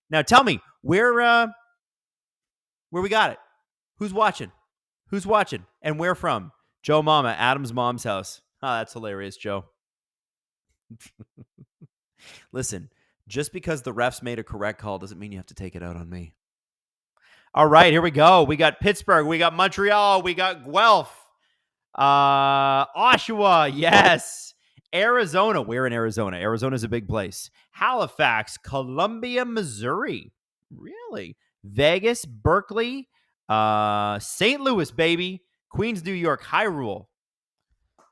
Now tell me where we got it. Who's watching? And where from? Joe Mama, Adam's mom's house. Oh, that's hilarious, Joe. Listen, just because the refs made a correct call doesn't mean you have to take it out on me. All right, here we go. We got Pittsburgh. We got Montreal. We got Guelph. Oshawa, yes. Arizona. We're in Arizona. Arizona's a big place. Halifax, Columbia, Missouri. Really? Vegas, Berkeley, St. Louis, baby. Queens, New York, Hyrule.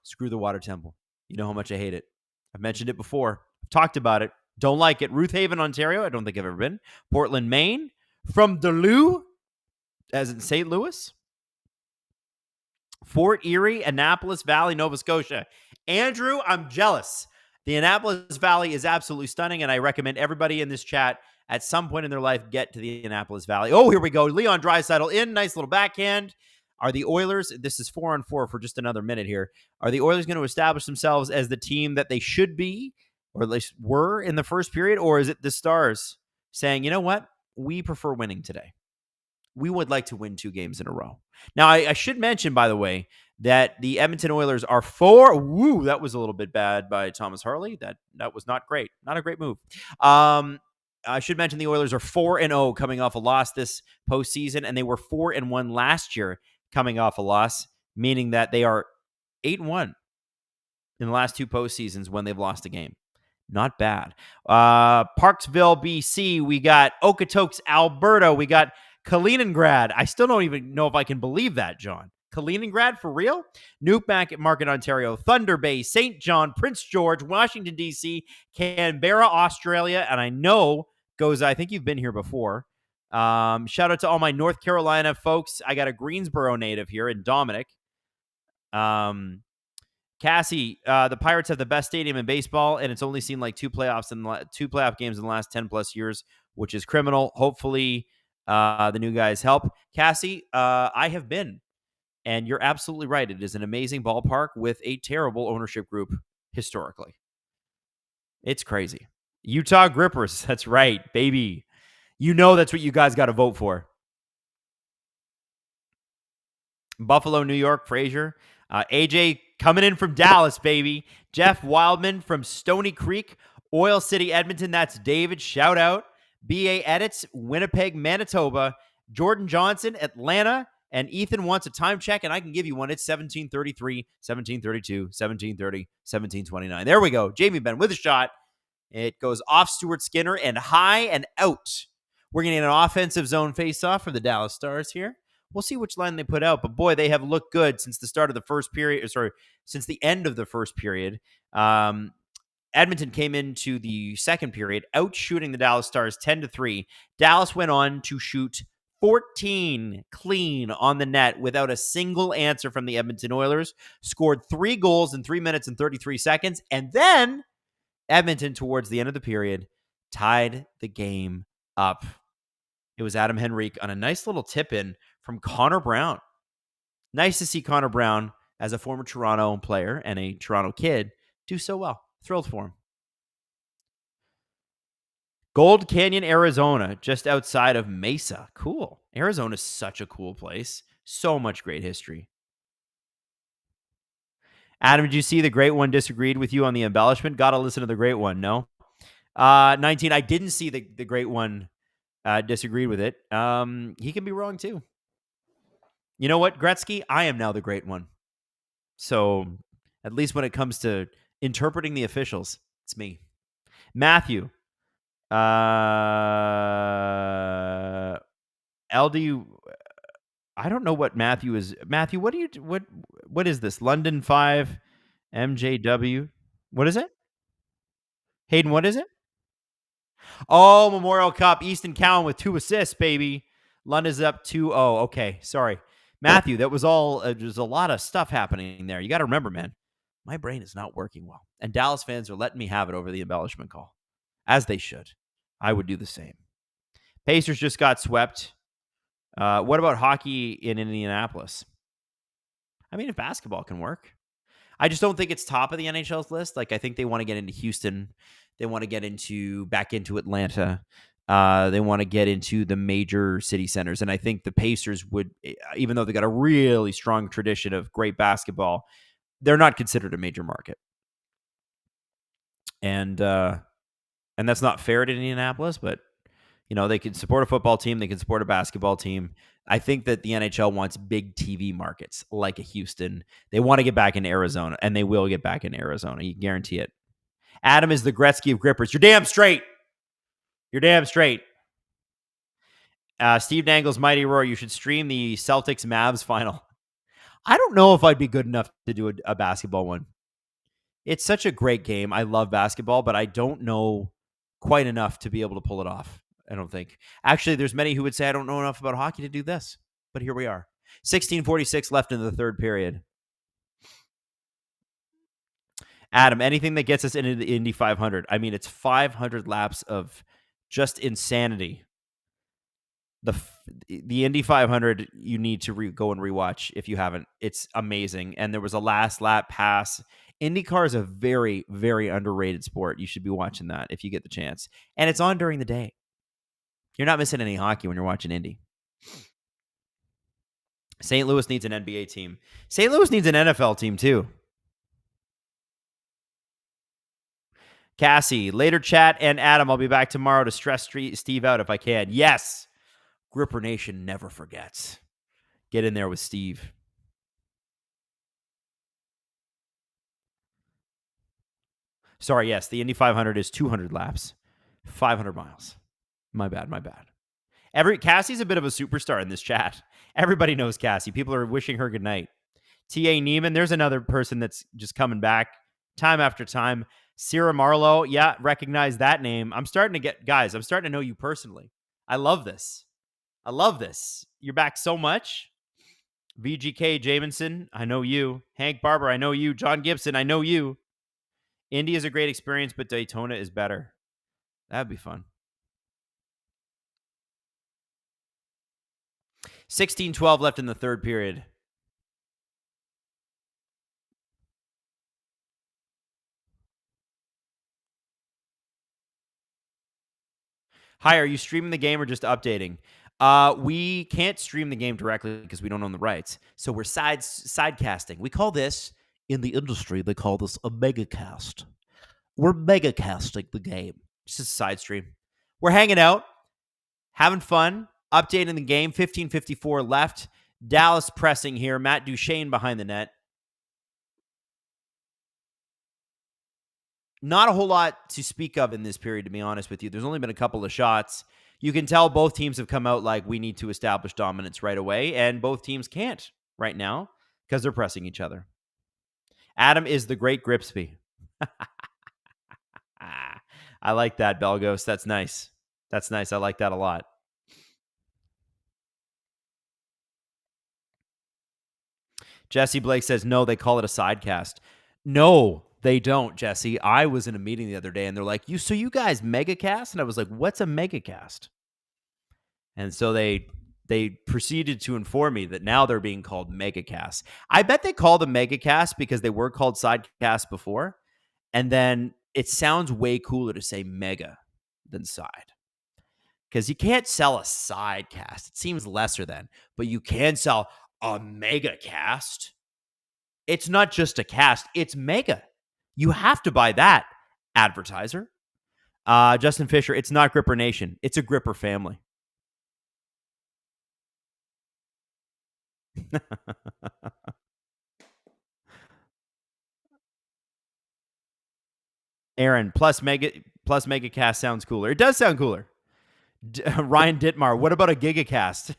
Screw the Water Temple. You know how much I hate it. I've mentioned it before. I've talked about it. Don't like it. Ruth Haven, Ontario. I don't think I've ever been. Portland, Maine. From Duluth, as in St. Louis. Fort Erie, Annapolis Valley, Nova Scotia. Andrew, I'm jealous. The Annapolis Valley is absolutely stunning, and I recommend everybody in this chat at some point in their life get to the Annapolis Valley. Oh, here we go. Leon Draisaitl in. Nice little backhand. Are the Oilers, this is 4-on-4 for just another minute here, are the Oilers going to establish themselves as the team that they should be, or at least were in the first period, or is it the Stars saying, you know what? We prefer winning today. We would like to win 2 games in a row. Now, I should mention, by the way, that the Edmonton Oilers are 4. Woo, that was a little bit bad by Thomas Harley. That was not great. Not a great move. I should mention the Oilers are 4-0 coming off a loss this postseason, and they were 4-1 last year coming off a loss, meaning that they are 8-1 in the last 2 postseasons when they've lost a game. Not bad. Parksville, BC. We got Okotoks, Alberta. We got Kaliningrad. I still don't even know if I can believe that, John. Kaliningrad, for real? Newmarket, Ontario. Thunder Bay, St. John, Prince George, Washington, D.C., Canberra, Australia. And I know, Goza, I think you've been here before. Shout out to all my North Carolina folks. I got a Greensboro native here in Dominic. Cassie, the Pirates have the best stadium in baseball, and it's only seen like 2 playoff games in the last 10 plus years, which is criminal. Hopefully, the new guys help. Cassie, I have been, and you're absolutely right. It is an amazing ballpark with a terrible ownership group historically. It's crazy. Utah Grippers, that's right, baby. You know that's what you guys got to vote for. Buffalo, New York, Frazier. AJ coming in from Dallas, baby. Jeff Wildman from Stony Creek, Oil City, Edmonton. That's David. Shout out. B.A. Edits, Winnipeg, Manitoba. Jordan Johnson, Atlanta. And Ethan wants a time check, and I can give you one. It's 17:33, 17:32, 17:30, 17:29. There we go. Jamie Benn with a shot. It goes off Stuart Skinner and high and out. We're going to get an offensive zone faceoff for the Dallas Stars here. We'll see which line they put out, but boy, they have looked good since the start of the first period. Since the end of the first period. Edmonton came into the second period, out shooting the Dallas Stars 10-3. Dallas went on to shoot 14 clean on the net without a single answer from the Edmonton Oilers. Scored 3 goals in 3 minutes and 33 seconds, and then Edmonton, towards the end of the period, tied the game up. It was Adam Henrique on a nice little tip-in from Connor Brown. Nice to see Connor Brown, as a former Toronto player and a Toronto kid, do so well. Thrilled for him. Gold Canyon, Arizona, just outside of Mesa. Cool. Arizona's such a cool place. So much great history. Adam, did you see the Great One disagreed with you on the embellishment? Got to listen to the Great One, no? 19, I didn't see the Great One disagreed with it. He can be wrong too. You know what, Gretzky? I am now the Great One. So at least when it comes to interpreting the officials, it's me. Matthew. LD. I don't know what Matthew is. Matthew, what is this? London 5 MJW. What is it? Hayden, what is it? Oh, Memorial Cup. Easton Cowan with 2 assists, baby. London's up 2-0. Okay, sorry. Matthew, that was all, there's a lot of stuff happening there. You got to remember, man, my brain is not working well. And Dallas fans are letting me have it over the embellishment call, as they should. I would do the same. Pacers just got swept. What about hockey in Indianapolis? I mean, if basketball can work. I just don't think it's top of the NHL's list. Like, I think they want to get into Houston. They want to get back into Atlanta. They want to get into the major city centers. And I think the Pacers would, even though they got a really strong tradition of great basketball, they're not considered a major market. And that's not fair to Indianapolis, but they can support a football team. They can support a basketball team. I think that the NHL wants big TV markets like a Houston. They want to get back in Arizona, and they will get back in Arizona. You guarantee it. Adam is the Gretzky of grippers. You're damn straight. You're damn straight. Steve Dangle's Mighty Roar. You should stream the Celtics-Mavs final. I don't know if I'd be good enough to do a basketball one. It's such a great game. I love basketball, but I don't know quite enough to be able to pull it off. I don't think. Actually, there's many who would say I don't know enough about hockey to do this, but here we are. 16:46 left in the third period. Adam, anything that gets us into the Indy 500. I mean, it's 500 laps of just insanity. The Indy 500, you need to go and rewatch if you haven't. It's amazing. And there was a last lap pass. IndyCar is a very, very underrated sport. You should be watching that if you get the chance. And it's on during the day. You're not missing any hockey when you're watching Indy. St. Louis needs an NBA team. St. Louis needs an NFL team too. Cassie, later chat, and Adam, I'll be back tomorrow to stress Steve out if I can. Yes. Gripper Nation never forgets. Get in there with Steve. Sorry, yes, the Indy 500 is 200 laps, 500 miles. My bad. Cassie's a bit of a superstar in this chat. Everybody knows Cassie. People are wishing her good night. T.A. Neiman, there's another person that's just coming back time after time. Sierra Marlowe, yeah, recognize that name. I'm starting to know you personally. I love this. You're back so much. VGK Jamison, I know you. Hank Barber, I know you. John Gibson, I know you. Indy is a great experience, but Daytona is better. That'd be fun. 16:12 left in the third period. Hi, are you streaming the game or just updating? We can't stream the game directly because we don't own the rights. So we're sidecasting. We call this, in the industry, they call this a megacast. We're megacasting the game. It's just a side stream. We're hanging out, having fun, updating the game. 15:54 left. Dallas pressing here. Matt Duchene behind the net. Not a whole lot to speak of in this period, to be honest with you. There's only been a couple of shots. You can tell both teams have come out like we need to establish dominance right away, and both teams can't right now because they're pressing each other. Adam is the great Gripsby. I like that, Belgos. That's nice. I like that a lot. Jesse Blake says, no, they call it a sidecast. No, they don't, Jesse. I was in a meeting the other day, and they're like, you guys megacast? And I was like, what's a megacast? And so they proceeded to inform me that now they're being called megacasts. I bet they call them megacast because they were called sidecast before. And then it sounds way cooler to say mega than side. Because you can't sell a sidecast. It seems lesser than. But you can sell a megacast. It's not just a cast. It's mega. You have to buy that, advertiser. Justin Fisher, it's not Gripper Nation. It's a Gripper family. Aaron, plus megacast sounds cooler. It does sound cooler. Ryan Dittmar, what about a gigacast?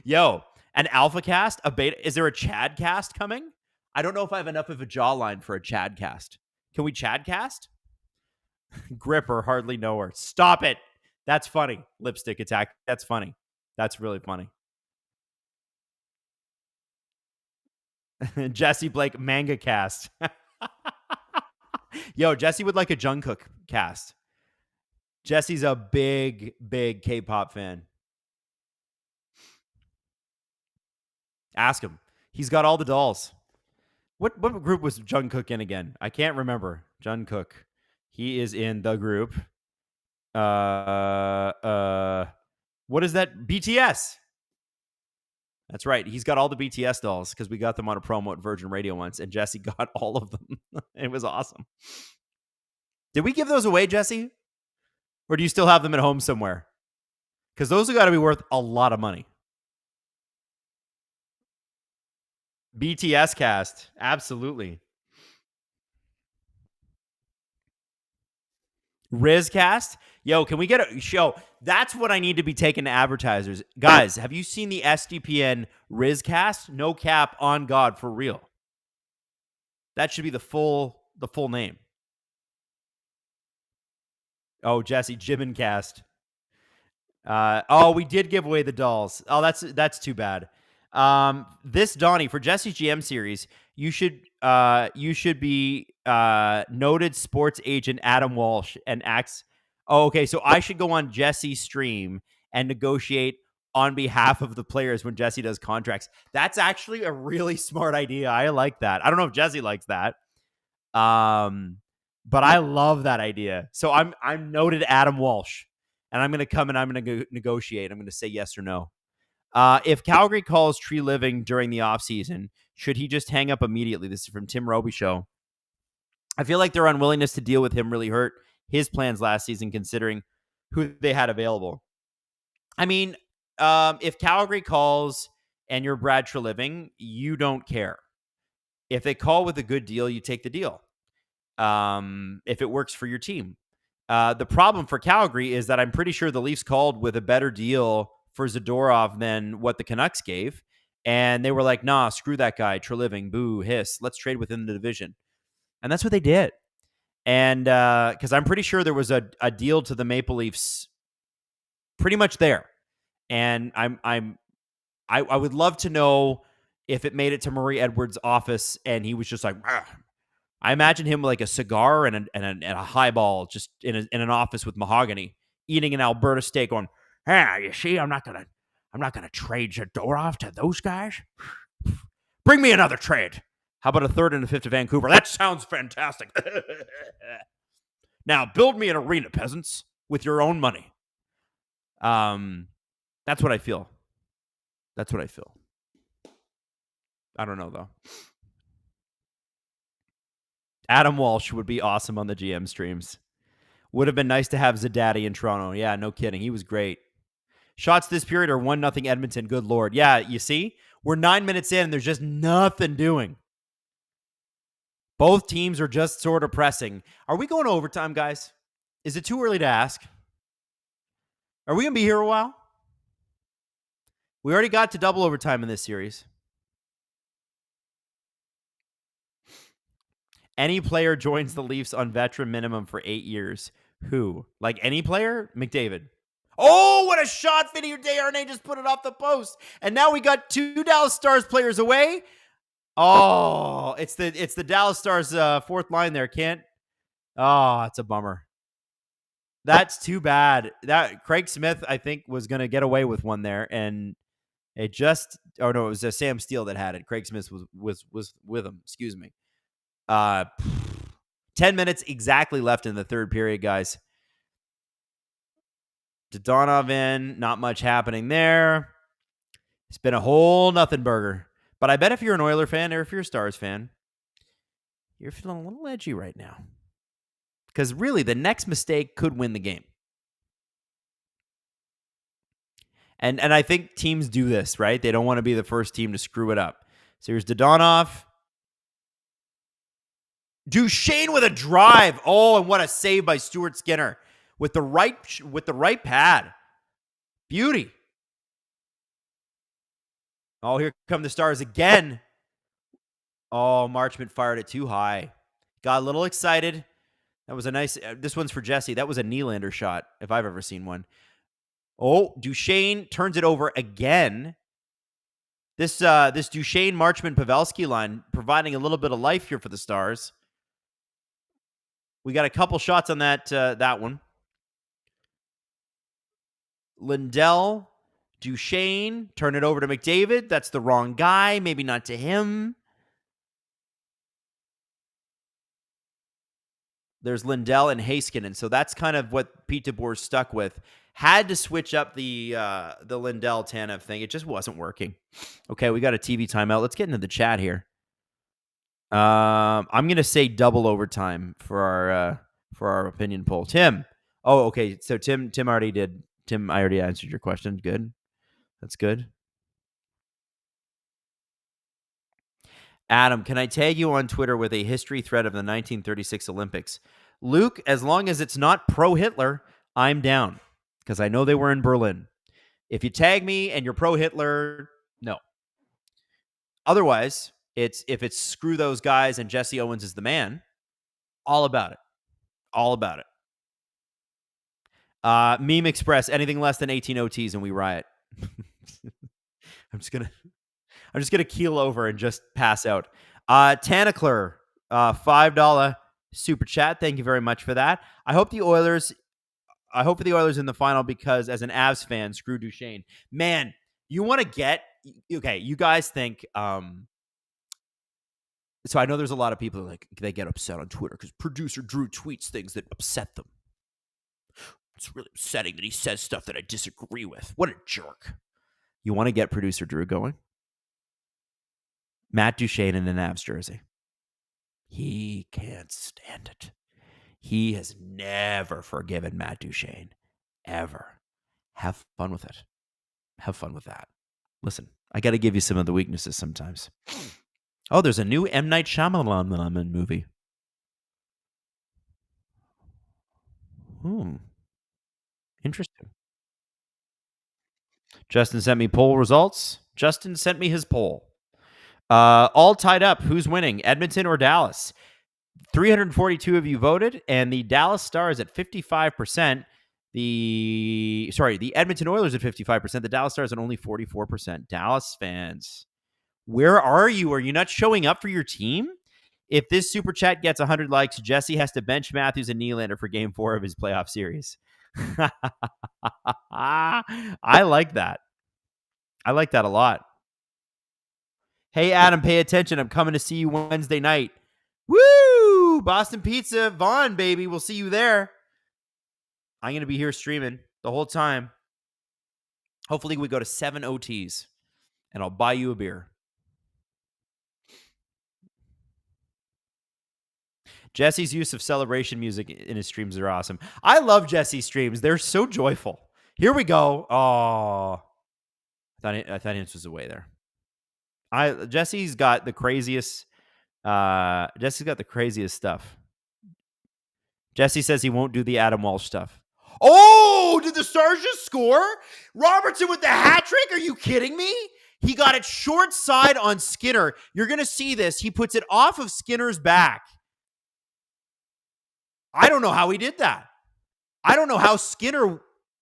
Yo, an alpha cast, a beta. Is there a Chad cast coming? I don't know if I have enough of a jawline for a Chad cast. Can we Chad cast? Gripper, hardly know her. Stop it. That's funny. Lipstick attack. That's funny. That's really funny. Jesse Blake, manga cast. Yo, Jesse would like a Jungkook cast. Jesse's a big, big K-pop fan. Ask him. He's got all the dolls. What group was Jungkook in again? I can't remember. Jungkook. He is in the group. What is that? BTS. That's right. He's got all the BTS dolls because we got them on a promo at Virgin Radio once, and Jesse got all of them. It was awesome. Did we give those away, Jesse? Or do you still have them at home somewhere? Because those have got to be worth a lot of money. BTS cast. Absolutely. Riz cast. Yo, can we get a show? That's what I need to be taking to advertisers. Guys, have you seen the SDPN Riz cast? No cap, on God, for real. That should be the full name. Oh, Jesse, Jimin cast. We did give away the dolls. Oh, that's too bad. This Donnie for Jesse's GM series, you should be noted sports agent Adam Walsh and acts. Oh, okay. So I should go on Jesse's stream and negotiate on behalf of the players when Jesse does contracts. That's actually a really smart idea. I like that. I don't know if Jesse likes that. But I love that idea. So I'm noted Adam Walsh, and I'm going to come and I'm going to negotiate. I'm going to say yes or no. If Calgary calls Tree Living during the offseason, should he just hang up immediately? This is from Tim Roby Show. I feel like their unwillingness to deal with him really hurt his plans last season, considering who they had available. I mean, if Calgary calls and you're Brad Treliving, you don't care. If they call with a good deal, you take the deal. If it works for your team. The problem for Calgary is that I'm pretty sure the Leafs called with a better deal for Zadorov than what the Canucks gave. And they were like, nah, screw that guy, Treliving, boo, hiss. Let's trade within the division. And that's what they did. And because I'm pretty sure there was a deal to the Maple Leafs pretty much there. And I would love to know if it made it to Murray Edwards' office and he was just like, I imagine him like a cigar and a highball just in an office with mahogany, eating an Alberta steak going, you see, I'm not gonna trade Zadorov to those guys. Bring me another trade. How about a third and a fifth to Vancouver? That sounds fantastic. Now build me an arena, peasants, with your own money. That's what I feel. I don't know though. Adam Walsh would be awesome on the GM streams. Would have been nice to have Zadaddy in Toronto. Yeah, no kidding. He was great. Shots this period are 1-0 Edmonton. Good Lord. Yeah, you see? We're 9 minutes in and there's just nothing doing. Both teams are just sort of pressing. Are we going to overtime, guys? Is it too early to ask? Are we going to be here a while? We already got to double overtime in this series. Any player joins the Leafs on veteran minimum for 8 years. Who? Like any player? McDavid. Oh, what a shot! Vinny Desharnais just put it off the post. And now we got 2 Dallas Stars players away. Oh, it's the Dallas Stars fourth line there, Kent. Oh, it's a bummer. That's too bad. That Craig Smith, I think, was going to get away with one there, and it just it was Sam Steele that had it. Craig Smith was with him. Excuse me. 10 minutes exactly left in the third period, guys. Dadonov in, not much happening there. It's been a whole nothing burger. But I bet if you're an Oiler fan or if you're a Stars fan, you're feeling a little edgy right now. Because really, the next mistake could win the game. And I think teams do this, right? They don't want to be the first team to screw it up. So here's Dadonov. Duchesne with a drive. Oh, and what a save by Stuart Skinner with the right pad. Beauty. Oh, here come the Stars again. Oh, Marchment fired it too high. Got a little excited. That was a nice. This one's for Jesse. That was a Nylander shot, if I've ever seen one. Oh, Duchesne turns it over again. This Duchesne, Marchment, Pavelski line providing a little bit of life here for the Stars. We got a couple shots on that one. Lindell, Duchesne, turn it over to McDavid. That's the wrong guy. Maybe not to him. There's Lindell and Heiskanen. So that's kind of what Pete DeBoer's stuck with. Had to switch up the Lindell Tanev thing. It just wasn't working. Okay, we got a TV timeout. Let's get into the chat here. I'm gonna say double overtime for our opinion poll. Tim. Oh, okay. So Tim already did. Tim, I already answered your question. Good. That's good. Adam, can I tag you on Twitter with a history thread of the 1936 Olympics? Luke, as long as it's not pro-Hitler, I'm down because I know they were in Berlin. If you tag me and you're pro-Hitler, no. Otherwise, if it's screw those guys and Jesse Owens is the man, all about it. All about it. Meme Express, anything less than 18 OTs and we riot. I'm just gonna keel over and just pass out. Tanacler, $5 super chat. Thank you very much for that. I hope for the Oilers in the final because as an Avs fan, screw Duchesne. Man, you want to get okay. You guys think. So I know there's a lot of people like they get upset on Twitter because producer Drew tweets things that upset them. It's really upsetting that he says stuff that I disagree with. What a jerk. You want to get producer Drew going? Matt Duchesne in an Avs jersey. He can't stand it. He has never forgiven Matt Duchesne. Ever. Have fun with it. Have fun with that. Listen, I got to give you some of the weaknesses sometimes. Oh, there's a new M. Night Shyamalan movie. Interesting. Justin sent me poll results. Justin sent me his poll. All tied up. Who's winning? Edmonton or Dallas? 342 of you voted, and the Dallas Stars at 55%. The Edmonton Oilers at 55%. The Dallas Stars at only 44%. Dallas fans, where are you? Are you not showing up for your team? If this super chat gets 100 likes, Jesse has to bench Matthews and Nylander for Game 4 of his playoff series. I like that. I like that a lot. Hey, Adam, pay attention. I'm coming to see you Wednesday night. Woo! Boston Pizza, Vaughn, baby. We'll see you there. I'm going to be here streaming the whole time. Hopefully we go to 7 OTs, and I'll buy you a beer. Jesse's use of celebration music in his streams are awesome. I love Jesse's streams. They're so joyful. Here we go. Oh, I thought Hintz was away there. Jesse's got the craziest. Jesse's got the craziest stuff. Jesse says he won't do the Adam Walsh stuff. Oh, did the Stars just score? Robertson with the hat trick? Are you kidding me? He got it short side on Skinner. You're going to see this. He puts it off of Skinner's back. I don't know how he did that. I don't know how Skinner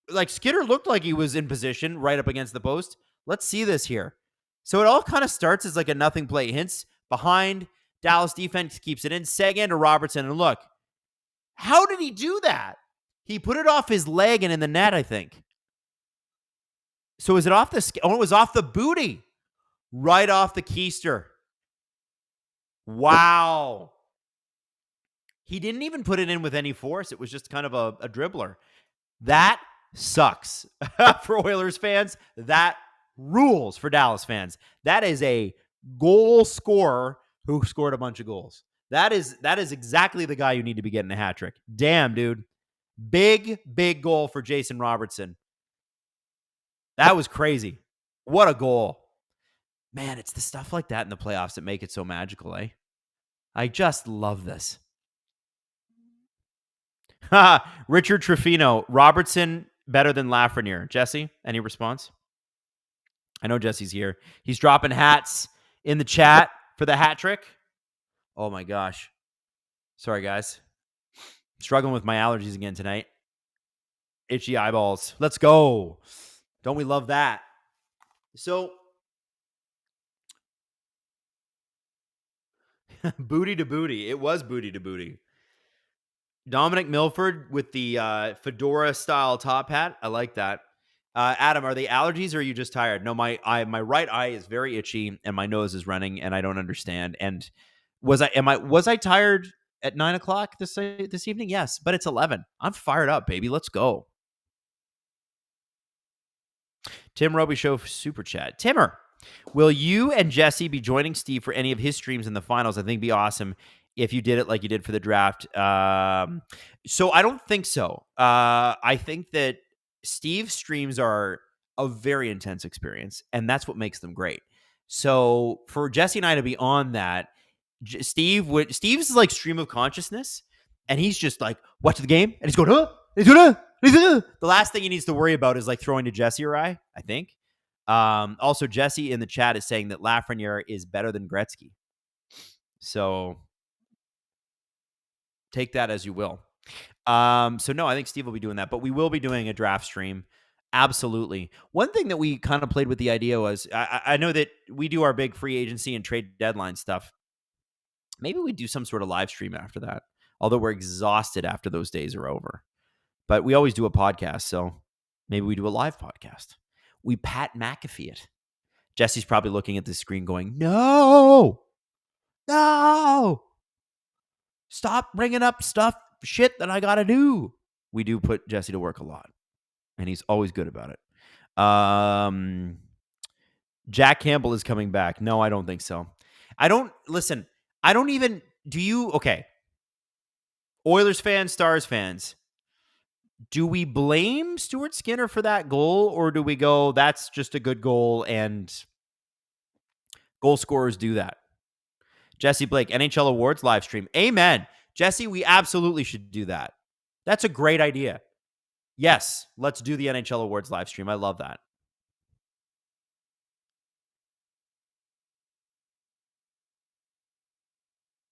looked like he was in position right up against the post. Let's see this here. So it all kind of starts as like a nothing play. Hintz behind. Dallas defense keeps it in. Seguin to Robertson. And look, how did he do that? He put it off his leg and in the net, I think. So is it off the... Oh, it was off the booty. Right off the keister. Wow. He didn't even put it in with any force. It was just kind of a dribbler. That sucks for Oilers fans. That rules for Dallas fans. That is a goal scorer who scored a bunch of goals. That is exactly the guy you need to be getting a hat trick. Damn, dude. Big goal for Jason Robertson. That was crazy. What a goal. Man, it's the stuff like that in the playoffs that make it so magical, eh? I just love this. Richard Trefino, Robertson better than Lafreniere. Jesse, any response? I know Jesse's here. He's dropping hats in the chat for the hat trick. Oh my gosh. Sorry, guys. Struggling with my allergies again tonight. Itchy eyeballs. Let's go. Don't we love that? So, booty to booty. It was booty to booty. Dominic Milford with the fedora-style top hat. I like that. Adam, are they allergies or are you just tired? No, my right eye is very itchy and my nose is running and I don't understand. And was I tired at 9:00 this evening? Yes, but it's 11. I'm fired up, baby. Let's go. Tim Roby Show super chat. Timmer, will you and Jesse be joining Steve for any of his streams in the finals? I think it'd be awesome if you did it like you did for the draft. So I don't think so. I think that Steve's streams are a very intense experience, and that's what makes them great. So for Jesse and I to be on that, Steve's like stream of consciousness, and he's just like watching the game, and he's going, the last thing he needs to worry about is like throwing to Jesse or I think. Also, Jesse in the chat is saying that Lafreniere is better than Gretzky. So take that as you will. So no, I think Steve will be doing that, but we will be doing a draft stream. Absolutely. One thing that we kind of played with the idea was, I know that we do our big free agency and trade deadline stuff. Maybe we do some sort of live stream after that, although we're exhausted after those days are over. But we always do a podcast, so maybe we do a live podcast. We Pat McAfee it. Jesse's probably looking at the screen going, no, stop bringing up shit that I got to do. We do put Jesse to work a lot, and he's always good about it. Jack Campbell is coming back. No, I don't think so. Okay. Oilers fans, Stars fans, do we blame Stuart Skinner for that goal, or do we go, that's just a good goal and goal scorers do that? Jesse Blake, NHL Awards live stream. Amen. Jesse, we absolutely should do that. That's a great idea. Yes, let's do the NHL Awards live stream. I love that.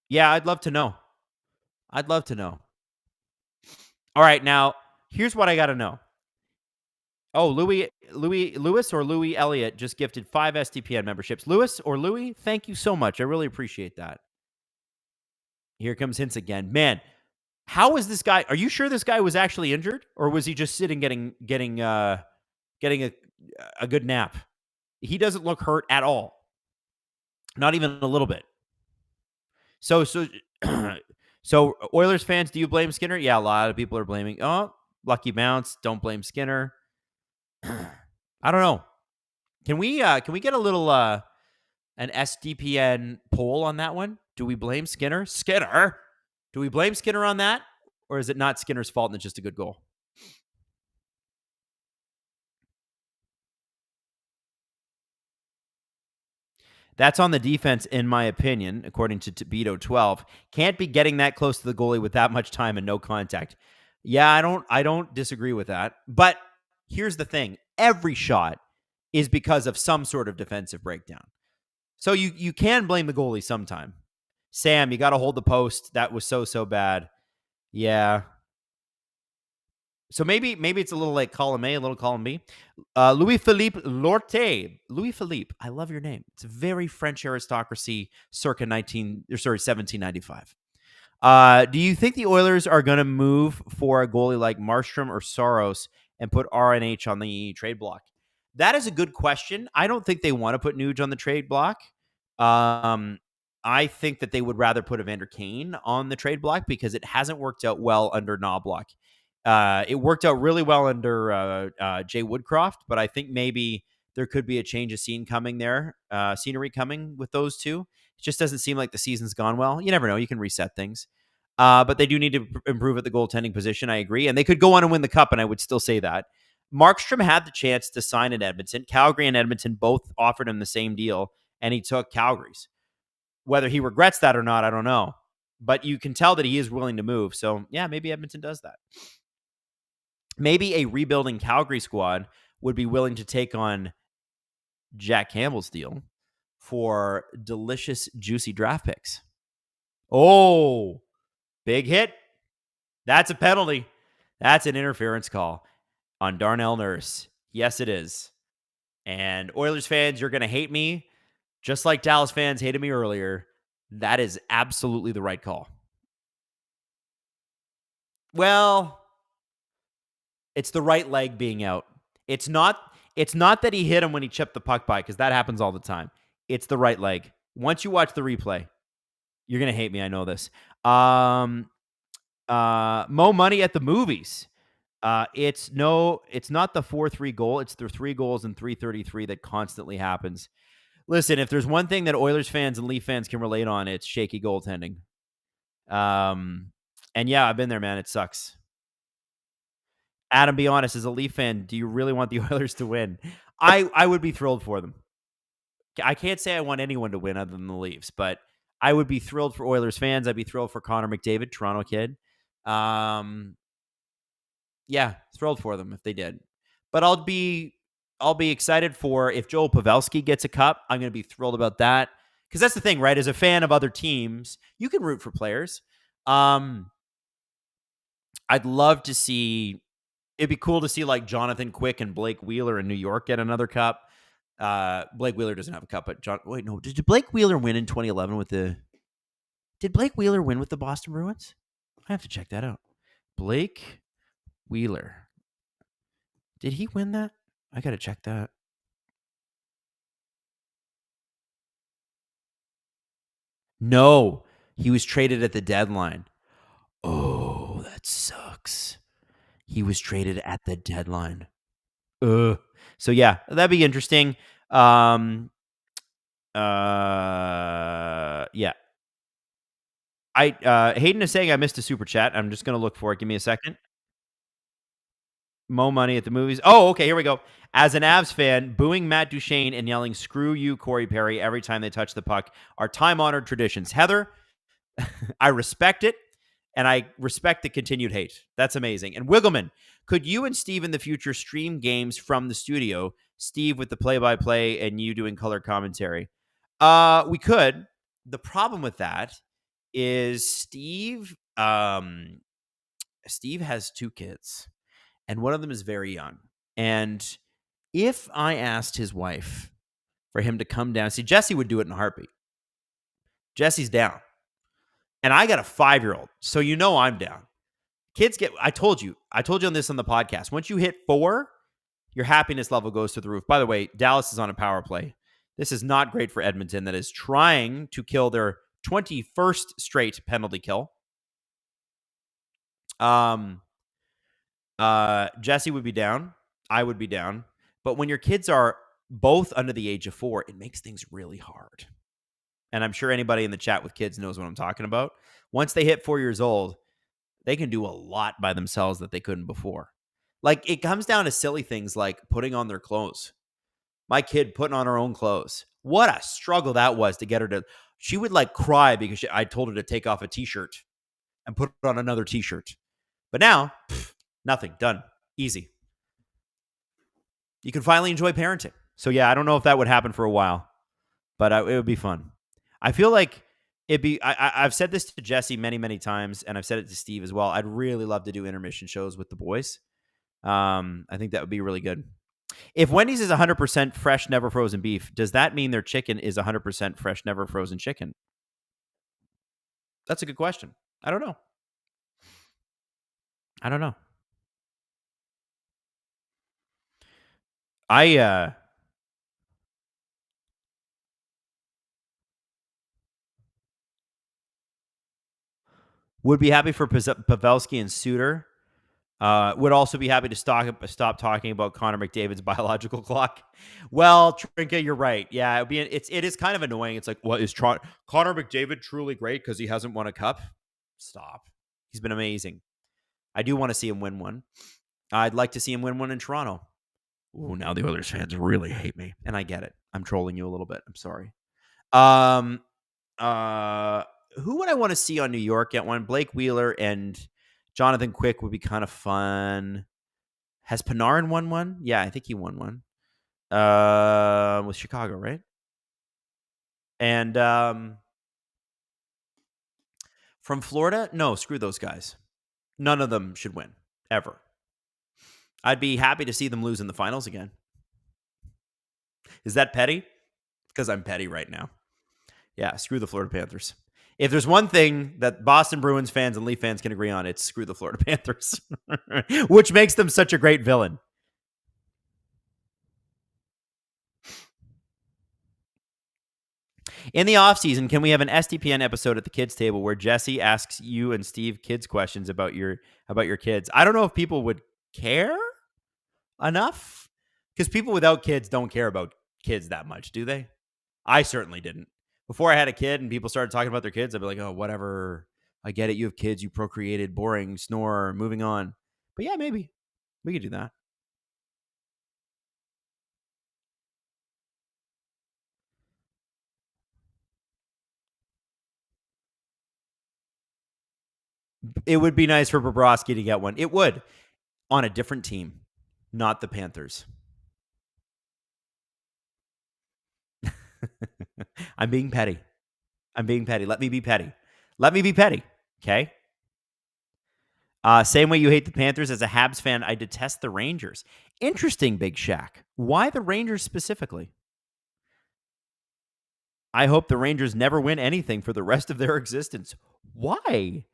Yeah, I'd love to know. All right, now, here's what I got to know. Oh, Louis Elliott just gifted 5 SDPN memberships. Louis or Louis, thank you so much. I really appreciate that. Here comes Hintz again. Man, how is this guy? Are you sure this guy was actually injured, or was he just sitting getting a good nap? He doesn't look hurt at all. Not even a little bit. So Oilers fans, do you blame Skinner? Yeah, a lot of people are blaming. Oh, lucky bounce. Don't blame Skinner. I don't know. Can we get a little an SDPN poll on that one? Do we blame Skinner? Do we blame Skinner on that? Or is it not Skinner's fault and it's just a good goal? That's on the defense, in my opinion, according to Tobito 12. Can't be getting that close to the goalie with that much time and no contact. Yeah, I don't disagree with that. But here's the thing. Every shot is because of some sort of defensive breakdown. So you can blame the goalie sometime. Sam, you got to hold the post. That was so bad. Yeah. So maybe it's a little like column A, a little column B. Louis-Philippe Lorte. Louis-Philippe, I love your name. It's a very French aristocracy circa 1795. Do you think the Oilers are going to move for a goalie like Markstrom or Saros and put RNH on the trade block? That is a good question. I don't think they want to put Nuge on the trade block. I think that they would rather put Evander Kane on the trade block because it hasn't worked out well under Knobloch. It worked out really well under Jay Woodcroft, but I think maybe there could be a change of scenery coming with those two. It just doesn't seem like the season's gone well. You never know. You can reset things. But they do need to improve at the goaltending position. I agree. And they could go on and win the cup, and I would still say that. Markstrom had the chance to sign in Edmonton. Calgary and Edmonton both offered him the same deal, and he took Calgary's. Whether he regrets that or not, I don't know. But you can tell that he is willing to move. So, yeah, maybe Edmonton does that. Maybe a rebuilding Calgary squad would be willing to take on Jack Campbell's deal for delicious, juicy draft picks. Oh, big hit. That's a penalty. That's an interference call on Darnell Nurse. Yes, it is. And Oilers fans, you're going to hate me, just like Dallas fans hated me earlier. That is absolutely the right call. Well, it's the right leg being out. It's not that he hit him when he chipped the puck by, because that happens all the time. It's the right leg. Once you watch the replay, you're gonna hate me. I know this. Mo Money at the movies. It's not the 4-3 goal. It's the 3 goals and 3:33 that constantly happens. Listen, if there's one thing that Oilers fans and Leaf fans can relate on, it's shaky goaltending. And yeah, I've been there, man. It sucks. Adam, be honest, as a Leaf fan, do you really want the Oilers to win? I would be thrilled for them. I can't say I want anyone to win other than the Leafs, but I would be thrilled for Oilers fans. I'd be thrilled for Connor McDavid, Toronto kid. Yeah, thrilled for them if they did. But I'll be excited for if Joel Pavelski gets a cup. I'm going to be thrilled about that. Because that's the thing, right? As a fan of other teams, you can root for players. I'd love to see. It'd be cool to see like Jonathan Quick and Blake Wheeler in New York get another cup. Blake Wheeler doesn't have a cup, but did Blake Wheeler win in 2011 with the? Did Blake Wheeler win with the Boston Bruins? I have to check that out. Blake Wheeler, did he win that? I gotta check that. No, he was traded at the deadline. Oh, that sucks. He was traded at the deadline. So yeah, that'd be interesting. Yeah. Hayden is saying I missed a super chat. I'm just gonna look for it. Give me a second. Mo Money at the movies. Oh, okay, here we go. As an Avs fan, booing Matt Duchene and yelling "Screw you, Corey Perry" every time they touch the puck are time-honored traditions. Heather, I respect it, and I respect the continued hate. That's amazing. And Wiggleman, could you and Steve in the future stream games from the studio? Steve with the play-by-play and you doing color commentary. We could. The problem with that is Steve has 2 kids, and one of them is very young. And if I asked his wife for him to come down, see, Jesse would do it in a heartbeat. Jesse's down. And I got a 5-year-old, so you know I'm down. Kids I told you on this on the podcast. Once you hit 4, your happiness level goes through the roof. By the way, Dallas is on a power play. This is not great for Edmonton that is trying to kill their 21st straight penalty kill. Jesse would be down. I would be down. But when your kids are both under the age of 4, it makes things really hard. And I'm sure anybody in the chat with kids knows what I'm talking about. Once they hit 4 years old, they can do a lot by themselves that they couldn't before. Like, it comes down to silly things like putting on their clothes. My kid putting on her own clothes. What a struggle that was to get her to. She would like cry because I told her to take off a t-shirt and put on another t-shirt. But now, nothing. Done. Easy. You can finally enjoy parenting. So yeah, I don't know if that would happen for a while, but it would be fun. I feel like it'd be. I've said this to Jesse many, many times, and I've said it to Steve as well. I'd really love to do intermission shows with the boys. I think that would be really good. If Wendy's is 100% fresh, never frozen beef, does that mean their chicken is 100% fresh, never frozen chicken? That's a good question. I don't know. I would be happy for Pavelski and Suter. Would also be happy to stop talking about Connor McDavid's biological clock. Well, Trinka, you're right. Yeah, it is kind of annoying. It's like, what is Connor McDavid truly great because he hasn't won a cup? Stop. He's been amazing. I do want to see him win one. I'd like to see him win one in Toronto. Ooh, now the Oilers fans really hate me, and I get it. I'm trolling you a little bit. I'm sorry. Who would I want to see on New York get one? Blake Wheeler and Jonathan Quick would be kind of fun. Has Panarin won one? Yeah, I think he won one. With Chicago, right? And from Florida? No, screw those guys. None of them should win, ever. I'd be happy to see them lose in the finals again. Is that petty? Because I'm petty right now. Yeah, screw the Florida Panthers. If there's one thing that Boston Bruins fans and Leaf fans can agree on, it's screw the Florida Panthers, which makes them such a great villain. In the offseason, can we have an SDPN episode at the kids table where Jesse asks you and Steve kids questions about your kids? I don't know if people would care enough, because people without kids don't care about kids that much, do they? I certainly didn't. Before I had a kid and people started talking about their kids, I'd be like, oh, whatever. I get it. You have kids. You procreated. Boring. Snore. Moving on. But yeah, maybe. We could do that. It would be nice for Bobrovsky to get one. It would. On a different team. Not the Panthers. I'm being petty. Let me be petty. Okay? Same way you hate the Panthers. As a Habs fan, I detest the Rangers. Interesting, Big Shack. Why the Rangers specifically? I hope the Rangers never win anything for the rest of their existence. Why?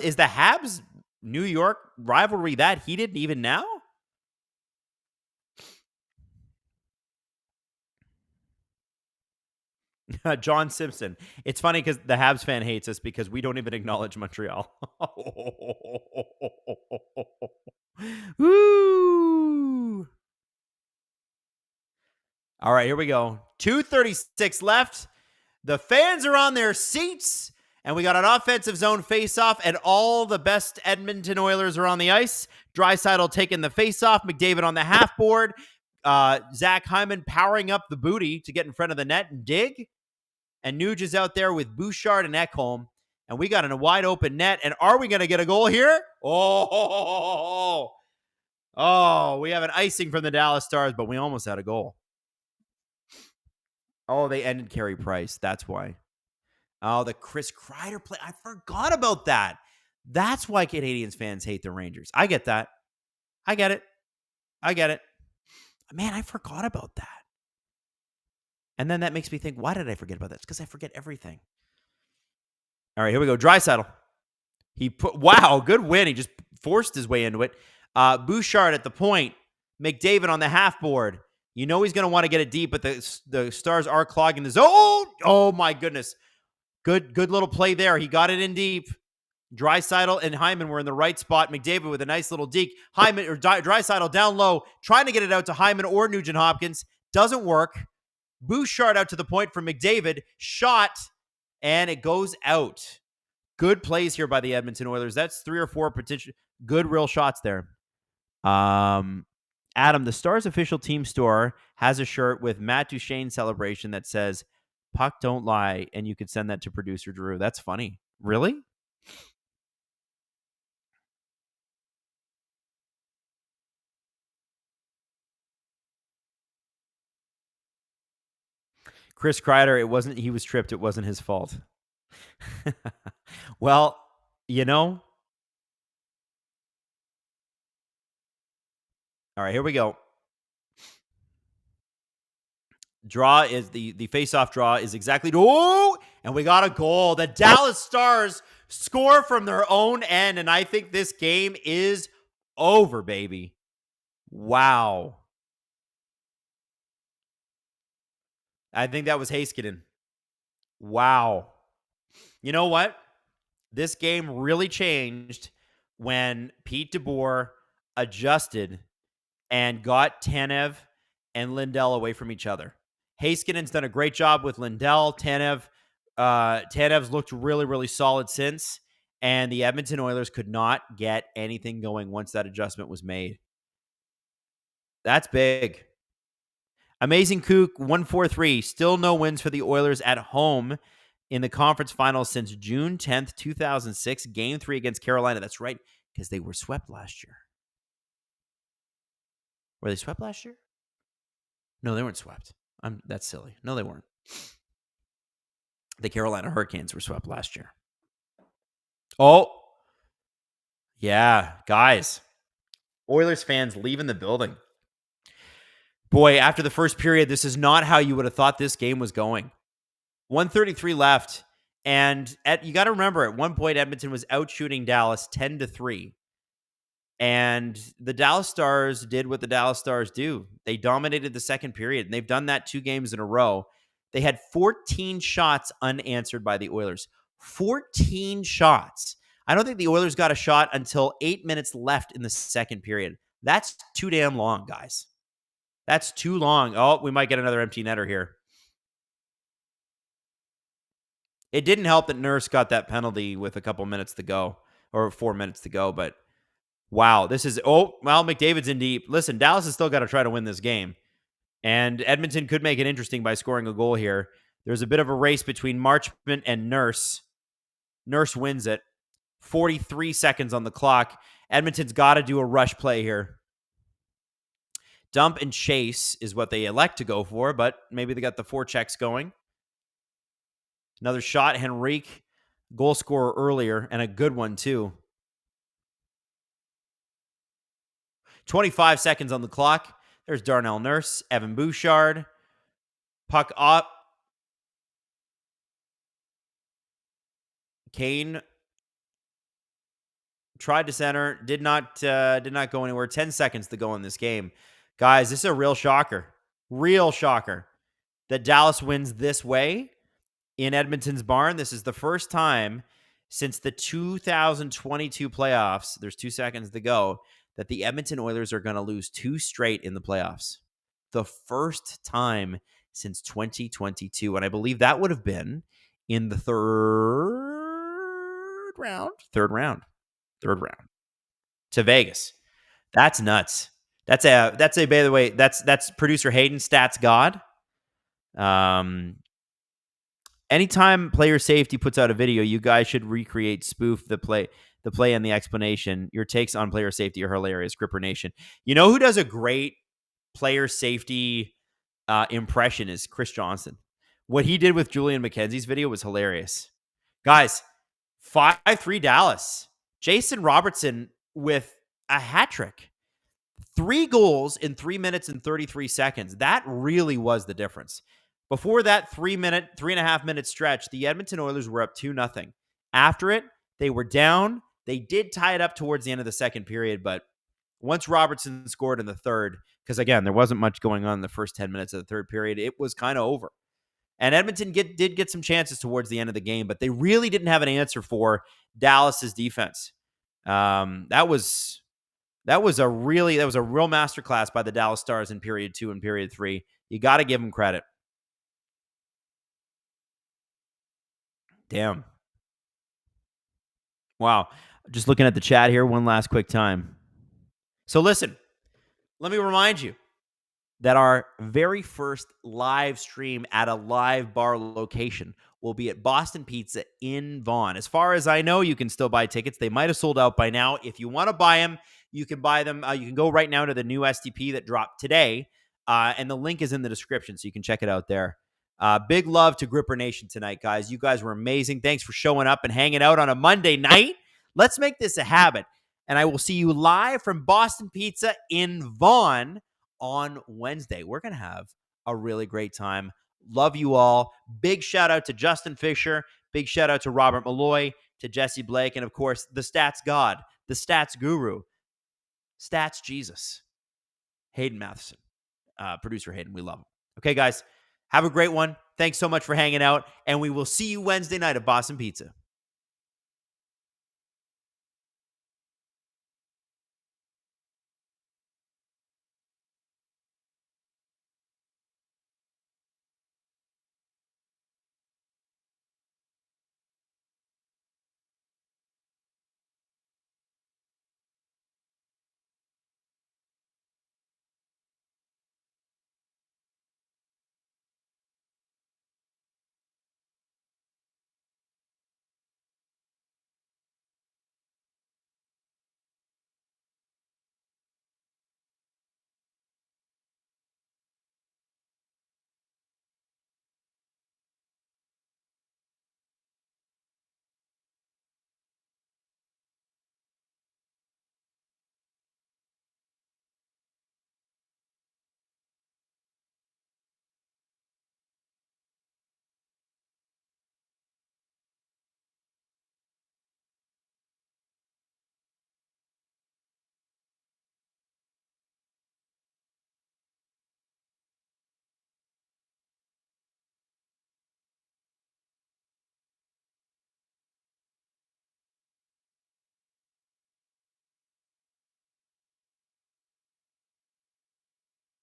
Is the Habs New York rivalry that heated even now? John Simpson. It's funny because the Habs fan hates us because we don't even acknowledge Montreal. Woo! All right, here we go. 2:36 left. The fans are on their seats, and we got an offensive zone faceoff, and all the best Edmonton Oilers are on the ice. Draisaitl taking the faceoff, McDavid on the half board, Zach Hyman powering up the booty to get in front of the net and dig. And Nuge is out there with Bouchard and Ekholm. And we got in a wide open net. And are we going to get a goal here? Oh, we have an icing from the Dallas Stars, but we almost had a goal. Oh, they ended Carey Price. That's why. Oh, the Chris Kreider play. I forgot about that. That's why Canadiens fans hate the Rangers. I get that. I get it. Man, I forgot about that. And then that makes me think, why did I forget about that? It's because I forget everything. All right, here we go. Draisaitl. Wow, good win. He just forced his way into it. Bouchard at the point. McDavid on the half board. You know he's going to want to get it deep, but the Stars are clogging the zone. Oh my goodness. Good little play there. He got it in deep. Draisaitl and Hyman were in the right spot. McDavid with a nice little deke. Draisaitl down low, trying to get it out to Hyman or Nugent Hopkins. Doesn't work. Bouchard out to the point for McDavid. Shot, and it goes out. Good plays here by the Edmonton Oilers. That's 3 or 4 potential good real shots there. Adam, the Stars official team store has a shirt with Matt Duchene celebration that says, "Puck don't lie," and you could send that to producer Drew. That's funny. Really? Chris Kreider, he was tripped. It wasn't his fault. Well, you know. All right, here we go. Draw is the face-off draw is exactly. Oh, and we got a goal. The Dallas Stars score from their own end, and I think this game is over, baby. Wow. I think that was Heiskanen. Wow. You know what? This game really changed when Pete DeBoer adjusted and got Tanev and Lindell away from each other. Heiskanen's done a great job with Lindell. Tanev's looked really, really solid since, and the Edmonton Oilers could not get anything going once that adjustment was made. That's big. Amazing Kook, 143. Still no wins for the Oilers at home in the conference finals since June 10th, 2006. Game 3 against Carolina. That's right, because they were swept last year. Were they swept last year? No, they weren't swept. That's silly. No, they weren't. The Carolina Hurricanes were swept last year. Oh, yeah, guys. Oilers fans leaving the building. Boy, after the first period, this is not how you would have thought this game was going. 1:33 left, and you got to remember, at one point, Edmonton was out-shooting Dallas 10-3. And the Dallas Stars did what the Dallas Stars do. They dominated the second period, and they've done that 2 games in a row. They had 14 shots unanswered by the Oilers. 14 shots. I don't think the Oilers got a shot until 8 minutes left in the second period. That's too damn long, guys. That's too long. Oh, we might get another empty netter here. It didn't help that Nurse got that penalty with a couple minutes to go, or 4 minutes to go, but wow, this is, McDavid's in deep. Listen, Dallas has still got to try to win this game, and Edmonton could make it interesting by scoring a goal here. There's a bit of a race between Marchment and Nurse. Nurse wins it. 43 seconds on the clock. Edmonton's got to do a rush play here. Dump and chase is what they elect to go for, but maybe they got the forechecks going. Another shot, Henrique, goal scorer earlier, and a good one too. 25 seconds on the clock. There's Darnell Nurse, Evan Bouchard. Puck up. Kane tried to center, did not go anywhere. 10 seconds to go in this game. Guys, this is a real shocker. Real shocker that Dallas wins this way in Edmonton's barn. This is the first time since the 2022 playoffs, there's 2 seconds to go, that the Edmonton Oilers are going to lose 2 straight in the playoffs. The first time since 2022. And I believe that would have been in the third round to Vegas. That's nuts. That's by the way, that's producer Hayden, stats god. Anytime Player Safety puts out a video, you guys should recreate, spoof the play and the explanation. Your takes on Player Safety are hilarious, Gripper Nation. You know who does a great Player Safety impression is Chris Johnson. What he did with Julian McKenzie's video was hilarious. Guys, 5-3 Dallas. Jason Robertson with a hat trick. 3 goals in 3 minutes and 33 seconds. That really was the difference. Before that 3.5 minute stretch, the Edmonton Oilers were up 2-0. After it, they were down. They did tie it up towards the end of the second period, but once Robertson scored in the third, because again, there wasn't much going on in the first 10 minutes of the third period, it was kind of over. And Edmonton did get some chances towards the end of the game, but they really didn't have an answer for Dallas's defense. That was a real masterclass by the Dallas Stars in period 2 and period 3. You got to give them credit. Damn. Wow. Just looking at the chat here one last quick time. So listen, let me remind you that our very first live stream at a live bar location will be at Boston Pizza in Vaughan. As far as I know, you can still buy tickets. They might have sold out by now. If you want to buy them, you can buy them. You can go right now to the new STP that dropped today, and the link is in the description, so you can check it out there. Big love to Gripper Nation tonight, guys. You guys were amazing. Thanks for showing up and hanging out on a Monday night. Let's make this a habit, and I will see you live from Boston Pizza in Vaughan on Wednesday. We're going to have a really great time. Love you all. Big shout out to Justin Fisher. Big shout out to Robert Malloy, to Jesse Blake, and of course, the stats god, the stats guru, stats Jesus, Hayden Matheson, producer Hayden. We love him. Okay, guys, have a great one. Thanks so much for hanging out, and we will see you Wednesday night at Boston Pizza.